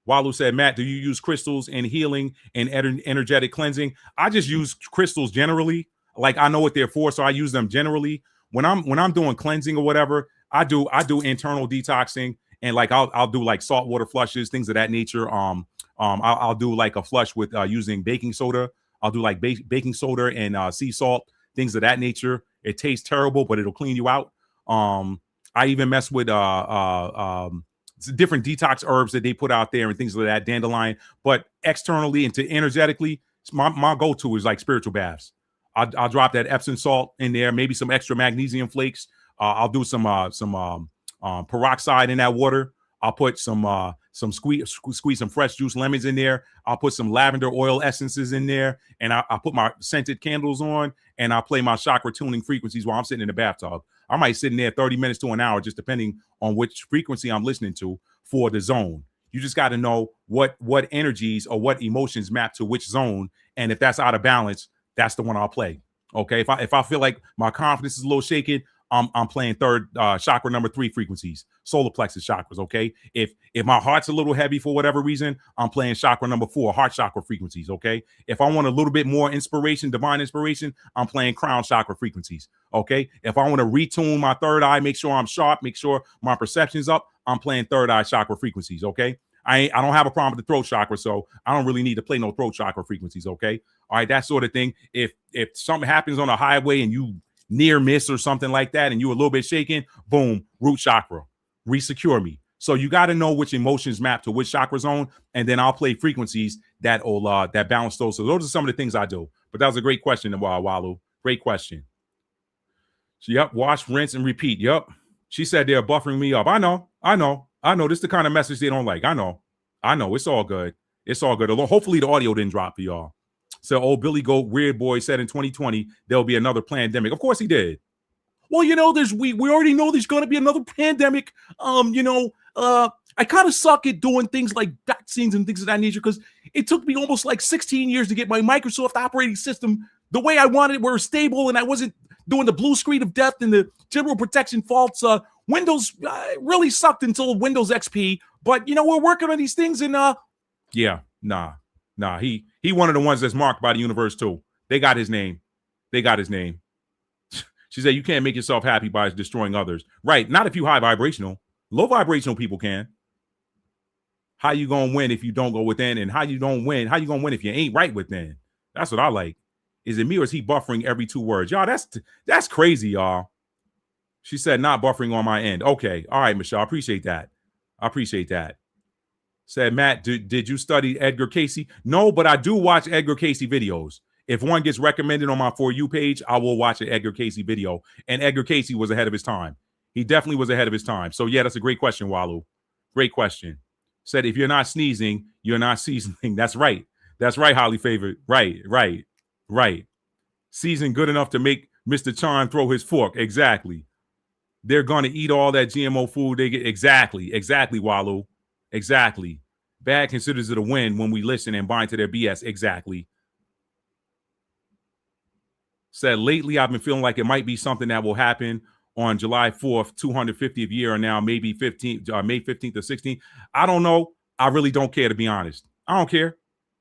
Walu said, Matt, do you use crystals in healing and energetic cleansing? I just use crystals generally. Like I know what they're for, so I use them generally. When I'm doing cleansing or whatever, I do internal detoxing, and like I'll do like saltwater flushes, things of that nature. I'll do like a flush with using baking soda. I'll do like baking soda and sea salt, things of that nature. It tastes terrible, but it'll clean you out. I even mess with different detox herbs that they put out there and things like that, dandelion. But externally and to energetically, my go-to is like spiritual baths. I'll drop that Epsom salt in there, maybe some extra magnesium flakes. I'll do some peroxide in that water. I'll put some squeeze some fresh juice lemons in there. I'll put some lavender oil essences in there, and I'll put my scented candles on, and I'll play my chakra tuning frequencies while I'm sitting in the bathtub. I might sit in there 30 minutes to an hour, just depending on which frequency I'm listening to for the zone. You just got to know what energies or what emotions map to which zone, and if that's out of balance, that's the one I'll play. Okay, if I feel like my confidence is a little shaken, I'm playing 3rd chakra number 3 frequencies, solar plexus chakras. Okay, if my heart's a little heavy for whatever reason, I'm playing chakra number 4, heart chakra frequencies. Okay, if I want a little bit more inspiration, divine inspiration, I'm playing crown chakra frequencies. Okay, if I want to retune my 3rd eye, make sure I'm sharp, make sure my perception's up, I'm playing 3rd eye chakra frequencies. Okay, I don't have a problem with the throat chakra, so I don't really need to play no throat chakra frequencies. Okay, all right, that sort of thing. If something happens on a highway and you near miss or something like that, and you a little bit shaken, boom, root chakra, resecure me. So you got to know which emotions map to which chakra zone, and then I'll play frequencies that balance those. So those are some of the things I do. But that was a great question, Walu. Great question. So, yep, wash, rinse, and repeat. Yep. She said they're buffering me up. I know. This is the kind of message they don't like. I know. It's all good. Hopefully the audio didn't drop for y'all. So old Billy Goat Weird Boy said in 2020 there'll be another pandemic. Of course he did. Well, we already know there's going to be another pandemic. I kind of suck at doing things like vaccines and things of that nature because it took me almost like 16 years to get my Microsoft operating system the way I wanted it, where it's stable and I wasn't doing the blue screen of death and the general protection faults. Windows really sucked until Windows XP, but we're working on these things and he one of the ones that's marked by the universe too. They got his name. She said you can't make yourself happy by destroying others. Right. Not if you high vibrational. Low vibrational people can. How you gonna win if you don't go within? And how you gonna win if you ain't right within? That's what I like. Is it me or is he buffering every 2 words? Y'all, that's crazy, y'all. She said not buffering on my end. Okay. All right, Michelle. I appreciate that. Said, Matt, did you study Edgar Cayce? No, but I do watch Edgar Cayce videos. If one gets recommended on my For You page, I will watch an Edgar Cayce video. And Edgar Cayce was ahead of his time. He definitely was ahead of his time. So, yeah, that's a great question, Walu. Great question. Said, if you're not sneezing, you're not seasoning. That's right. Highly favored. Right. Season good enough to make Mr. Chan throw his fork. Exactly. They're going to eat all that GMO food they get. Exactly, Walu. Exactly. Bad considers it a win when we listen and bind to their BS. Exactly. Said, lately I've been feeling like it might be something that will happen on July 4th, 250th year, or now maybe May 15th or 16th. I don't know. I really don't care, to be honest. I don't care.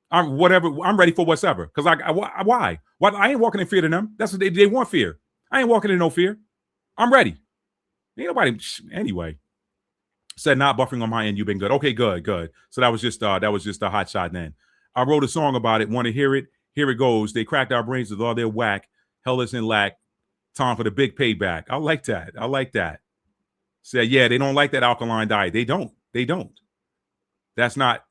I'm ready for whatever. Because why? I ain't walking in fear to them. That's what they want, fear. I ain't walking in no fear. I'm ready. Ain't nobody. Anyway. Said not buffering on my end. You've been good. Okay, good. So that was just a hot shot. Then I wrote a song about it. Want to hear it? Here it goes. They cracked our brains with all their whack. Held us in lack. Time for the big payback. I like that. Say, yeah, they don't like that alkaline diet. They don't. That's not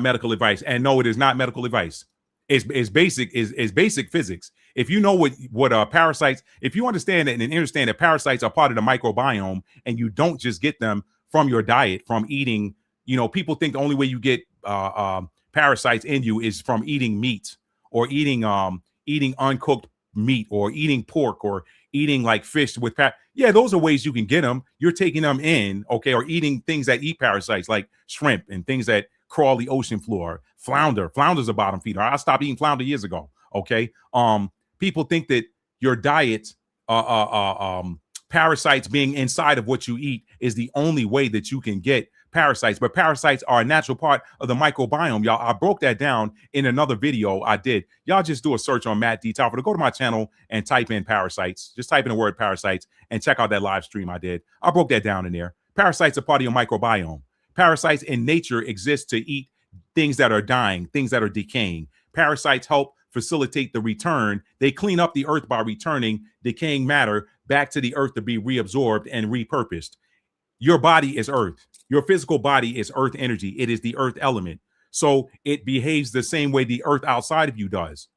medical advice. And no, it is not medical advice. It's basic physics. If you know what parasites, if you understand it and understand that parasites are part of the microbiome, and you don't just get them from your diet, from eating, people think the only way you get parasites in you is from eating meat, or eating uncooked meat, or eating pork, or eating like fish with yeah, those are ways you can get them. You're taking them in, okay, or eating things that eat parasites like shrimp and things that crawl the ocean floor. Flounder's a bottom feeder. I stopped eating flounder years ago. Okay. People think that your diet, parasites being inside of what you eat is the only way that you can get parasites, but parasites are a natural part of the microbiome, y'all. I broke that down in another video I did. Y'all just do a search on Matt D. Talford, or go to my channel and type in parasites. Just type in the word parasites and check out that live stream I did. I broke that down in there. Parasites are part of your microbiome. Parasites in nature exist to eat things that are dying, things that are decaying. Parasites help facilitate the return. They clean up the earth by returning decaying matter back to the earth to be reabsorbed and repurposed. Your body is earth. Your physical body is earth energy. It is the earth element. So it behaves the same way the earth outside of you does.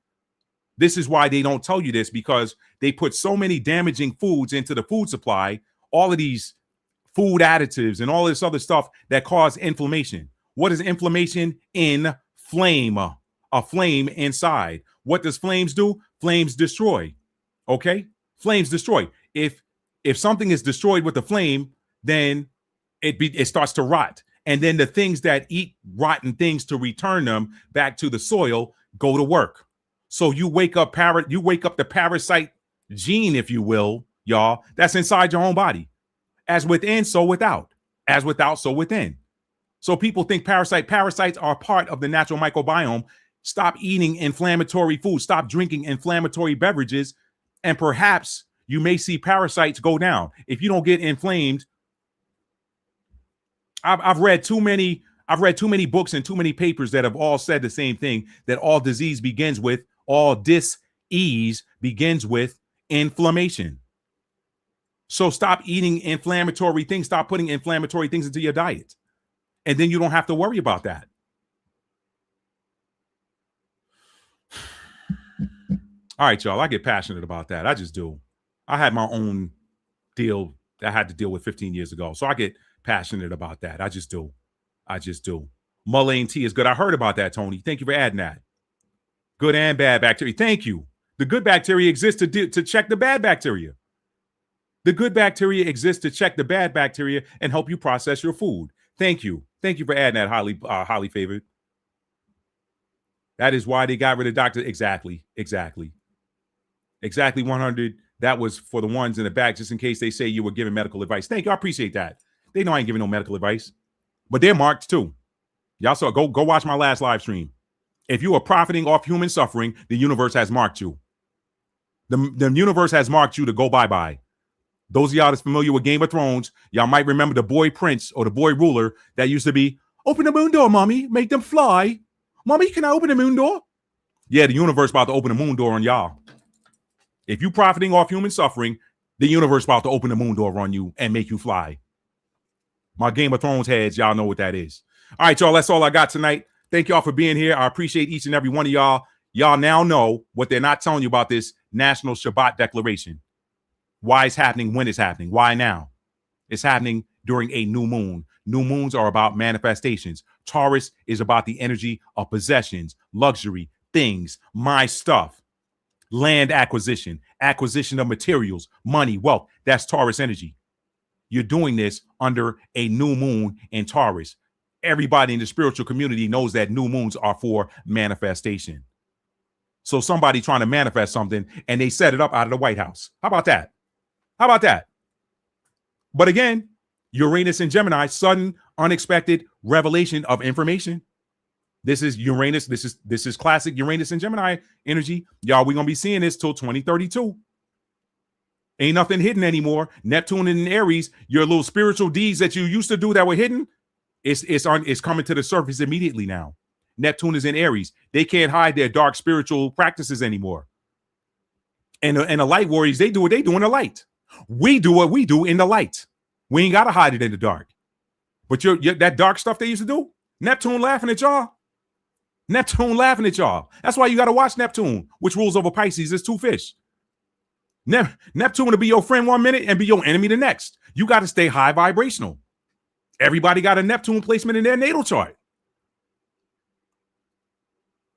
This is why they don't tell you this, because they put so many damaging foods into the food supply, all of these food additives and all this other stuff that cause inflammation. What is inflammation? Flame, a flame inside. What does flames do? Flames destroy. Okay? Flames destroy. If something is destroyed with a flame, then it starts to rot. And then the things that eat rotten things to return them back to the soil go to work. So you wake up the parasite gene, if you will, y'all, that's inside your own body. As within, so without. As without, so within. So people think parasites are part of the natural microbiome. Stop eating inflammatory food. Stop drinking inflammatory beverages. And perhaps you may see parasites go down. If you don't get inflamed, I've read too many books and too many papers that have all said the same thing, that all dis-ease begins with inflammation. So stop eating inflammatory things. Stop putting inflammatory things into your diet. And then you don't have to worry about that. All right, y'all, I get passionate about that. I just do. I had my own deal that I had to deal with 15 years ago. So I get passionate about that. I just do. Mullein tea is good. I heard about that, Tony. Thank you for adding that. Good and bad bacteria. Thank you. The good bacteria exists to check the bad bacteria. The good bacteria exists to check the bad bacteria and help you process your food. Thank you. Thank you for adding that, highly favored. That is why they got rid of doctors. Exactly 100. That was for the ones in the back, just in case they say you were giving medical advice. Thank you. I appreciate that. They know I ain't giving no medical advice, but they're marked too. Y'all saw, go watch my last live stream. If you are profiting off human suffering, the universe has marked you. The universe has marked you to go bye-bye. Those of y'all that's familiar with Game of Thrones, y'all might remember the boy prince or the boy ruler that used to be, open the moon door, mommy, make them fly. Mommy, can I open the moon door? Yeah, the universe about to open the moon door on y'all. If you profiting off human suffering, the universe about to open the moon door on you and make you fly. My Game of Thrones heads, y'all know what that is. All right, y'all, that's all I got tonight. Thank y'all for being here. I appreciate each and every one of y'all. Y'all now know what they're not telling you about this National Shabbat declaration. Why it's happening, when it's happening. Why now? It's happening during a new moon. New moons are about manifestations. Taurus is about the energy of possessions, luxury, things, my stuff, land acquisition, acquisition of materials, money, wealth. That's Taurus energy. You're doing this under a new moon in Taurus. Everybody in the spiritual community knows that new moons are for manifestation. So somebody trying to manifest something and they set it up out of the White House. How about that? How about that? But again, Uranus and Gemini, sudden, unexpected revelation of information. This is Uranus. This is classic Uranus and Gemini energy. Y'all, we're going to be seeing this till 2032. Ain't nothing hidden anymore. Neptune in Aries, your little spiritual deeds that you used to do that were hidden, it's coming to the surface immediately now. Neptune is in Aries. They can't hide their dark spiritual practices anymore. And the light warriors, they do what they do in the light. We do what we do in the light. We ain't got to hide it in the dark. But that dark stuff they used to do, Neptune laughing at y'all. Neptune laughing at y'all. That's why you got to watch Neptune, which rules over Pisces. It's two fish. Neptune will be your friend 1 minute and be your enemy the next. You got to stay high vibrational. Everybody got a Neptune placement in their natal chart.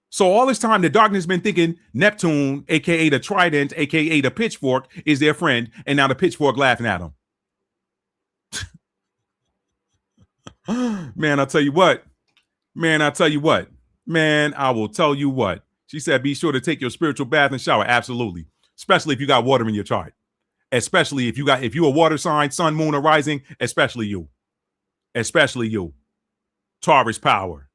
So all this time, the darkness has been thinking Neptune, a.k.a. the trident, a.k.a. the pitchfork, is their friend, and now the pitchfork laughing at them. Man, I'll tell you what. Man, I will tell you what. She said, be sure to take your spiritual bath and shower. Absolutely. Especially if you got water in your chart. Especially if you're a water sign, sun, moon, or rising, especially you. Especially you. Taurus power.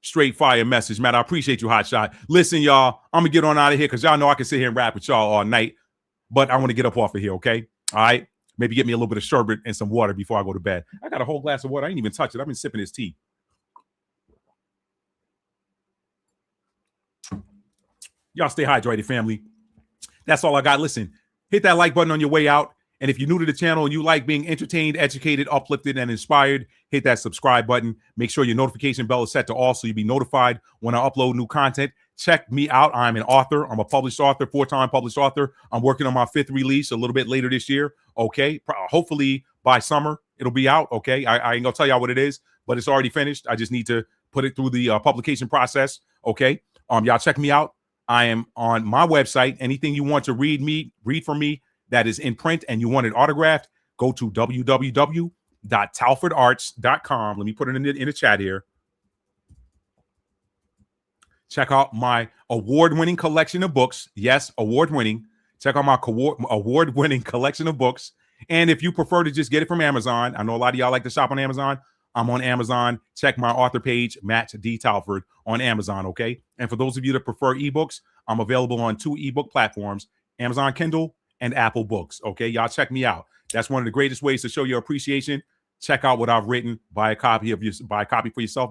Straight fire message, man. I appreciate you, Hotshot. Listen, y'all, I'm going to get on out of here because y'all know I can sit here and rap with y'all all night. But I want to get up off of here, okay? All right? Maybe get me a little bit of sherbet and some water before I go to bed. I got a whole glass of water. I ain't even touch it. I've been sipping this tea. Y'all stay hydrated, family. That's all I got. Listen, hit that like button on your way out. And if you're new to the channel and you like being entertained, educated, uplifted, and inspired, hit that subscribe button. Make sure your notification bell is set to all so you'll be notified when I upload new content. Check me out. I'm an author. I'm a published author, 4-time published author. I'm working on my 5th release a little bit later this year. Okay. Hopefully by summer, it'll be out. Okay. I ain't going to tell y'all what it is, but it's already finished. I just need to put it through the publication process. Okay. Y'all check me out. I am on my website. Anything you want to read from me that is in print and you want it autographed, go to www.talfordarts.com. Let me put it in the chat here. Check out my award-winning collection of books. Yes, award-winning. Check out my award-winning collection of books. And if you prefer to just get it from Amazon, I know a lot of y'all like to shop on Amazon. I'm on Amazon. Check my author page, Matt D. Talford, on Amazon, okay? And for those of you that prefer ebooks, I'm available on 2 ebook platforms, Amazon Kindle and Apple Books, okay? Y'all check me out. That's one of the greatest ways to show your appreciation. Check out what I've written. Buy a copy for yourself,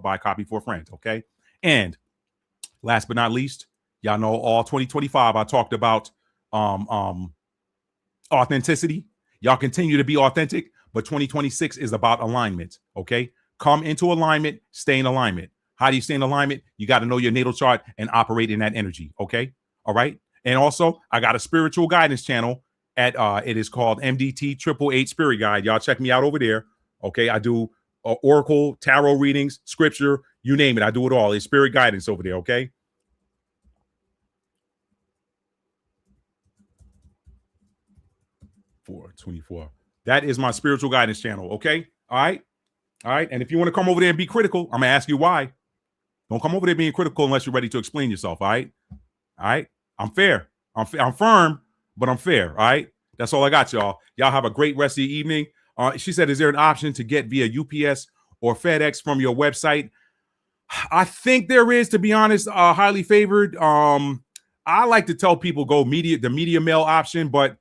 buy a copy for a friend, okay? And last but not least, y'all know all 2025 I talked about authenticity. Y'all continue to be authentic, but 2026 is about alignment, okay? Come into alignment, stay in alignment. How do you stay in alignment? You got to know your natal chart and operate in that energy, okay? All right? And also, I got a spiritual guidance channel at it is called MDT 888 Spirit Guide. Y'all check me out over there. Okay, I do oracle, tarot readings, scripture, you name it. I do it all. It's spirit guidance over there. Okay. $4.24. That is my spiritual guidance channel. Okay. All right. And if you want to come over there and be critical, I'm gonna ask you why. Don't come over there being critical unless you're ready to explain yourself. All right. I'm fair. I'm firm, but I'm fair. All right. That's all I got, y'all. Y'all have a great rest of the evening. She said, is there an option to get via UPS or FedEx from your website? I think there is, to be honest, highly favored. I like to tell people the media mail option, but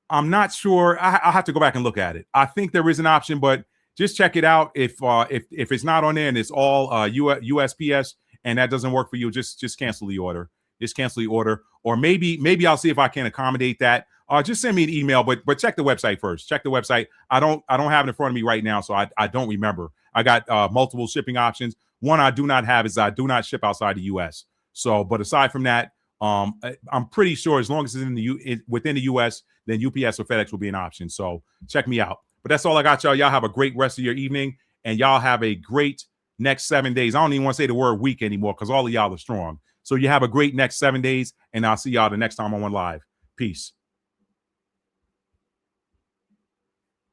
I'm not sure. I have to go back and look at it. I think there is an option, but just check it out. If it's not on there and it's all USPS and that doesn't work for you, just cancel the order. Just cancel the order, or maybe I'll see if I can accommodate that. Just send me an email, but check the website first. Check the website. I don't have it in front of me right now, so I don't remember. I got multiple shipping options. One I do not have is I do not ship outside the U.S. So, but aside from that, I'm pretty sure as long as it's within the U.S., then UPS or FedEx will be an option. So check me out. But that's all I got, y'all. Y'all have a great rest of your evening, and y'all have a great next 7 days. I don't even want to say the word week anymore because all of y'all are strong. So you have a great next 7 days, and I'll see y'all the next time I'm on live. Peace.